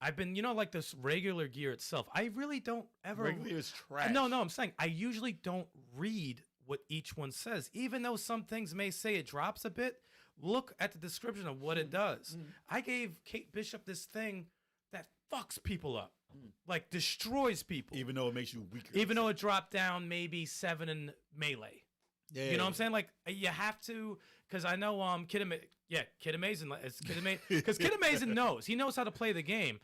I've been like this regular gear itself. I really don't ever. Regular is trash. No, I'm saying I usually don't read what each one says, even though some things may say it drops a bit. Look at the description of what it does. I gave Kate Bishop this thing that fucks people up, like destroys people. Even though it makes you weaker. Even though it dropped down maybe 7 in melee. Yeah. You know what I'm saying? Like you have to, because I know Kid Amazing, because Kid Amazing knows. He knows how to play the game.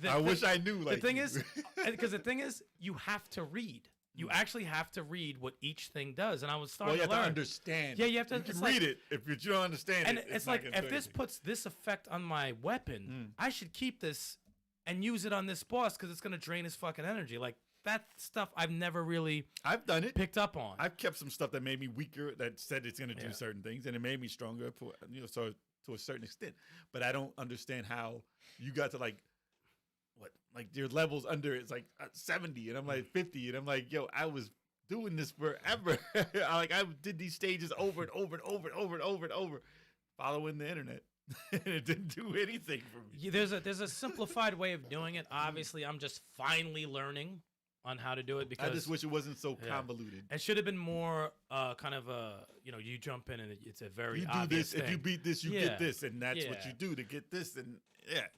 I wish I knew. Like the thing is, because the thing is, you have to read. You actually have to read what each thing does, and I was starting you have to learn. to understand. Yeah, you have to. You can read it. If you don't understand and it, it's not like gonna if do this anything. puts this effect on my weapon, I should keep this and use it on this boss because it's gonna drain his fucking energy. Like that stuff, I've never really I've done it. picked up on. I've kept some stuff that made me weaker, that said it's going to do certain things, and it made me stronger, so to a certain extent. But I don't understand how you got to like your levels under it's like 70, and I'm like 50, and I'm like, yo, I was doing this forever. I did these stages over and over and over and over and over and over, following the internet, and it didn't do anything for me. Yeah, there's a simplified way of doing it. Obviously, I'm just finally learning on how to do it because I just wish it wasn't so convoluted. it should have been more kind of a you jump in and it's a very You do obvious this. thing. If you beat this, you Yeah. get this, and that's what Yeah. you do to get this, and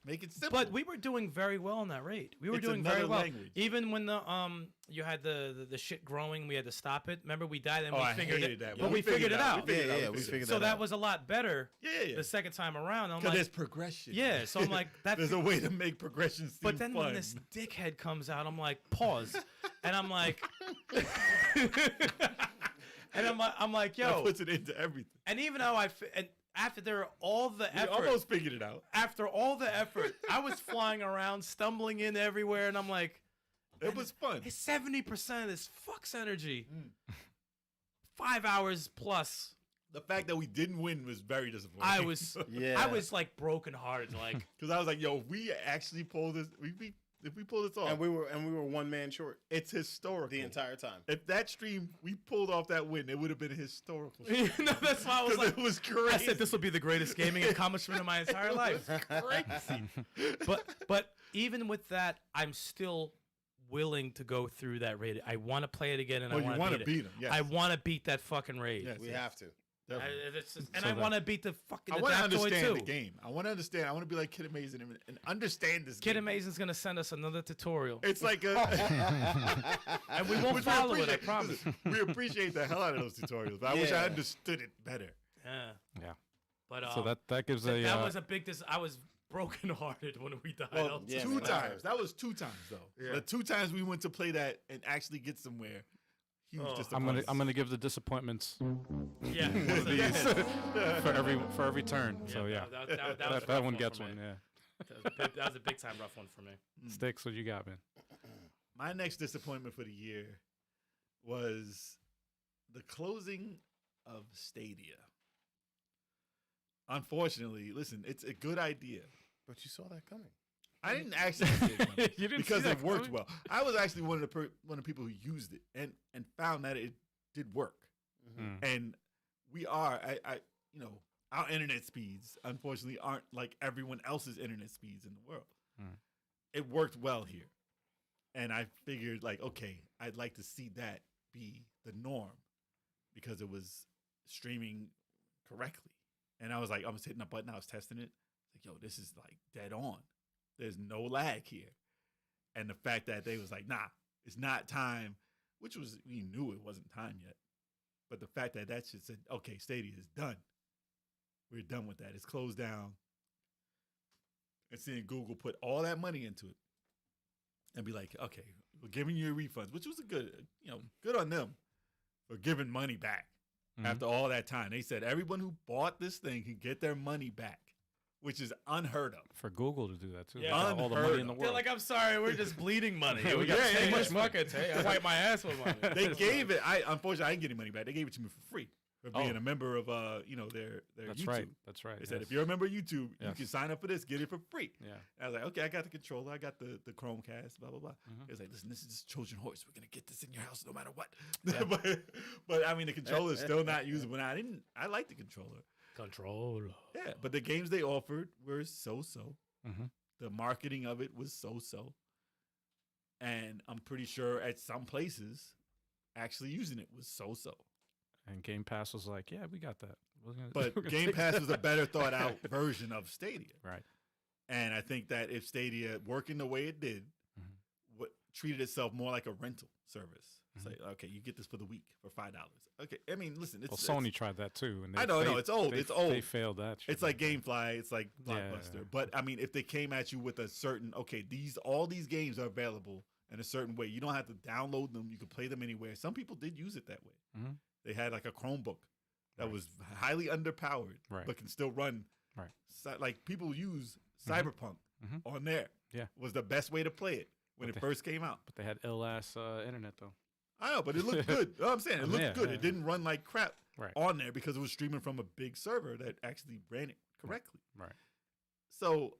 make it simple. But we were doing very well in that raid. We were It's doing very another well. language. Even when the you had the shit growing, we had to stop it. Remember we died and we I figured hated it. that. But we figured it out. We figured it out. We figured So that that out. was a lot better Yeah. the second time around. I'm Because like, there's progression. yeah. So I'm like, that. There's a way to make progression seem But then fun. when this dickhead comes out, I'm like, pause, and I'm like, and I'm like, that yo. puts it into everything. And even though and after all the You effort, almost figured it out. after all the effort, I was flying around, stumbling in everywhere, and I'm like, It was fun. it's 70% of this fucks energy. 5 hours plus. The fact that we didn't win was very disappointing. I was, Yeah. I was like brokenhearted, like. because I was like, yo, if we actually pull this, if we pull this off, And we were 1 man short it's historical. the entire time. If that stream we pulled off that win, it would have been historical. No, that's why I was Because like, it was crazy. I said this will be the greatest gaming accomplishment of my entire life. crazy. But even with that, I'm still willing to go through that raid. I want to play it again, and Well, I you want to beat him. Yes. I want to beat that fucking raid. Yes, We yes, have to. definitely. And So I that- want to beat the fucking I want to Adaptoid understand too. the game. I want to understand. I want to be like Kid Amazing and understand this Kid game. Amazing's gonna send us another tutorial, It's like a. and we won't Which we follow it. I appreciate. promise. We appreciate the hell out of those tutorials, but I wish I Yeah. understood it better. Yeah. Yeah. But So that gives a that was a big. I was brokenhearted when we died. Well, I'll yeah, tell two you man, that. times. That was 2 times though. Yeah. The 2 times we went to play that and actually get somewhere. Huge Oh. disappointment. I'm gonna give the disappointments Yeah. one of these for every turn. So yeah, that was a that rough one for gets me. one. Yeah, That was a big time rough one for me. Sticks. What you got, man? My next disappointment for the year was the closing of Stadia. Unfortunately, listen, it's a good idea. But you saw that coming. I didn't actually see it coming You didn't because see it that worked coming? well. I was actually one of the people who used it and found that it did work. And we are, our internet speeds, unfortunately, aren't like everyone else's internet speeds in the world. It worked well here. And I figured, like, okay, I'd like to see that be the norm because it was streaming correctly. And I was like, I was hitting a button, I was testing it. Like, yo, this is like dead on. There's no lag here. And the fact that they was like, nah, it's not time, which was, we knew it wasn't time yet. But the fact that that shit said, okay, Stadia is done. We're done with that. It's closed down. And seeing Google put all that money into it and be like, okay, we're giving you your refunds, which was a good, good on them for giving money back after all that time. They said everyone who bought this thing can get their money back, which is unheard of. For Google to do that too. Yeah. All the Unheard money in the of. world. They're like, I'm sorry, we're just bleeding money. Yeah, we got yeah, so yeah, much yeah. fucking I wipe my ass with money. They gave it. Unfortunately, I didn't get any money back. They gave it to me for free. for being Oh. a member of their That's YouTube. right. That's right. They said yes. if you're a member of YouTube, you Yes. can sign up for this, get it for free. Yeah. And I was like, okay, I got the controller, I got the Chromecast, blah blah blah. Mhm. It was like, listen, this is Trojan horse. We're gonna get this in your house no matter what. Yeah. but I mean, the controller is still not usable. Now, I like the controller. Control. Yeah, but the games they offered were so-so. Mm-hmm. The marketing of it was so-so. And I'm pretty sure at some places, actually using it was so-so. And Game Pass was like, yeah, we got that. We're gonna- But we're gonna Game fix Pass that. was a better thought out version of Stadia. Right. And I think that if Stadia, working the way it did, treated itself more like a rental service. It's like, okay, you get this for the week for $5. Okay, I mean, listen, it's Well, Sony it's, tried that too. And I know, it's old. It's old. They failed that. shit. It's like GameFly. It's like Yeah. Blockbuster. But I mean, if they came at you with a certain, okay, all these games are available in a certain way. You don't have to download them. You can play them anywhere. Some people did use it that way. Mhm. They had like a Chromebook that Right. was highly underpowered, Right. but can still run. Right. Like people use Mhm. Cyberpunk Mhm. on there. Yeah. Was the best way to play it when But it first came out. But they had ill ass internet though. I know, but it looked good. You know what I'm saying? It looked Yeah, good. yeah. It didn't run like crap Right. on there because it was streaming from a big server that actually ran it correctly. Right. So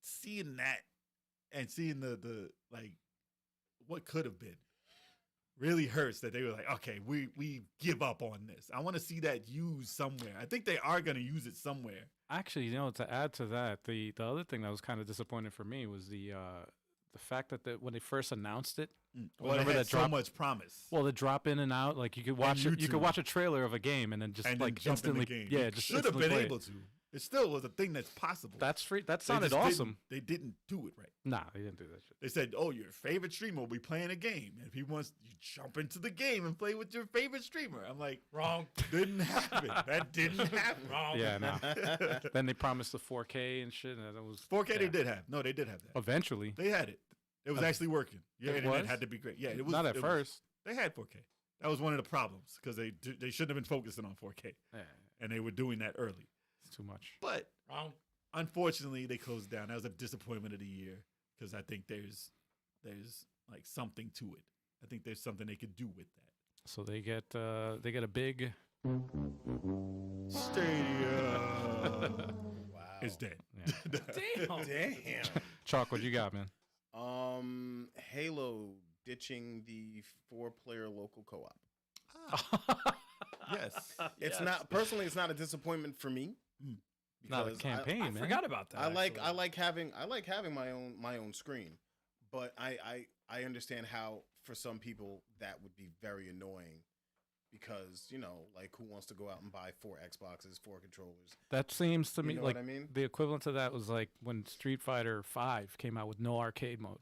seeing that and seeing the like what could have been really hurts that they were like, okay, we give up on this. I want to see that used somewhere. I think they are going to use it somewhere. Actually, to add to that, the other thing that was kind of disappointing for me was the fact that when they first announced it, Well, it remember had that so drop- much promise. well, the drop in and out, like you could watch you YouTube. could watch a trailer of a game and then just and like then jump in instantly, the game. yeah, You just should have instantly been play it. able to. It still was a thing that's possible. That's free. That They sounded just awesome. They didn't do it right. Nah, they didn't do that shit. They said, "Oh, your favorite streamer will be playing a game, and if he wants, you jump into the game and play with your favorite streamer." I'm like, Wrong. didn't happen. That didn't happen. Wrong. Yeah, no. Then they promised the 4K and shit, and that was 4K yeah. they did have. No, they did have that. Eventually, They had it. It was actually working. Your It internet was? had to be great. Yeah, it was not at it was- first. They had 4K. That was one of the problems because they shouldn't have been focusing on 4K, Yeah, and they were doing that early. it's too much. But Wrong. unfortunately, they closed down. That was a disappointment of the year because I think there's like something to it. I think there's something they could do with that. So they get a big Stadia Wow. is dead. Damn. Damn. Chalk. What you got, man? Halo ditching the 4-player local co-op. Yes. It's Yes. not personally. It's not a disappointment for me. Not a because campaign, I man. forgot about that. I like actually. I like having my own screen, but I understand how for some people that would be very annoying because like who wants to go out and buy 4 Xboxes, 4 controllers? That seems to You me know like what I mean? the equivalent to that was like when Street Fighter V came out with no arcade mode.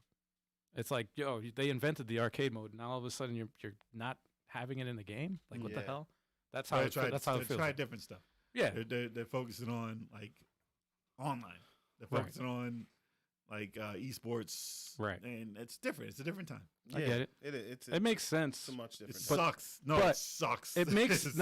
It's like, yo, they invented the arcade mode, and now all of a sudden you're not having it in the game. Like, what the Yeah. hell? That's how it feels. Try different stuff. Yeah, They're focusing on like online. They're Right. focusing on like esports. Right. And it's different. It's a different time. I get it. It's It makes sense. so much It different. sucks. No, but it sucks. It makes It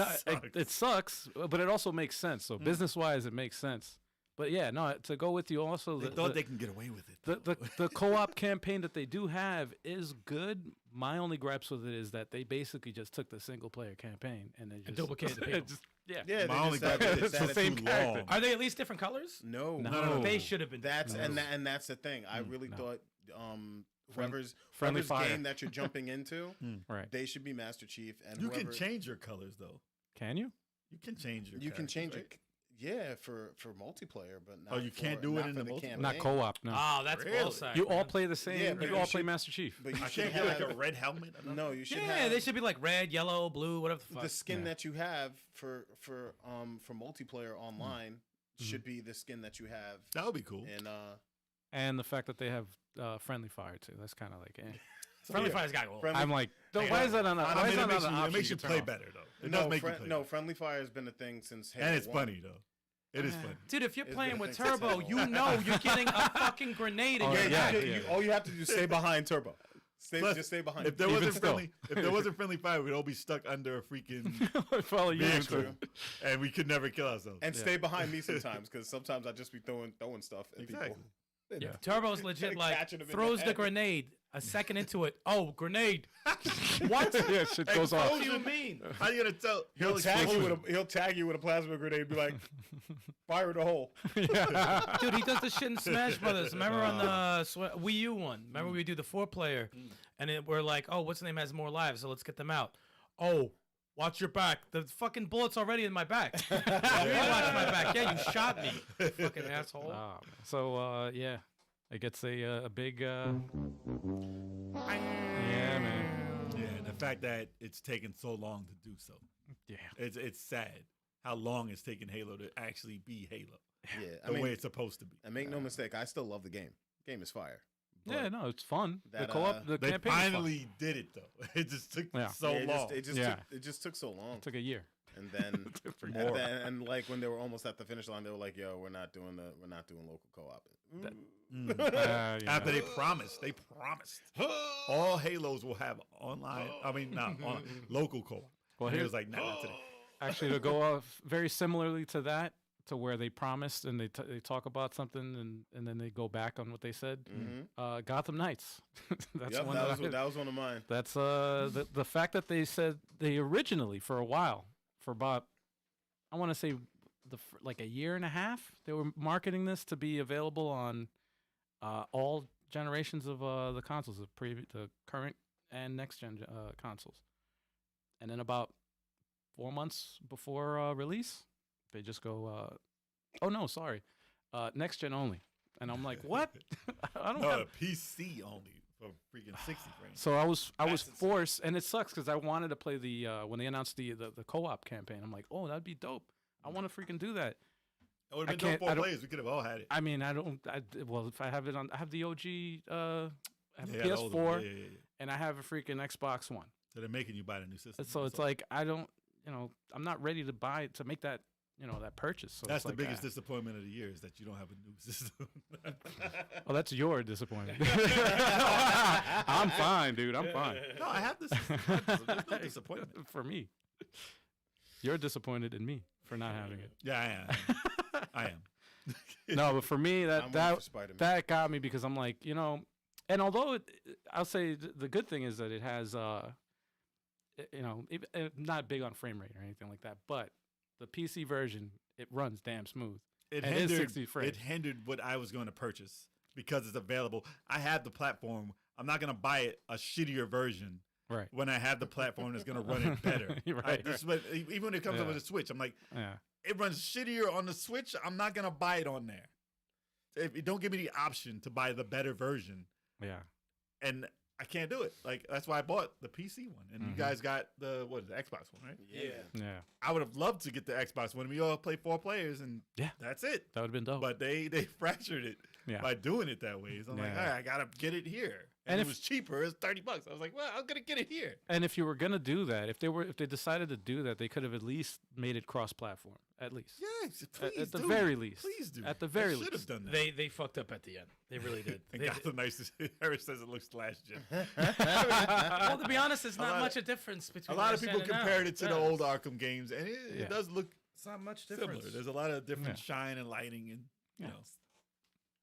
it sucks, but it also makes sense. So business wise, it makes sense. But yeah, no, to go with you also, They thought they can get away with it. the co-op campaign that they do have is good. My only gripes with it is that they basically just took the single player campaign and then just duplicated the people. yeah. yeah, My they only just have gripe it- is it's the that- same too character. long. Are they at least different colors? No, No. They should have been. That's different. and that's the thing. I really No. thought friendly whoever's fire. game that you're jumping into, Right. they should be Master Chief. And You can whoever- change your colors though. Can you? You can change your. You can characters, change right? it. Yeah, for multiplayer, but not Oh, you can't do it not in for the multiplayer? campaign. Not co-op. No. Oh, that's Really? bullseye. you all man. play the same. Yeah, but you you all play should- Master Chief. But you I should can't get like have a red helmet. I don't no. know. You should Yeah, have they should be like red, yellow, blue, whatever the fuck. the skin Yeah. that you have for multiplayer online should be the skin that you have That would be cool. in And the fact that they have friendly fire too. That's kind of like, eh. Friendly yeah. Fire's got gold. Friendly- I'm like, Hey, why is that on? I Why mean, is that it makes on you, an it option makes you to turn play off? better though. It no, does make you play. no, better. friendly fire has been a thing since Halo And it's 1. funny though. It is funny. Dude, if you're It's playing been a with thing since Turbo, Halo you 1. know you're getting a fucking grenade in Oh, your yeah, back. yeah. All you have to do is stay behind Turbo. Plus, Just stay behind. If there Even wasn't still. friendly, if there wasn't friendly fire, we'd all be stuck under a freaking Follow you. vehicle, true. and we could never kill ourselves. and stay behind me sometimes because sometimes I just be throwing stuff at Exactly. people. Yeah. Turbo's legit Like like catching him in the throws the head. grenade. A second into it, oh, grenade. What? Yeah, shit goes off. What do you mean? How you gonna tell? He'll tag you with a plasma grenade. Be like, fire the hole. Yeah. Dude, he does this shit in Smash Brothers. Remember on the Wii U one? Remember we do the 4-player, and we're like, oh, what's the name has more lives, so let's get them out. Oh, watch your back. The fucking bullet's already in my back. You didn't watch my back. Yeah, you shot me, fucking asshole. So yeah, it gets a big. Yeah, man. Yeah, and the fact that it's taken so long to do so. Yeah. It's sad how long it's taken Halo to actually be Halo. Yeah, The way it's supposed to be. And make no mistake, I still love the game. Game is fire. Yeah, no, it's fun. The that, co-op, the They campaign is fun. finally did it though. It just took Yeah. so long. It just took so long. It took a year. And then, more. and like when they were almost at the finish line, they were like, "Yo, we're not doing local co-op." After they promised all Halos will have online. I mean, not online, local co-op. Well, And he here's was like, "Nah, not today." actually to go off very similarly to that, to where they promised and they talk about something and then they go back on what they said. Gotham Knights. That's Yep, one that that was one of mine. That's the fact that they said they originally for a while, for about, I want to say like a year and a half, they were marketing this to be available on all generations of the consoles, the current and next gen consoles. And then about 4 months before release, they just go, oh no, sorry, next gen only. And I'm like, what? I don't have. The PC only for freaking 60 frames. So I was forced, and it sucks because I wanted to play the when they announced the co-op campaign. I'm like, oh, that'd be dope. I want to freaking do that. It would have been dope 4 players. We could have all had it. I mean, well, if I have it on, I have the OG, I have a Yeah, the old one. PS4, Yeah. and I have a freaking Xbox One. So they're making you buy the new system. So it's like I don't, I'm not ready to make that, that purchase. So That's it's the like, biggest disappointment of the year is that you don't have a new system. Well, that's your disappointment. I'm fine, dude. I'm fine. No, I have this. There's no disappointment. For me, you're disappointed in me for not having it. Yeah, I am. I am. No, but for me, I'm waiting for Spider-Man. that got me because I'm like, and although I'll say the good thing is that it has, not big on frame rate or anything like that, but the PC version, it runs damn smooth. It And it is hindered, 60 frames. it hindered what I was going to purchase because it's available. I have the platform. I'm not going to buy it a shittier version Right. when I have the platform that's going to run it better. Right. Even when it comes up Yeah. with a Switch, I'm like, Yeah. it runs shittier on the Switch. I'm not going to buy it on there. If don't give me the option to buy the better version, Yeah. and I can't do it. Like that's why I bought the PC one, and you guys got the Xbox one, right? Yeah. Yeah. I would have loved to get the Xbox one. We all play 4 players, and Yeah. that's it. That would have been dope. But they fractured it Yeah. by doing it that way. So I'm like, Yeah. all right, I gotta get it here. And And it if- was cheaper. It was $30. I was like, well, I'm gonna get it here. And if you were gonna do that, if they decided to do that, they could have at least made it cross-platform. At least. Yes, please. At the do. very least. Please do. At the very Should least. have done that. They fucked up at the end. They really did. and They got the nicest. Harris says it looks last gen. well, to be honest, there's not lot much of- a difference A between lot of last gen people and now. compared it to the Yeah. old Arkham games, and it Yeah. does look It's not much similar. difference. There's a lot of different Yeah. shine and lighting, and you Yeah. know,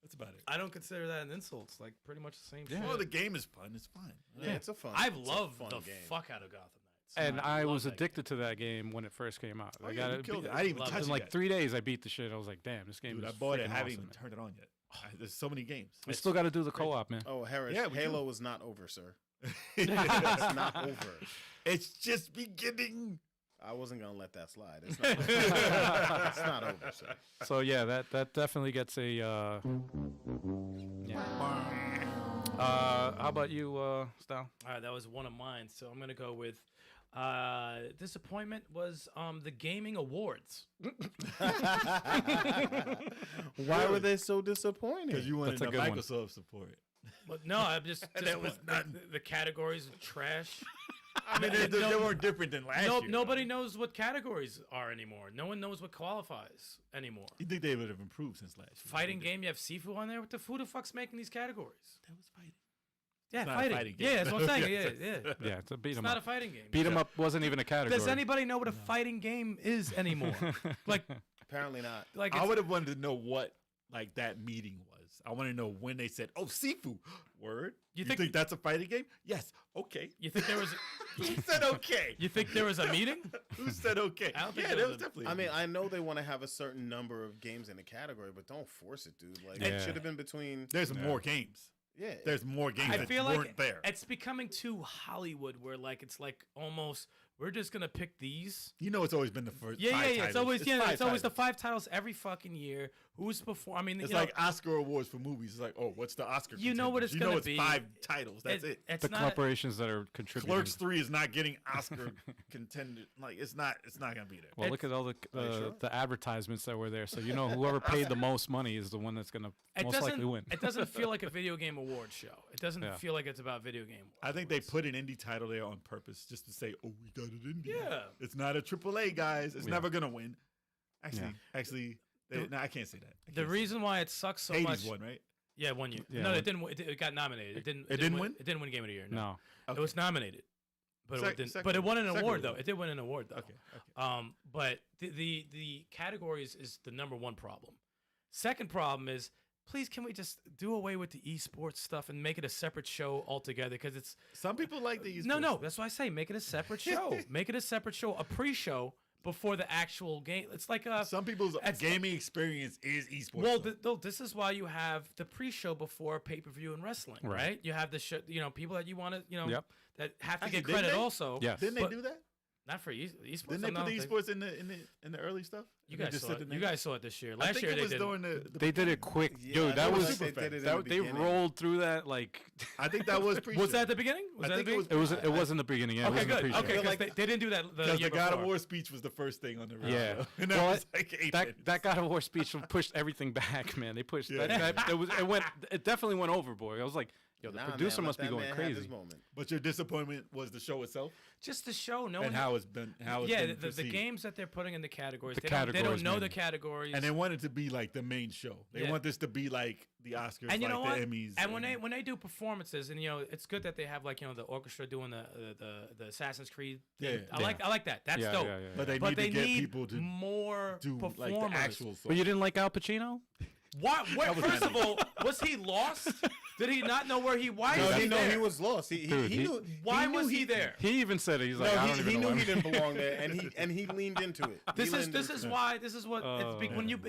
that's about it. I don't consider that an insult. It's like pretty much the same Yeah. shit. Well, the game is fun. It's fun. Yeah, it's a fun. I've it's a loved fun the game. fuck out of Gotham Knights. And I love was that addicted to that game when it first came out. Oh, I yeah, got you it. killed it. I didn't even Love touch In it like yet. 3 days, I beat the shit. I was like, damn, this game Dude, is I bought it. freaking I haven't awesome, even man. turned it on yet. There's so many games. We still got to do the co-op, man. Oh, Harris, Yeah, we Halo do. is not over, sir. it's It's not over. just beginning. I wasn't gonna let that slide. It's not over. It's not over, sir. So yeah, that definitely gets a. Yeah. How about you, Stal? All right, that was one of mine. So I'm gonna go with disappointment was the gaming awards. Why were they so disappointed? Because you wanted That's a the good one. Microsoft support. But no, I'm just That was the categories are trash. I mean, they weren't different than last year. Nobody knows what categories are anymore. No one knows what qualifies anymore. You think they would have improved since last year? Fighting game, you have Sifu on there. Who the fuck's making these categories? That was fighting. Yeah, not a fighting game. Yeah, that's what I'm saying. Yeah. Yeah, it's a beat It's 'em not a up. fighting game. Beat 'em up wasn't even a category. Does anybody know what a fighting game is anymore? like, Apparently not. like I it's- would have wanted to know what like that meeting was. I want to know when they said, "Oh, Sifu." Word? You You think that's a fighting game? Yes. Okay. You think there was? Who said okay? You think there was a meeting? Who said okay? I don't think Yeah, there there was was a- definitely. I mean, I know they want to have a certain number of games in the category, but don't force it, dude. Like Yeah. it should have been between. there's more games. Yeah, There's more games I that feel weren't like there. it's becoming too Hollywood, where like it's like almost we're just gonna pick these. You know, it's always been the first. Yeah, five yeah, yeah. It's titles. always five it's always the titles. 5 titles every fucking year. Who's before? I mean, It's you like know, Oscar awards for movies. It's like, oh, what's the Oscar? You know what it's contenders? You gonna know it's be. 5 titles. That's it. It's The not. corporations that are contributing. Clerks 3 is not getting Oscar contended. Like it's not gonna be there. Well, look at all the Are you sure? the advertisements that were there. So you know, whoever paid the most money is the one that's gonna It most likely win. It doesn't feel like a video game award show. It doesn't Yeah. feel like it's about video game. I think they awards. put an indie title there on purpose just to say, "Oh, we got it indie." Yeah. It's not a AAA, guys. It's Yeah. never gonna win. Actually, The- no, I can't say that. I The can't say reason why it sucks so that. much. Hades won, right? Yeah, 1 year. Yeah, no, one- it didn't. It got nominated. It didn't. It didn't win? It didn't win Game of the Year. No, No, it was nominated, but Sec- it didn't. second But it won an one. Second award one. though. It did win an award though. Okay. Okay. But the categories is the number one problem. Second problem is, please, can we just do away with the esports stuff and make it a separate show altogether? Because it's Some people like the esports. no. That's why I say make it a separate show. Make it a separate show, a pre-show before the actual game. It's like Some people's It's- gaming experience is esports. well, though. this is why you have the pre-show before pay-per-view and wrestling, right? Right. You have the show, people that you want to, Yep. that have to Actually, get didn't credit they? also. yes. Didn't they but- do that? Not for esports. Didn't they no, put the esports in the early stuff? You They guys just saw said it. the You name? guys saw it this year. I Last think year it they was did. during the They did it quick, Yeah, dude. I That think was they did it in the they beginning. rolled through that like. I think that was pre. Was that the beginning? Was I that the think it beginning? was. It was in the beginning. Yeah, it Okay, wasn't the good. pre-show. Okay, feel because like- they didn't do that the Because year the God of before. War speech was the first thing on the radio. Yeah. And that Well, was like 8 minutes. That God of War speech pushed everything back, man. They pushed Yeah. that. It definitely went overboard. I was like, yo, the Nah, producer man, must let be that going man have his crazy. moment. But your disappointment was the show itself Just the show. No and one. how it's been. the perceived. games that they're putting in the categories. The They don't categories, know man. the categories. And they want it to be like the main show. They Yeah. want this to be like the Oscars, And you know like what? the Emmys. And when they do performances, and it's good that they have like the orchestra doing the Assassin's Creed. Yeah, thing. I like that. That's Yeah, dope. yeah, yeah, but yeah. they But need they to get need people to more do performers. like the actual song. But you didn't like Al Pacino? Why? That was First my of all, was he lost? Did he not know where he? Why No, is he he know there? he was lost. He Dude, he- knew. Why knew was he there? He even said it. He's No, like, I don't he even know. knew why he I'm- didn't belong there, and he leaned into it. He This leaned is into it. why this is what Oh,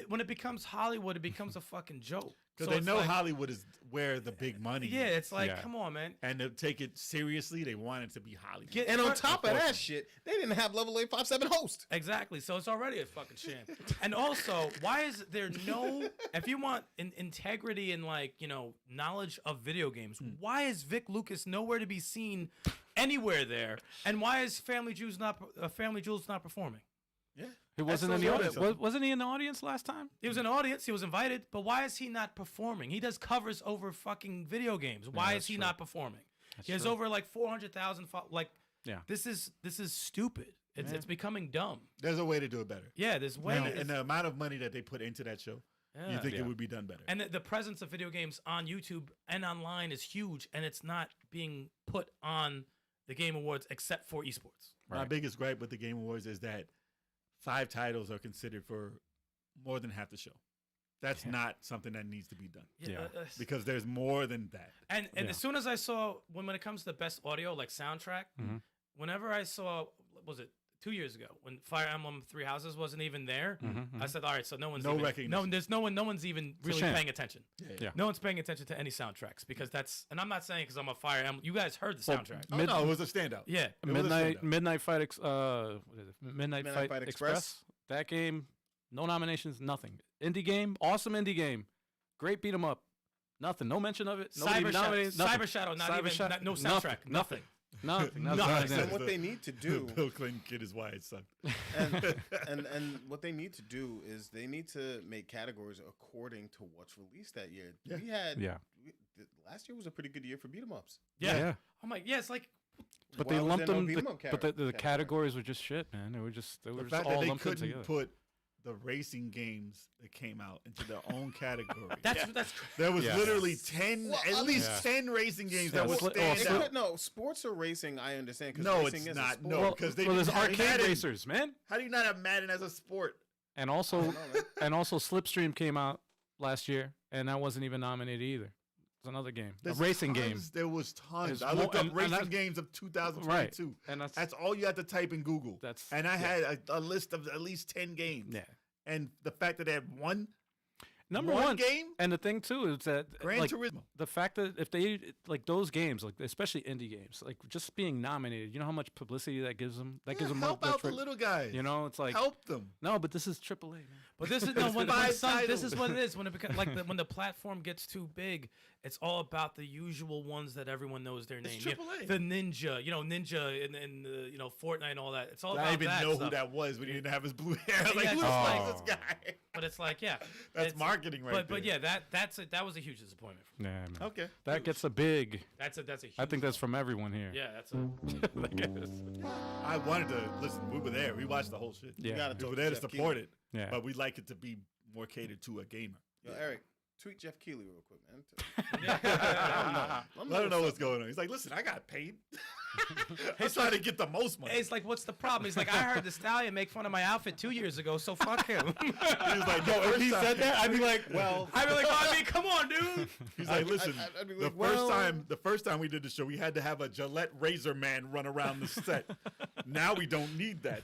when it becomes Hollywood, it becomes a fucking joke. Because So they it's know like- Hollywood is where the big money Yeah, is. it's like, Yeah. come on, man. And to take it seriously, they want it to be Hollywood. Get- And on But- top of that shit, they didn't have level 857 host. Exactly. So it's already a fucking shame. And also, why is there no? If you want integrity and knowledge of video games, why is Vic Lucas nowhere to be seen anywhere there? And why is Family Jewels not performing? Yeah. He wasn't That's in the so audience. awesome. Wasn't he in the audience last time? He was in the audience. He was invited. But why is he not performing? He does covers over fucking video games. Why is that's he true. not performing? That's He has true. over like 400,000. Yeah. This is stupid. It's Yeah. it's becoming dumb. There's a way to do it better. Yeah, there's way. And the amount of money that they put into that show, Yeah. you think Yeah. it would be done better. And the presence of video games on YouTube and online is huge, and it's not being put on the Game Awards except for esports. My Right. biggest gripe with the Game Awards is that 5 titles are considered for more than half the show. That's Yeah. not something that needs to be done Yeah. because there's more than that. And Yeah. as soon as I saw when it comes to best audio, like soundtrack, Mhm. whenever I saw, what was it 2 years ago when Fire Emblem Three Houses wasn't even there, Mhm, I said, all right, so no one's No even, recognition. there's no one's even a really shame. paying attention. Yeah. No one's paying attention to any soundtracks because that's, and I'm not saying because I'm a Fire Emblem. You guys heard the Well, soundtrack. Oh, Mid- no, it was a standout. Yeah. It was a standout. Midnight Fight. What is it? Midnight Midnight Fight, Fight Express. Express. That game, no nominations, nothing. Indie game, awesome indie game, great beat 'em up. Nothing. No mention of it. Nobody Cyber nominated. Nothing. Cyber Shadow, not Cyber even, Shadow, no nothing, soundtrack, nothing. Nothing. Nothing. Nothing. And what they need to do, Bill Clinton kid is why it sucked. and what they need to do is they need to make categories according to what's released that year. Yeah. We had Yeah. last year was a pretty good year for beat 'em ups. Yeah. I'm like, yeah, it's like, But Why they was lumped there no them. beat 'em up But the category? categories were just shit, man. They were just The fact all that they lumped in couldn't together. put the racing games that came out into their own category. that's There was Yeah. literally 10, Well, at I least mean- 10 racing games Yeah, that would sli- or stand slip- out. But no, sports or racing, I understand. 'Cause No, racing it's is a not. sport. No, well, because they well, there's didn't have arcade Madden. racers, man. How do you not have Madden as a sport? And I also, don't know, man. and also, Slipstream came out last year, and that wasn't even nominated either. It's another game. There's a racing game. tons. There was tons. There's I looked more- up and racing that's- games of 2022. And That's all you had to type in Google. That's And I had a list of at least 10 games. yeah. And the fact that they had one Number one game, and the thing too is that Gran like, Turismo. the fact that if they like those games, like especially indie games, like just being nominated, you know how much publicity that gives them. That gives them help more, out the little guys. You know, it's like help them. no, but this is AAA, man. But this is no when five son, this titles. is what it is when it becomes like when the platform gets too big. It's all about the usual ones that everyone knows their name. It's Yeah, AAA. the Ninja, Ninja and Fortnite and all that. It's all I about didn't even that know stuff. who that was when he didn't have his blue hair. I was like, Yeah, who it's the fuck just is this guy? But it's like yeah, That's it's- marketing right But there. yeah, that was a huge disappointment. For me. Yeah, man. Okay. That gets a big. That's a huge I think that's one. from everyone here. Yeah, that's a Like it is. I wanted to listen. We were there. We watched the whole shit. Yeah. You gotta We talk were to there to Jeff support Keighley. it. Yeah. But we like it to be more catered to a gamer. Yo, Eric, tweet Jeff Keighley real quick, man. Let him know what's going on. He's like, listen, I got paid. I'm trying to get the most money. It's like, what's the problem? He's like, I heard the Stallion make fun of my outfit 2 years ago, so fuck him. He's like, no, if he said that, I'd be like, Well, I'd be like, well, I mean, come on, dude. he's like, listen, I'd be the like, first well- time we did the show, we had to have a Gillette razor man run around the set. Now we don't need that.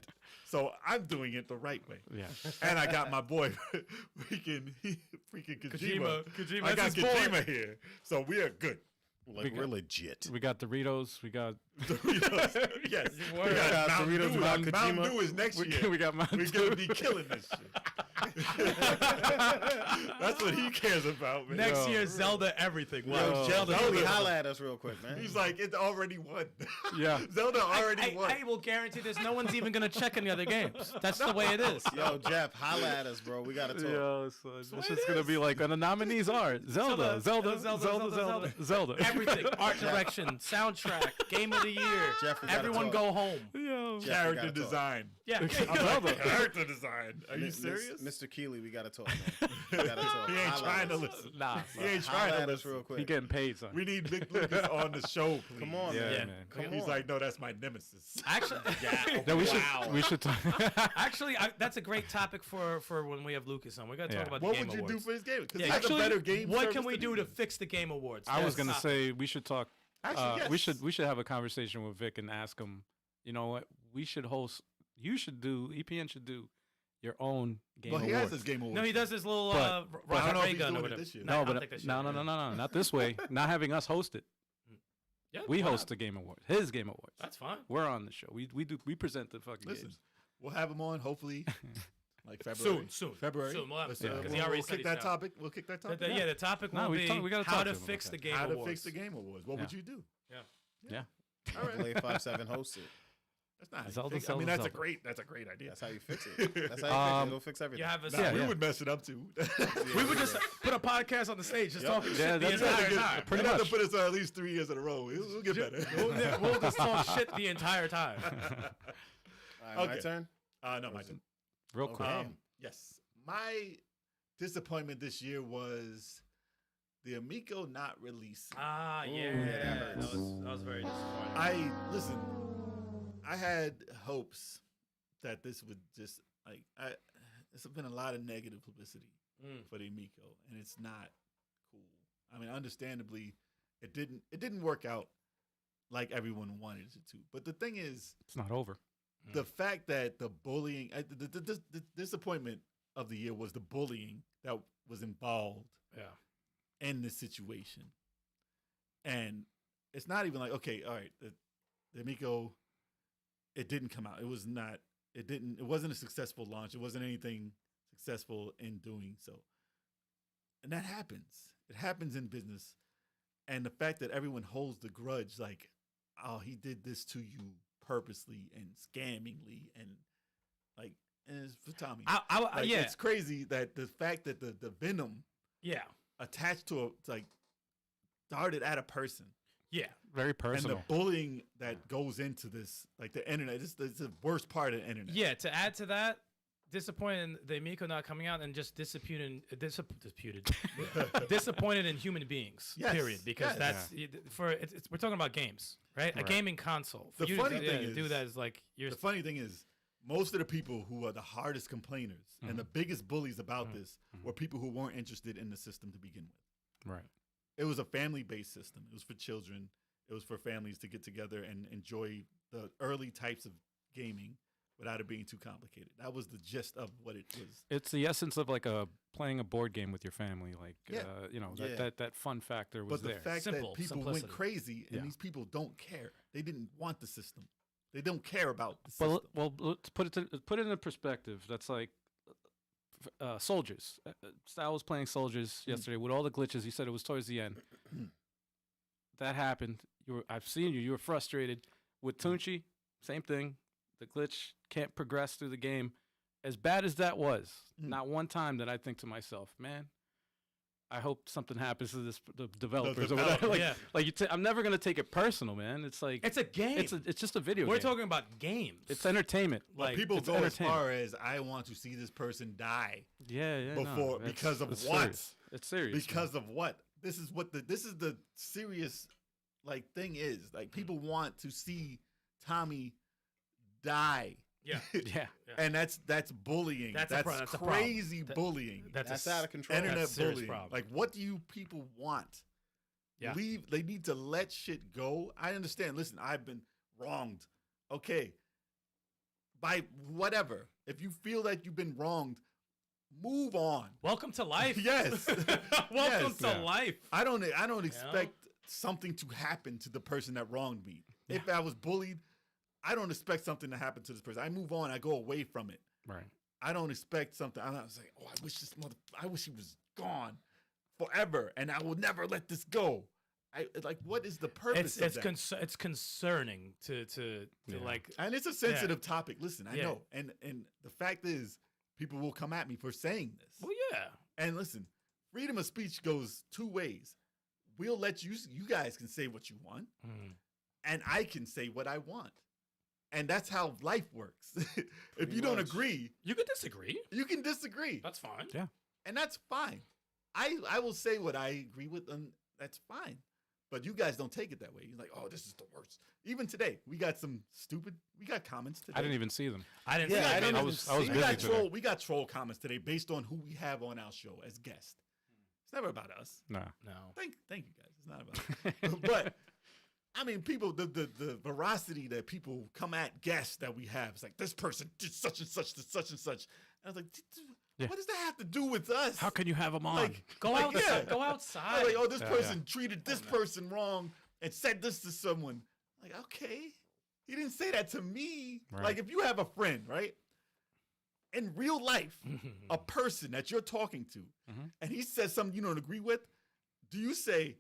So I'm doing it the right way. Yeah. And I got my boy, freaking Kojima. Kojima, I got that's his boy. Kojima here. So we are good. like we're legit. We got Doritos. We got Doritos. Yes. We word. got Mountain Doritos, Dew. we got Mountain Kojima. Dew is next year. we got Mountain We're Dew. going to be killing this shit. That's what he cares about, man. Next Yo. year, Zelda everything. Yo, Wow. Jeff Zelda- Keighley, holla at us real quick, man. He's like, it already won. Yeah. Zelda already won. I will guarantee this. No one's even going to check any other games. That's the way it is. Yo, Jeff, holla at us, bro. We gotta talk. Yo, son, what this it is gonna is. be like, and the nominees are Zelda, Zelda. Everything. Art direction, soundtrack, game of the year. Jeff, we gotta Everyone talk. go home. Yo. Jeff, we Character gotta talk. design. Yeah. Zelda. Character design. Are you Miss- serious? Mr. Keighley, we gotta talk, man. We gotta talk. He ain't Holla trying at to us. listen. Nah, He ain't Holla trying to at us listen. real he quick. getting paid, son. We need Big Lucas on the show, please. Come on, Yeah, man. man. Come He's on. like, no, that's my nemesis. Actually, No, we should talk. actually, that's a great topic for when we have Lucas on. We got to talk Yeah. about the What Game would you Awards. do for his game? Because Yeah, he has actually, a better game. What service can we than do you to fix the Game Awards? I was That's gonna the say we should talk. Actually, yes. We should have a conversation with Vic and ask him. You know what? We should host. You should do. EPN should do your own game Well, he awards. has his game award. No, he does his little But- I don't rocket know if ray he's gun or doing it whatever. this year. I No, don't but think they should. no, not this way. Not having us host it. Yeah, We why host not? the game awards. His game awards. That's fine. We're on the show. We present the fucking Listen, games. we'll have him on hopefully like February. Soon. February. Soon. We'll have him Let's, soon, 'cause he we'll already said kick he's that down. topic. We'll kick that topic. Yeah, the topic No, will we be gotta how talk to to him fix about the that. Game How to Awards. fix the game awards? What would you do? Yeah. All right. Play 5-7 host it. That's not. Zelda, I mean, Zelda, that's Zelda. a great idea. That's how you fix it. That's how you fix it. It'll fix everything. You have a Nah, Yeah, we yeah. would mess it up too. We would just put a podcast on the stage, just talking Yeah, shit the that's entire it. time. Pretty They have to much. put us on at least 3 years in a row. We'll get better. We'll just talk shit the entire time. All right, my Okay. turn. No, my turn. Real quick. Yes, my disappointment this year was the Amico not releasing. Ah, Ooh, yeah. yeah, that hurts. That was very disappointing. I had hopes that this would just there's been a lot of negative publicity for the Amico, and it's not cool. I mean, understandably, it didn't work out like everyone wanted it to. But the thing is, It's not over. the fact that the bullying, the disappointment of the year was the bullying that was involved Yeah. in this situation. And it's not even like, okay, all right, the Amico, it didn't come out. It wasn't a successful launch. It wasn't anything successful in doing so. And that happens. It happens in business. And the fact that everyone holds the grudge, like, oh, he did this to you purposely and scammingly, and like, and it's for Tommy. Like, yeah. it's crazy that the fact that the venom Yeah. attached to darted at a person, Yeah. Very personal. and the bullying that goes into this, like the internet, it's the worst part of the internet. Yeah. To add to that, disappointed in the Amico not coming out and just disappointed in human beings. Yes, Period. Because yes. we're talking about games, right? A Right. gaming console. For The you funny to, thing to do is- that is like you're The funny thing is, most of the people who are the hardest complainers and the biggest bullies about this were people who weren't interested in the system to begin with. Right. it was a family-based system. It was for children. It was for families to get together and enjoy the early types of gaming without it being too complicated. That was the gist of what it was. It's the essence of like playing a board game with your family. Like, Yeah. that fun factor was But the there. fact Simple, that people simplicity. went crazy and Yeah. these people don't care. They didn't want the system. They don't care about the system. Well, let's put it in a perspective. That's like Soldiers. Sal was playing Soldiers yesterday with all the glitches. He said it was towards the end. That happened. I've seen you. You were frustrated with Tunchi. Same thing. The glitch can't progress through the game. As bad as that was, not one time did I think to myself, man, I hope something happens to the developers or whatever. I'm never gonna take it personal, man. It's like It's a game. It's just a video We're game. talking about games. It's entertainment. But Like people it's go as entertainment. far as I want to see this person die Yeah. before no, because of it's what? serious. It's serious. Because of what? This is the serious thing is. Like people want to see Tommy die. yeah. yeah. And that's bullying. That's a that's a crazy problem. bullying. That's out of control. Internet That's a serious bullying. problem. Like, what do you people want? Yeah. They need to let shit go. I understand. Listen, I've been wronged. Okay. By whatever. If you feel like you've been wronged, move on. Welcome to life. Yes. Welcome Yes. to life. I don't expect something to happen to the person that wronged me. If I was bullied, I don't expect something to happen to this person. I move on. I go away from it. Right. I don't expect something. I was like, I wish he was gone forever, and I will never let this go. What is the purpose of that? It's concerning to like. And it's a sensitive topic. Listen, I Yeah. know, and the fact is, people will come at me for saying this. Well, yeah. And listen, freedom of speech goes two ways. We'll let you guys can say what you want, and I can say what I want. And that's how life works. If you don't agree, You can disagree. you can disagree. That's fine. Yeah. And that's fine. I will say what I agree with, and that's fine. But you guys don't take it that way. You're like, oh, this is the worst. Even today, we got comments today. I didn't even see them. I didn't. Yeah, see I that. didn't I even was see busy we got today. we got troll comments today based on who we have on our show as guests. It's never about us. Nah. No. Thank you guys. It's not about us. But I mean, people, the veracity that people come at guests that we have, it's like this person did such and such to such and such. And I was like, what does that have to do with us? How can you have them on? Like, Go like, outside. yeah. Go I outside. was like, oh, this Yeah, person treated this person wrong and said this to someone. Like, okay, he didn't say that to me. Right. Like, if you have a friend, right, in real life, a person that you're talking to, and he says something you don't agree with, do you say,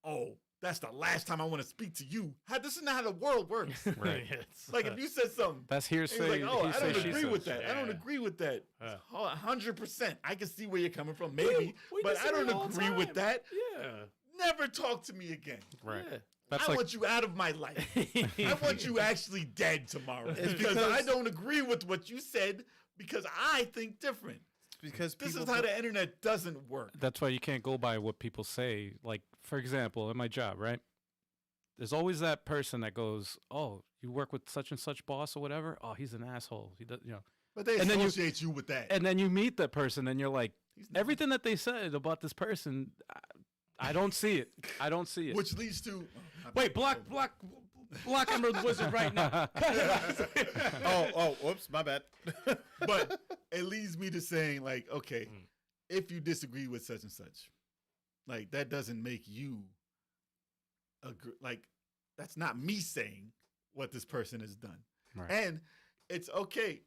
oh, that's the last time I want to speak to you? This is not how the world works. Right. Like, if you said something, That's and he's hearsay. like, oh, I he don't say, she agree says. with that. I don't Yeah. agree with that. Yeah. 100%. I can see where you're coming from, maybe, we but I disagree don't all the agree with time. that. Yeah. Never talk to me again. Right. Yeah. That's I like want you out of my life. I want you actually dead tomorrow It's because because- I don't agree with what you said because I think different. Because This people is how the internet doesn't work. that's why you can't go by what people say. Like, for example, in my job, right? There's always that person that goes, "Oh, you work with such and such boss or whatever. Oh, he's an asshole. He does, But they And then you- associate you with that. And then you meet that person, and you're like, He's not- everything that they said about this person, I don't see it. I don't see it. Which leads to Wait, block Emerald Wizard right now. oh, whoops, my bad. but it leads me to saying, like, okay, if you disagree with such and such, like that doesn't make you agree. Like, that's not me saying what this person has done. Right. And it's okay.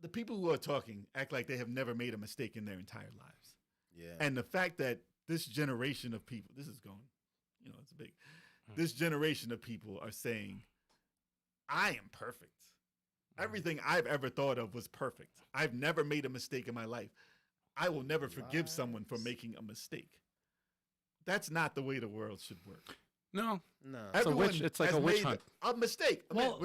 The people who are talking act like they have never made a mistake in their entire lives. Yeah. And the fact that this generation of people, this is going, it's big. This generation of people are saying, I am perfect. Everything I've ever thought of was perfect. I've never made a mistake in my life. I will never forgive someone for making a mistake. That's not the way the world should work. No. No. It's like has a witch made hunt. A mistake. Well-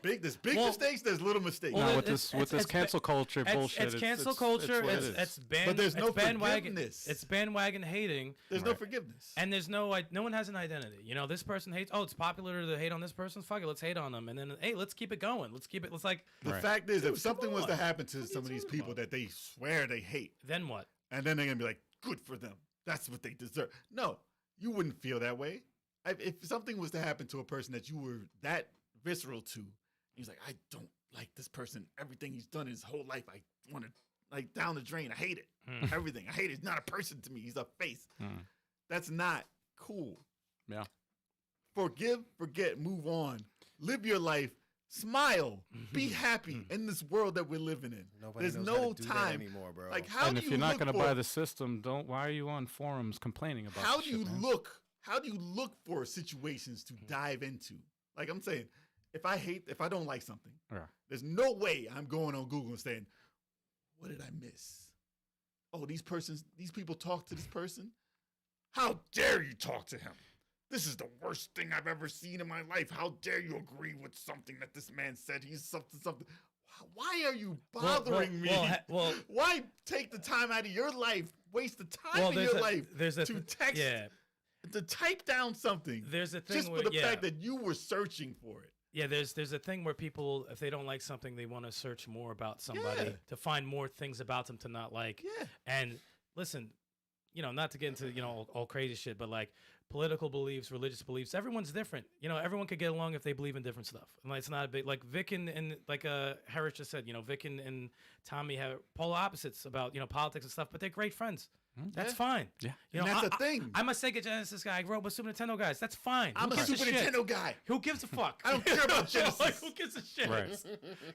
There's big mistakes, there's little mistakes. Well, No, it's- with this it's- cancel culture bullshit. It's cancel culture. what it is. It's But there's no bandwagon. forgiveness. It's bandwagon hating. There's no Right. forgiveness. And there's no one has an identity. This person hates. Oh, it's popular to hate on this person. Fuck it, let's hate on them. And then hey, let's keep it going. Let's like. The Right. fact is, Dude, if something come was to on. happen to What are some you of these talking people about? that they swear they hate, Then what? and then they're gonna be like, good for them. That's what they deserve. No, you wouldn't feel that way. If something was to happen to a person that you were that visceral to, he's like, I don't like this person. Everything he's done his whole life, I want to like down the drain. I hate it. Everything. I hate it. He's not a person to me. He's a face. That's not cool. Yeah. Forgive, forget, move on. Live your life. Smile. Be happy in this world that we're living in. Nobody There's knows no how to do that time anymore, bro. Like how And do if you you're not look going to for- buy the system, why are you on forums complaining about How this do shit, you man? look? How do you look for situations to dive into? Like I'm saying, if I don't like something, Yeah. there's no way I'm going on Google and saying, what did I miss? Oh, these people talk to this person? How dare you talk to him? This is the worst thing I've ever seen in my life. How dare you agree with something that this man said? He's something. Why are you bothering me? Why take the time out of your life, waste the time in your life to text, to type down something? There's a thing just for the fact that you were searching for it. Yeah, there's a thing where people, if they don't like something, they want to search more about somebody to find more things about them to not like. Yeah. And listen, not to get into all crazy shit, but like political beliefs, religious beliefs, everyone's different. Everyone could get along if they believe in different stuff. And it's not a big like Vic and like Harris just said, Vic and Tommy have polar opposites about politics and stuff, but they're great friends. That's fine. Yeah. And that's a thing. I'm a Sega Genesis guy. I grew up with Super Nintendo guys. That's fine. I'm a Super Nintendo guy. Who gives a fuck? I don't care about Genesis. Who gives a shit? Right.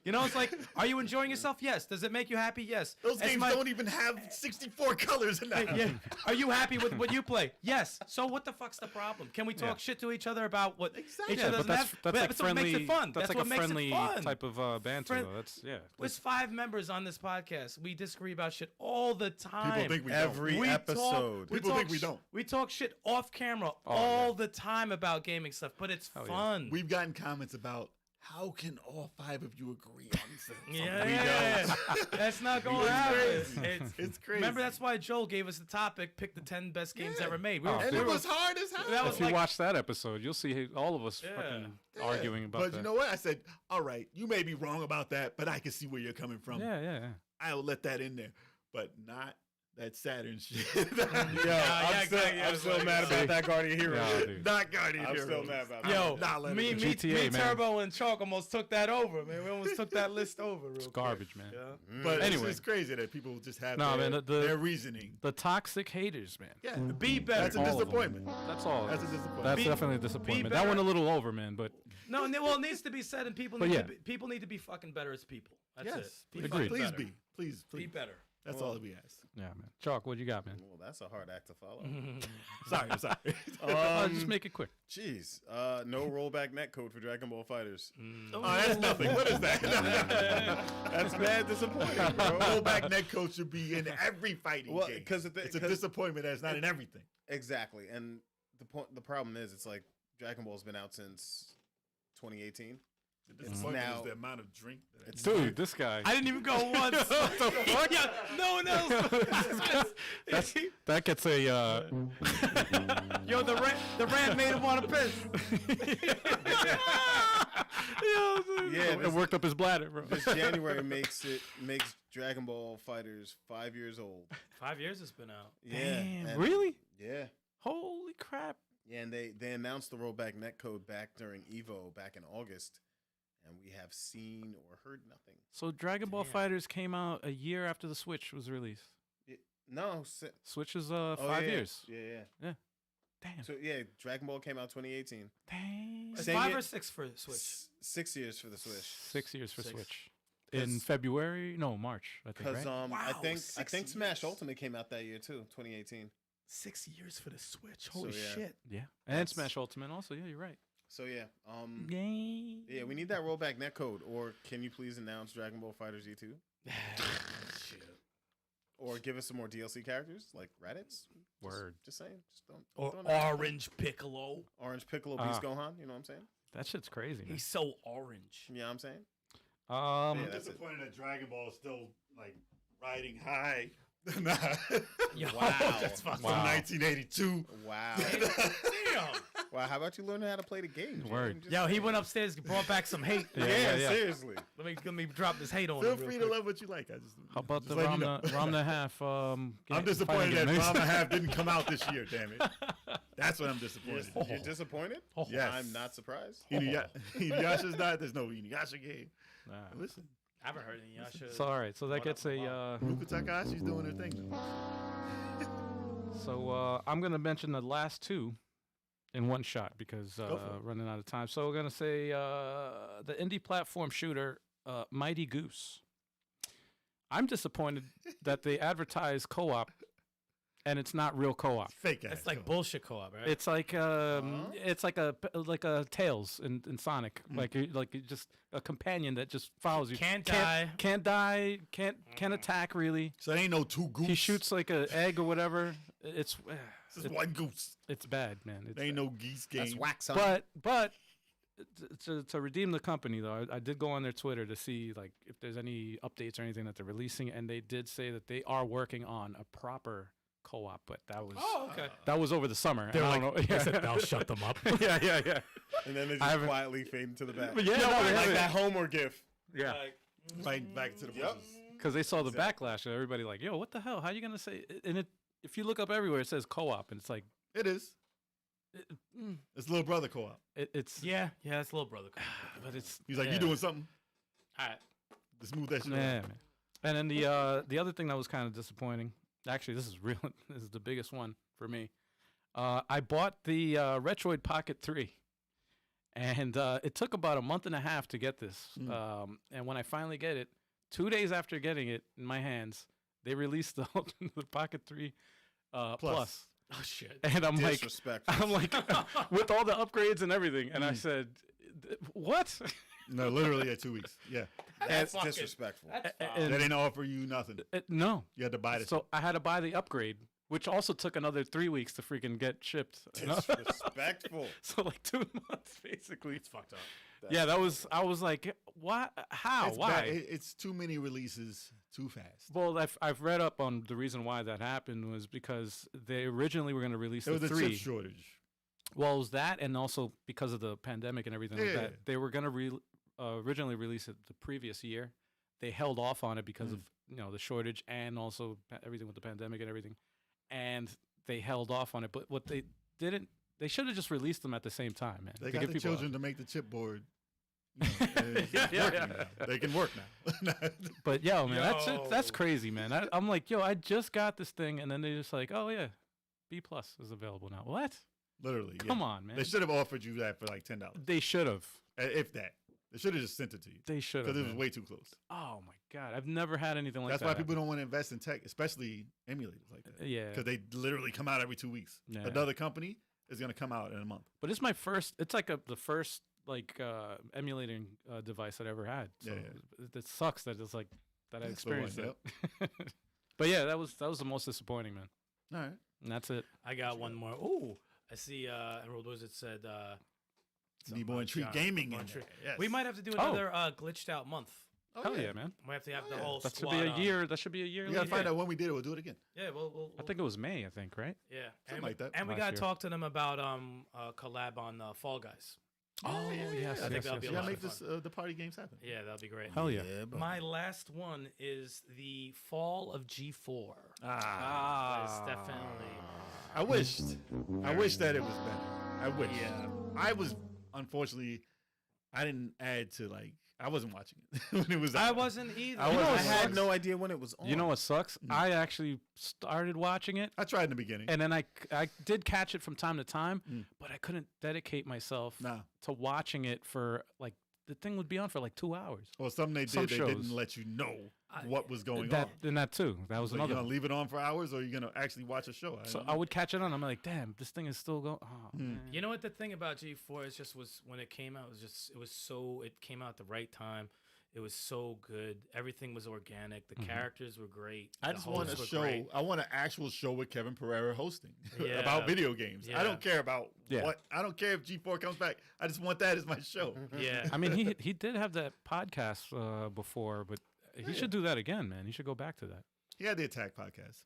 It's like, are you enjoying yourself? Yes. Does it make you happy? Yes. Those games don't even have 64 colors in that. Yeah. Are you happy with what you play? Yes. So what the fuck's the problem? Can we talk shit to each other about what each other doesn't have? That's like what friendly. makes it fun. That's like what a makes friendly it fun. type of banter. Though. That's There's 5 members on this podcast. We disagree about shit all the time. People think we Every don't. episode. People think we don't. We talk shit off camera all the time about gaming stuff, but it's fun. We've gotten comments about how can all 5 of you agree on something? Yeah. That's not going to happen. It's crazy. Remember, that's why Joel gave us the topic, pick the 10 best games ever made. And it was hard as hell. If you watch that episode, you'll see all of us fucking arguing about that. But you know what? I said, all right, you may be wrong about that, but I can see where you're coming from. Yeah. I'll let that in there, but not that Saturn shit. I'm still mad about that Guardian Hero. No, dude. Not Guardian I'm Hero. still mad about that. Yo, me, GTA, man. Turbo, and Chalk almost took that over, man. We almost took that list over. Real It's quick. garbage, man. Yeah. But Anyway. it's crazy that people just have Man, their reasoning. The toxic haters, man. Yeah, Be better. that's a All of them. disappointment. That's all. That's a disappointment. That's definitely a disappointment. That better. went a little over, man. But No, well, it needs to be said, and people need to be fucking better as people. That's it. Be Agreed. fucking Please better. be. Please. Be better. That's all we ask. yeah, man. Chalk, what you got, man? Well, that's a hard act to follow. Sorry. Just make it quick. Jeez. No rollback netcode for Dragon Ball Fighters. Oh, that's nothing. What is that? That's bad disappointing, bro. Rollback netcode should be in every fighting game. Because It's a disappointment that it's not in everything. Exactly. And the problem is, it's like Dragon Ball's been out since 2018. The disappointment now- is the amount of drink. Dude, this guy. I didn't even go once. What the fuck? Yeah, no one else. That gets a. Yo, the rant made him want to piss. It worked up his bladder, bro. This January makes Dragon Ball Fighters 5 years old. 5 years it's been out. Yeah. Damn, and- really? Yeah. Holy crap. Yeah, and they announced the rollback netcode back during EVO back in August, and we have seen or heard nothing. So Dragon Ball Fighters came out a year after the Switch was released. No. Switch is 5 yeah. years. Yeah. Damn. So yeah, Dragon Ball came out 2018. Dang. It's Same 5 year- or 6 for Switch. 6 years for the Switch. 6 years for 6. Switch. In February? No, March, I think, Because right? I Wow, think 6 Smash years. Ultimate came out that year too, 2018. 6 years for the Switch. Holy shit. Yeah. And Smash Ultimate also. Yeah, you're right. So yeah, Yay. yeah, we need that rollback netcode. Or can you please announce Dragon Ball Fighters Z2? Shit. Or give us some more DLC characters like Raditz. Word. Just saying. Just don't. Or don't announce them. Orange Piccolo. Orange Piccolo Beast Gohan. You know what I'm saying? That shit's crazy, man. He's so orange. You know what I'm saying? Um, Yeah, that's it. disappointed that Dragon Ball is still like riding high Nah. Yo, Wow. that's fucked From Wow. 1982. Wow. Damn. Wow. How about you learn how to play the game? Jay? Word. Just Yo, he saying. went upstairs, brought back some hate. Yeah, seriously. Let me drop this hate on Feel him. real free to quick. love what you like. I just How about just the letting you know. Rom the half? I'm fighting disappointed that game? Rama Half didn't come out this year. Damn it. That's what I'm disappointed. You're disappointed? Yes. I'm not surprised. Inuyasha's not. There's no Inuyasha game. Nah. Listen, I haven't heard any Yasha. So all right, so that gets a. Ruka Takahashi's doing her thing. So I'm gonna mention the last two in one shot because Go for it. running out of time. So we're gonna say the indie platform shooter Mighty Goose. I'm disappointed that they advertise co-op, and it's not real co-op. Fake ass. It's like bullshit co-op, right? It's like it's like a Tails in Sonic, like you're just a companion that just follows you. Can't die. Can't die. Can't attack really. So there ain't no two goose. He shoots like an egg or whatever. It's This is one goose. it's bad, man. It's There ain't no geese game. That's wax on. but to redeem the company though, I did go on their Twitter to see like if there's any updates or anything that they're releasing, and they did say that they are working on a proper co-op, but that was Oh, okay. that was over the summer. They're and I like, don't know. they said they'll shut them up. yeah. And then they I just haven't- quietly fade into the back. But yeah, no, no, they like haven't. that Homer gif. Yeah, Right back to the Yep. bushes. because they saw the Exactly. backlash and everybody like, yo, what the hell? How you gonna say? And it, if you look up everywhere, it says co-op, and it's like, It is. It's little brother co-op. it's Yeah, it's little brother. but it's He's like, yeah. you doing something All right. to smooth that shit. Yeah, out. man. And then the other thing that was kind of disappointing. Actually, this is real. This is the biggest one for me. I bought the Retroid Pocket 3, and it took about a month and a half to get this. And when I finally get it, 2 days after getting it in my hands, they released the Pocket 3 Plus. Oh shit. And I'm like, Disrespectful. with all the upgrades and everything. And I said, what? No, literally at 2 weeks. Yeah. That's fucking- disrespectful. And- They didn't offer you nothing. no. You had to buy this. So I had to buy the upgrade, which also took another 3 weeks to freaking get shipped. Disrespectful. So like 2 months basically. It's fucked up. Yeah, that was. I was like, what? How? It's Why? bad. It's too many releases too fast. Well, I've read up on the reason why that happened was because they originally were going to release There the was a 3. chip shortage. Well, it was that, and also because of the pandemic and everything like Yeah. that, they were going to originally release it the previous year. They held off on it because of the shortage and also everything with the pandemic and everything, and they held off on it. But what they didn't, they should have just released them at the same time, man. They to got give the people children to make the chipboard. It's Yeah, working yeah. now. They can work now. But yo, man, that's Yo. crazy, man. I'm like, yo, I just got this thing, and then they just like, oh yeah, B plus is available now. What? Literally. Come yeah. on, man. They should have offered you that for like $10. They should have. If that. They should have just sent it to you. They should have. Because it was way too close. Oh my god, I've never had anything like That's that. why people don't want to invest in tech, especially emulators like that. Yeah, Because they literally come out every 2 weeks. Yeah. Another company is going to come out in a month. but it's my first. It's like the first like emulating device that I ever had. So Yeah, it sucks that it's like that I That's the one, experienced it. But yeah, that was the most disappointing, man. All right. And that's it. I got one more. Ooh, I see. Emerald Wizard said. Need more Treat Gaming in there. Yes. We might have to do another glitched out month. Oh, Hell yeah, man. We have to have the yeah. whole. That should squad be a on. year. That should be a year. We got to later. find out when we did it. We'll do it again. Yeah, we'll I think it was May. I think right. yeah, Something and like that. And we Last got to year. talk to them about collab on Fall Guys. Oh yes, I think that'll be a Yeah, lot make of this fun. the party games happen. Yeah, that'll be great. Hell yeah. My last one is the fall of G4. Ah, It's definitely. I wished that it was better. I wish. Yeah. I was unfortunately I didn't add to I wasn't watching it when it was out. I wasn't either. I I wasn't had sucks? no idea when it was on. You know what sucks? I actually started watching it, I tried in the beginning. and then I did catch it from time to time, Mm. but I couldn't dedicate myself Nah. to watching it for like the thing would be on for like 2 hours. Or something they Some did, they shows. didn't let you know what was going That on. and that too. That was Like, another you gonna one. leave it on for hours, or you gonna actually watch a show? So don't I know. would catch it on. I'm like, damn, this thing is still going. Oh, man. You know what the thing about G4 is just was when it came out it came out at the right time. It was so good. Everything was organic. The characters were great. I the just want a hosts were show. great. I want an actual show with Kevin Pereira hosting Yeah. about video games. Yeah. I don't care about Yeah. what. I don't care if G4 comes back. I just want that as my show. Yeah. I mean, he did have that podcast before, but he should do that again, man. He should go back to that. he had the Attack podcast.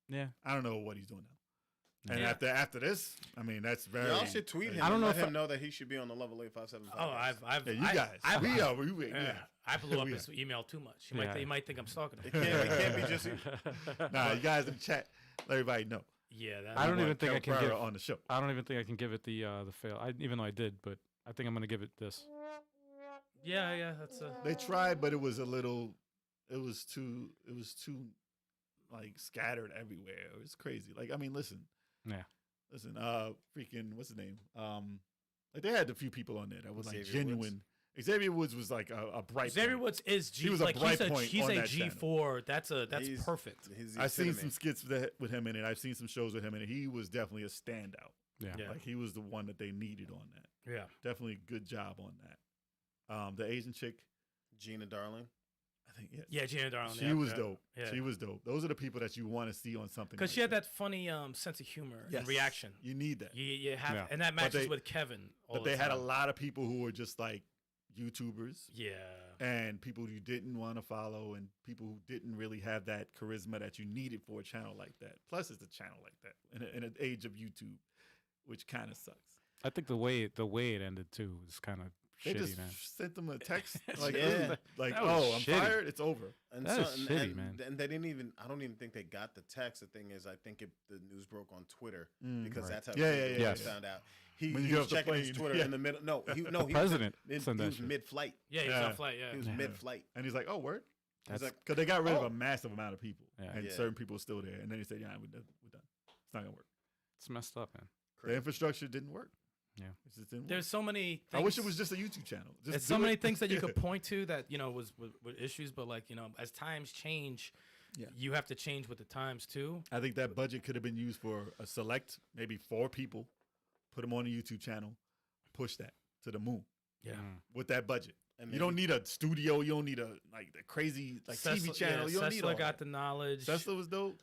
Yeah. I don't know what he's doing now. And Yeah. after this, I mean, that's very. Y'all should tweet him. I don't know let if him know that he should be on the Level 857. Oh, I've Yeah, you guys. I blew up We his email too much. Yeah. He might think I'm stalking It him. can't be just. Nah, you guys in the chat, let everybody know. Yeah, I don't We even want think I can Cabrera give. on the show. I don't even think I can give it the fail. Even though I did, but I think I'm gonna give it this. Yeah, that's a. They tried, but it was a little. It was too. Like scattered everywhere. It was crazy. Like I mean, listen. Yeah. Listen. Freaking. What's his name? Like they had a few people on there that was like Xavier genuine. Xavier Woods was like a bright. Xavier point. Woods is G. He was a like bright point he's on a that G4. That's He's- perfect. He's the I've seen epitome. some skits with him in it. I've seen some shows with him in it. He was definitely a standout. Yeah. Yeah. Like he was the one that they needed on that. Yeah. Definitely good job on that. The Asian chick, Gina Darling. I think yes. Yeah, Gina Darling. She yeah, was yeah. dope. Yeah. She was dope. Those are the people that you want to see on something. Because like she had that funny sense of humor Yes. and reaction. You need that. You have, Yeah. and that But matches they- with Kevin. But they had a lot of people who were just like YouTubers Yeah. and people you didn't want to follow and people who didn't really have that charisma that you needed for a channel like that. Plus, it's a channel like that in an age of YouTube, which kind of sucks. I think the way it ended too was kind of They shitty, just man. sent them a text like, Yeah. like, That was oh, I'm shitty. fired. It's over. And That is shitty, and, man. And they didn't even. I don't even think they got the text. The thing is, I think the news broke on Twitter because Right. that's how Yeah, people yeah, Yes. found out. He When you was get off the checking his plane, Twitter yeah. in the middle. No, he president was, sent that he was shit. mid-flight. Yeah, he was Yeah. on flight. Yeah. He was Yeah. mid-flight. And he's like, oh, word? That's like, Because they got rid of Oh. a massive amount of people. Yeah. And Yeah. certain people were still there. And then he said, yeah, we're done. It's not going to work. it's messed up, man. The infrastructure didn't work. Yeah. It just didn't work. There's so many. I wish it things- was just a YouTube channel. Just There's so do many it. things that you Yeah. could point to that was with issues, but like as times change, Yeah. you have to change with the times too. I think that budget could have been used for a select, maybe 4 people, put them on a YouTube channel, push that to the moon Yeah. with that budget. And You don't need a studio. You don't need a the crazy TV channel. You don't need all Sessler got that. the knowledge. Sessler was dope,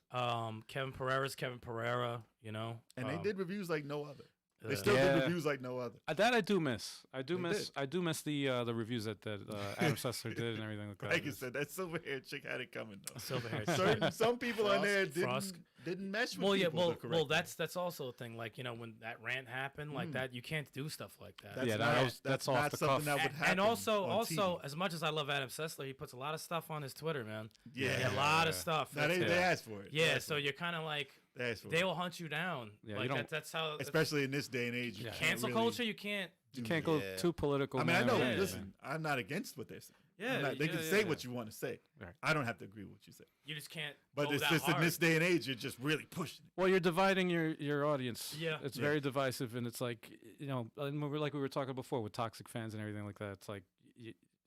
Kevin Pereira. You know, and they did reviews like no other. They uh, still Yeah. did reviews like no other. That I do miss. I do They miss. did. I do miss the reviews that Adam Sessler did and everything like that. Like I said, that silver haired chick had it coming though. Silver-haired. Some people on Frost- there Frost. didn't mesh with Well, yeah, people. the correct well, way. that's also a thing. Like when that rant happened, like that, you can't do stuff like that. That's Yeah, not, that's off not the something cuff. that would happen. And also, on TV. as much as I love Adam Sessler, he puts a lot of stuff on his Twitter, man. Yeah. a lot of stuff. Now, they That's- asked for it. They yeah, asked so for it. you're kind of like They asked for they it. will hunt you down. Yeah, you like don't- that's how. Especially in this day and age. You Yeah. can't cancel really culture, you can't. You do can't that. go Yeah. too political. I mean, I know. man. Listen, I'm not against what they're saying. Yeah, they can yeah, say yeah. what you want to say. Right. I don't have to agree with what you say. You just can't. But go it's that just in hard. this day and age, you're just really pushing it. Well, you're dividing your audience. Yeah. It's Yeah. very divisive, and it's like and like we were talking before with toxic fans and everything like that. It's like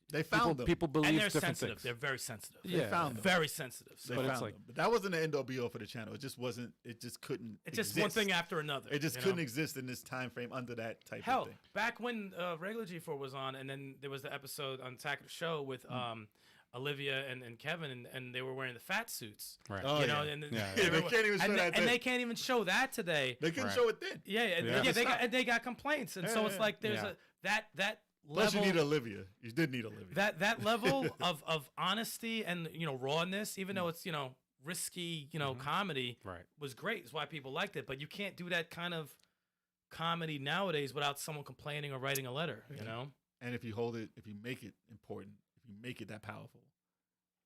They found them. people believe and they're different sensitive. things. They're very sensitive. Yeah. found them. very sensitive. They So But it's found like- them. But that wasn't the end all be all for the channel. It just wasn't. It just couldn't. it's just one exist. thing after another. It just you couldn't know? exist in this time frame under that type Hell, of thing. back when regular G4 was on, and then there was the episode on Attack of the Show with Olivia and Kevin, and they were wearing the fat suits. Right. Oh, You know, yeah. and Yeah, Yeah, they can't even show and, that. and they can't even show that today. They couldn't Right. show it then. Yeah, Yeah. they got complaints, and Yeah, so it's yeah. like there's Yeah. that Plus, you level need Olivia. You did need Olivia. that level of honesty and rawness, even though it's risky comedy, Right. was great. It's why people liked it. But you can't do that kind of comedy nowadays without someone complaining or writing a letter. You know. And if you hold it, if you make it important, if you make it that powerful,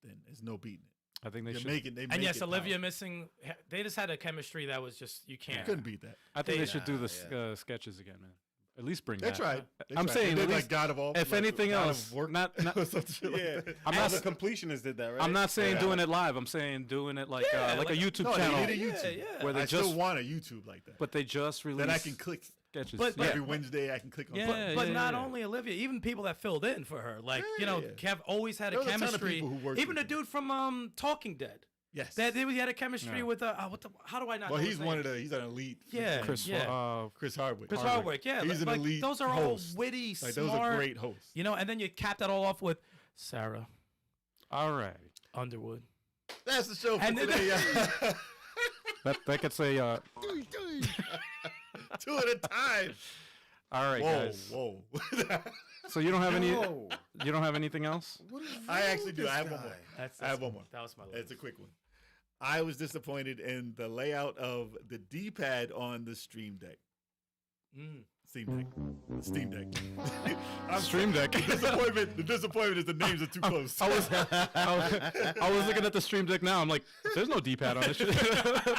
then there's no beating it. I think they They should. make it. They And make yes, it Olivia powerful. missing. They just had a chemistry that was just you You can't. couldn't beat that. I think they- they should do Nah, the sketches again, man. At least bring They that. tried. They I'm tried. saying, they at did least- like God of all. if like anything God of else, work not- or some shit like Yeah, that. I'm all not the s- completionists did that, right? I'm not saying Yeah. doing it live. I'm saying doing it like Yeah, like a like- YouTube No, channel they need a YouTube. Yeah. where they I just still want a YouTube like that. but they just release. Then I can click sketches. But- yeah. every Wednesday. I can click on. Yeah, something. But yeah, not yeah. only Olivia, even people that filled in for her, like Yeah. Kev always had There a was a ton of chemistry. people who worked Even with the him. dude from Talking Dead, Yes. he had a chemistry Yeah. with how do I not? Well, know he's his one name? of the. He's an elite. Yeah. Chris. Yeah. Chris Hardwick. Chris Hardwick. Yeah, He's an like, elite those are host. all witty, Like smart. those are great hosts. And then you cap that all off with Sarah All right. Underwood. That's the show for And then- today. y'all. That could say. Two at a time. All right, Whoa, guys. whoa. So you don't have any. Whoa. You don't have anything else? What is I wrong actually with do. this I have one guy? more. That's I have one more. That was my. It's a quick one. I was disappointed in the layout of the D-pad on the Stream Deck. Steam Deck. Stream Deck. The disappointment is the names are too close. I was looking at the Stream Deck now. I'm like, there's no D-pad on this shit.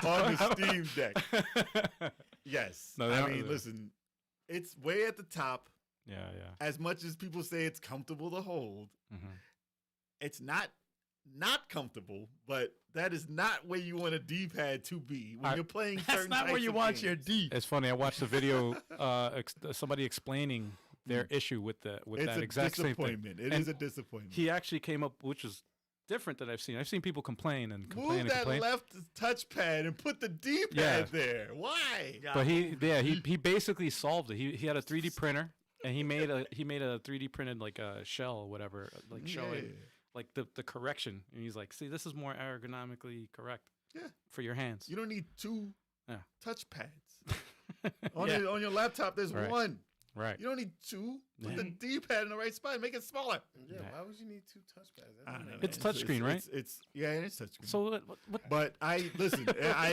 On the Steam Deck. Yes. No, I mean, listen, it's way at the top. Yeah. As much as people say it's comfortable to hold, it's not comfortable, but that is not where you want a D-pad to be when you're playing certain That's not where types you of want games. your D. It's funny. I watched a video, somebody explaining their issue with that exact same thing. It is a disappointment. He actually came up, which is different that I've seen. I've seen people complain and complain Move and that complain. left touchpad and put the D-pad there. Why? But he basically solved it. He had a 3D printer and he made a 3D printed like a shell or whatever, like showing like the correction. And he's like, see, this is more ergonomically correct. Yeah. For your hands. You don't need two touchpads. On Yeah. your laptop, there's Right. one. Right. You don't need two. Put Yeah. the D-pad in the right spot and make it smaller. Yeah, why would you need two touchpads? That I doesn't don't know, make It's sense. touchscreen, right? It's touchscreen. So what? But I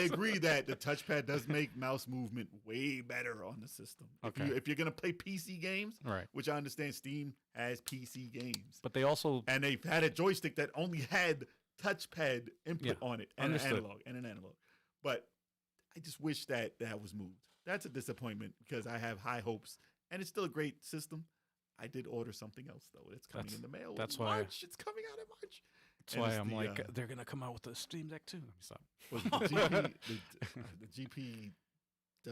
agree that the touchpad does make mouse movement way better on the system. Okay. If you're gonna play PC games, Right. which I understand Steam has PC games, But they also and they've had a joystick that only had touchpad input Yeah, on it and understood. an analog. But I just wish that was moved. That's a disappointment because I have high hopes, and it's still a great system. I did order something else though. It's coming in the mail. that's in why- March. It's coming out in March. that's And why it's I'm the, like they're gonna come out with the Stream Deck too. Let me stop. was the GP,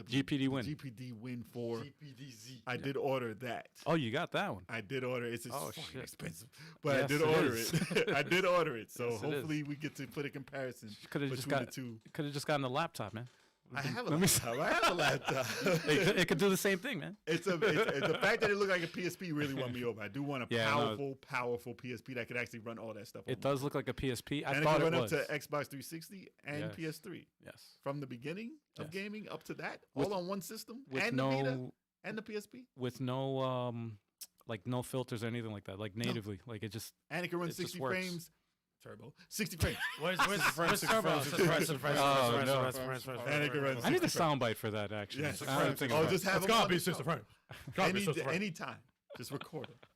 GPD Win. GPD Win 4. GPDZ. I did order that. Oh, you got that one. I did order it. It's Oh, fucking shit. expensive, but I Yes, did it order is. it. I did order it. So Yes, it is. hopefully we get to put a comparison Could have between just got. the two. Could have just gotten a laptop, man. I have a Let me laptop. I have a laptop. It could do the same thing, man. It's the fact that it looked like a PSP really won me over. I do want a Yeah, no. powerful PSP that could actually run all that stuff. It does look like a PSP. I and thought it it can run was. up to Xbox 360 and Yes. PS3 Yes. from the beginning of Yes. gaming up to that, With- all on one system, With and the Vita no and the PSP, with no like no filters or anything like that. Like natively, like it just and it can run It just 60 works. frames. Turbo 60 frames. Where's Turbo? Surprise, Oh, no. And it can run I need a 60 frames. soundbite for that actually. Yes. I don't think Oh, about just it. have It's them gotta on be the 60 show. frames. Anytime. Just record it.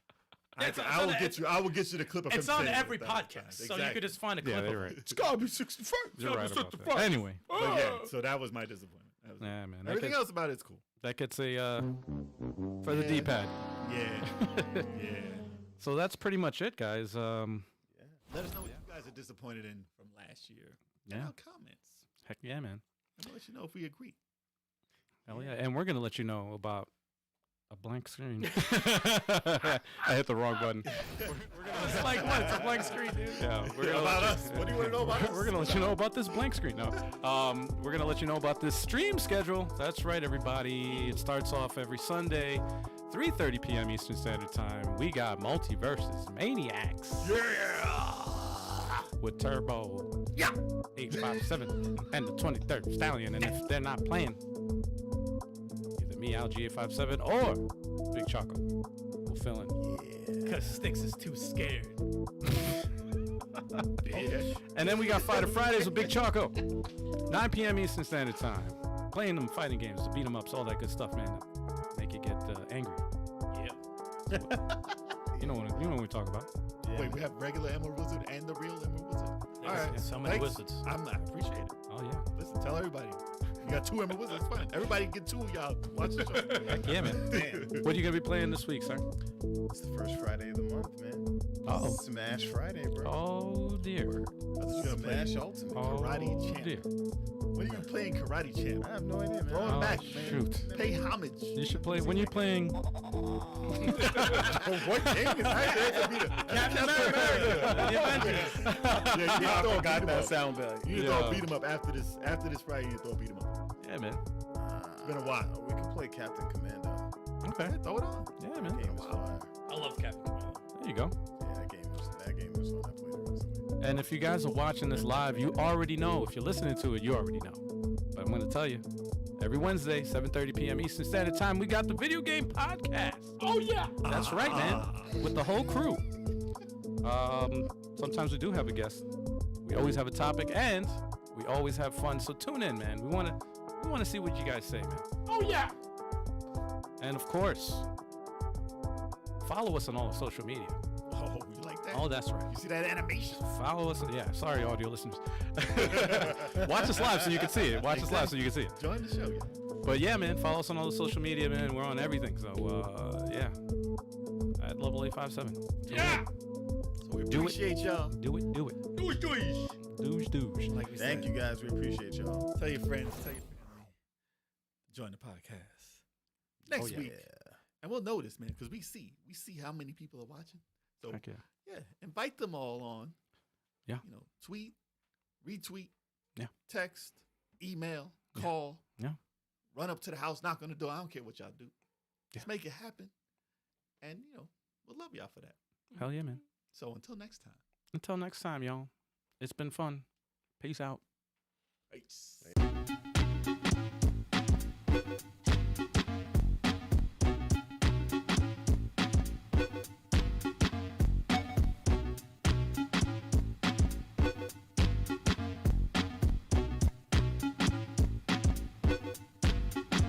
It's I will on get you. I will get you the clip of It's him on saying every it 1,000 podcast, times. so you Exactly. could just find a clip Yeah, of you're it. right. It's gotta be 60 frames. You're right about that. Anyway, But yeah, so that was my disappointment. That was yeah, man. That everything gets, else about it's cool. that gets a for the Yeah. D-pad. Yeah, yeah. So that's pretty much it, guys. Let us know what you guys are disappointed in from last year. In Yeah. our comments. Heck yeah, man. And we'll let you know if we agree. Hell yeah. And we're gonna let you know about a blank screen. I hit the wrong button. It's like what? It's a blank screen, dude. Yeah, we're gonna About let us. What do you want to know about us? We're gonna let you know about this blank screen. No, we're gonna let you know about this stream schedule. That's right, everybody. It starts off every Sunday, 3:30 p.m. Eastern Standard Time. We got Multiverses Maniacs. Yeah. With Turbo. Yeah. 857 and the 23rd Stallion. And if they're not playing, either me, LG857, or Big Choco will fill in. Because Sticks is too scared. And then we got Fighter Fridays with Big Choco. 9 p.m. Eastern Standard Time. Playing them fighting games, the beat 'em ups, all that good stuff, man. That make you get angry. Yeah. You know what we talk about. Wait, we have regular Emerald Wizard and the real Emerald Wizard. All right. So many Thanks. wizards. I appreciate it. Oh yeah. Listen, tell everybody. You got 2 Emerald Wizards. It's fine. Everybody get 2 of y'all. Watch the show. Heck yeah, man. Damn. What are you gonna be playing this week, sir? It's the first Friday of the month, man. Uh-oh. Smash Friday, bro. Oh dear. I thought you were going to play Smash Ultimate. Oh Karate Champ. dear. When are you playing Karate Champ? I have no idea, man. Throw it Oh, back, man. shoot. Pay homage. You should play when you're playing. What game is that? Captain America. The Avengers. Yeah, you throw a beat 'em up. sound value. You need to throw Yeah. a beat 'em up after this Friday. You throw a beat 'em up. Yeah, man. It's been a while. We can play Captain Commando. Okay. Throw it on. Yeah, That man. game was fire. I love Captain Commando. There you go. Yeah, that game was fun. I played it recently. And if you guys are watching this live, you already know. If you're listening to it, you already know. But I'm going to tell you, every Wednesday, 7:30 p.m. Eastern Standard Time, we got the video game podcast. Oh, yeah. That's right, man. With the whole crew. Sometimes we do have a guest. We always have a topic, and We always have fun. So tune in, man. We wanna see what you guys say, man. Oh yeah. And of course, follow us on all of social media. Oh, you like that? Oh, that's right. You see that animation? Follow us. Yeah, sorry, audio listeners. Watch us live so you can see it. Watch us live so you can see it. Join the show, yeah. But yeah, man, follow us on all the social media, man. We're on everything. So yeah, at Level 857. Yeah. So we Do it. appreciate y'all. Do it. Douche. Like we Thank said, you guys. We appreciate y'all. Tell your friends, tell your family. Join the podcast next week. And we'll notice, man, because we see how many people are watching. So Heck yeah. yeah, invite them all on. Yeah. You know, tweet, retweet, Yeah. text, email, Yeah. call. Yeah. Run up to the house, knock on the door. I don't care what y'all do. Just Yeah. make it happen. And we'll love y'all for that. Hell yeah, man. So until next time. Until next time, y'all. It's been fun. Peace out. Peace.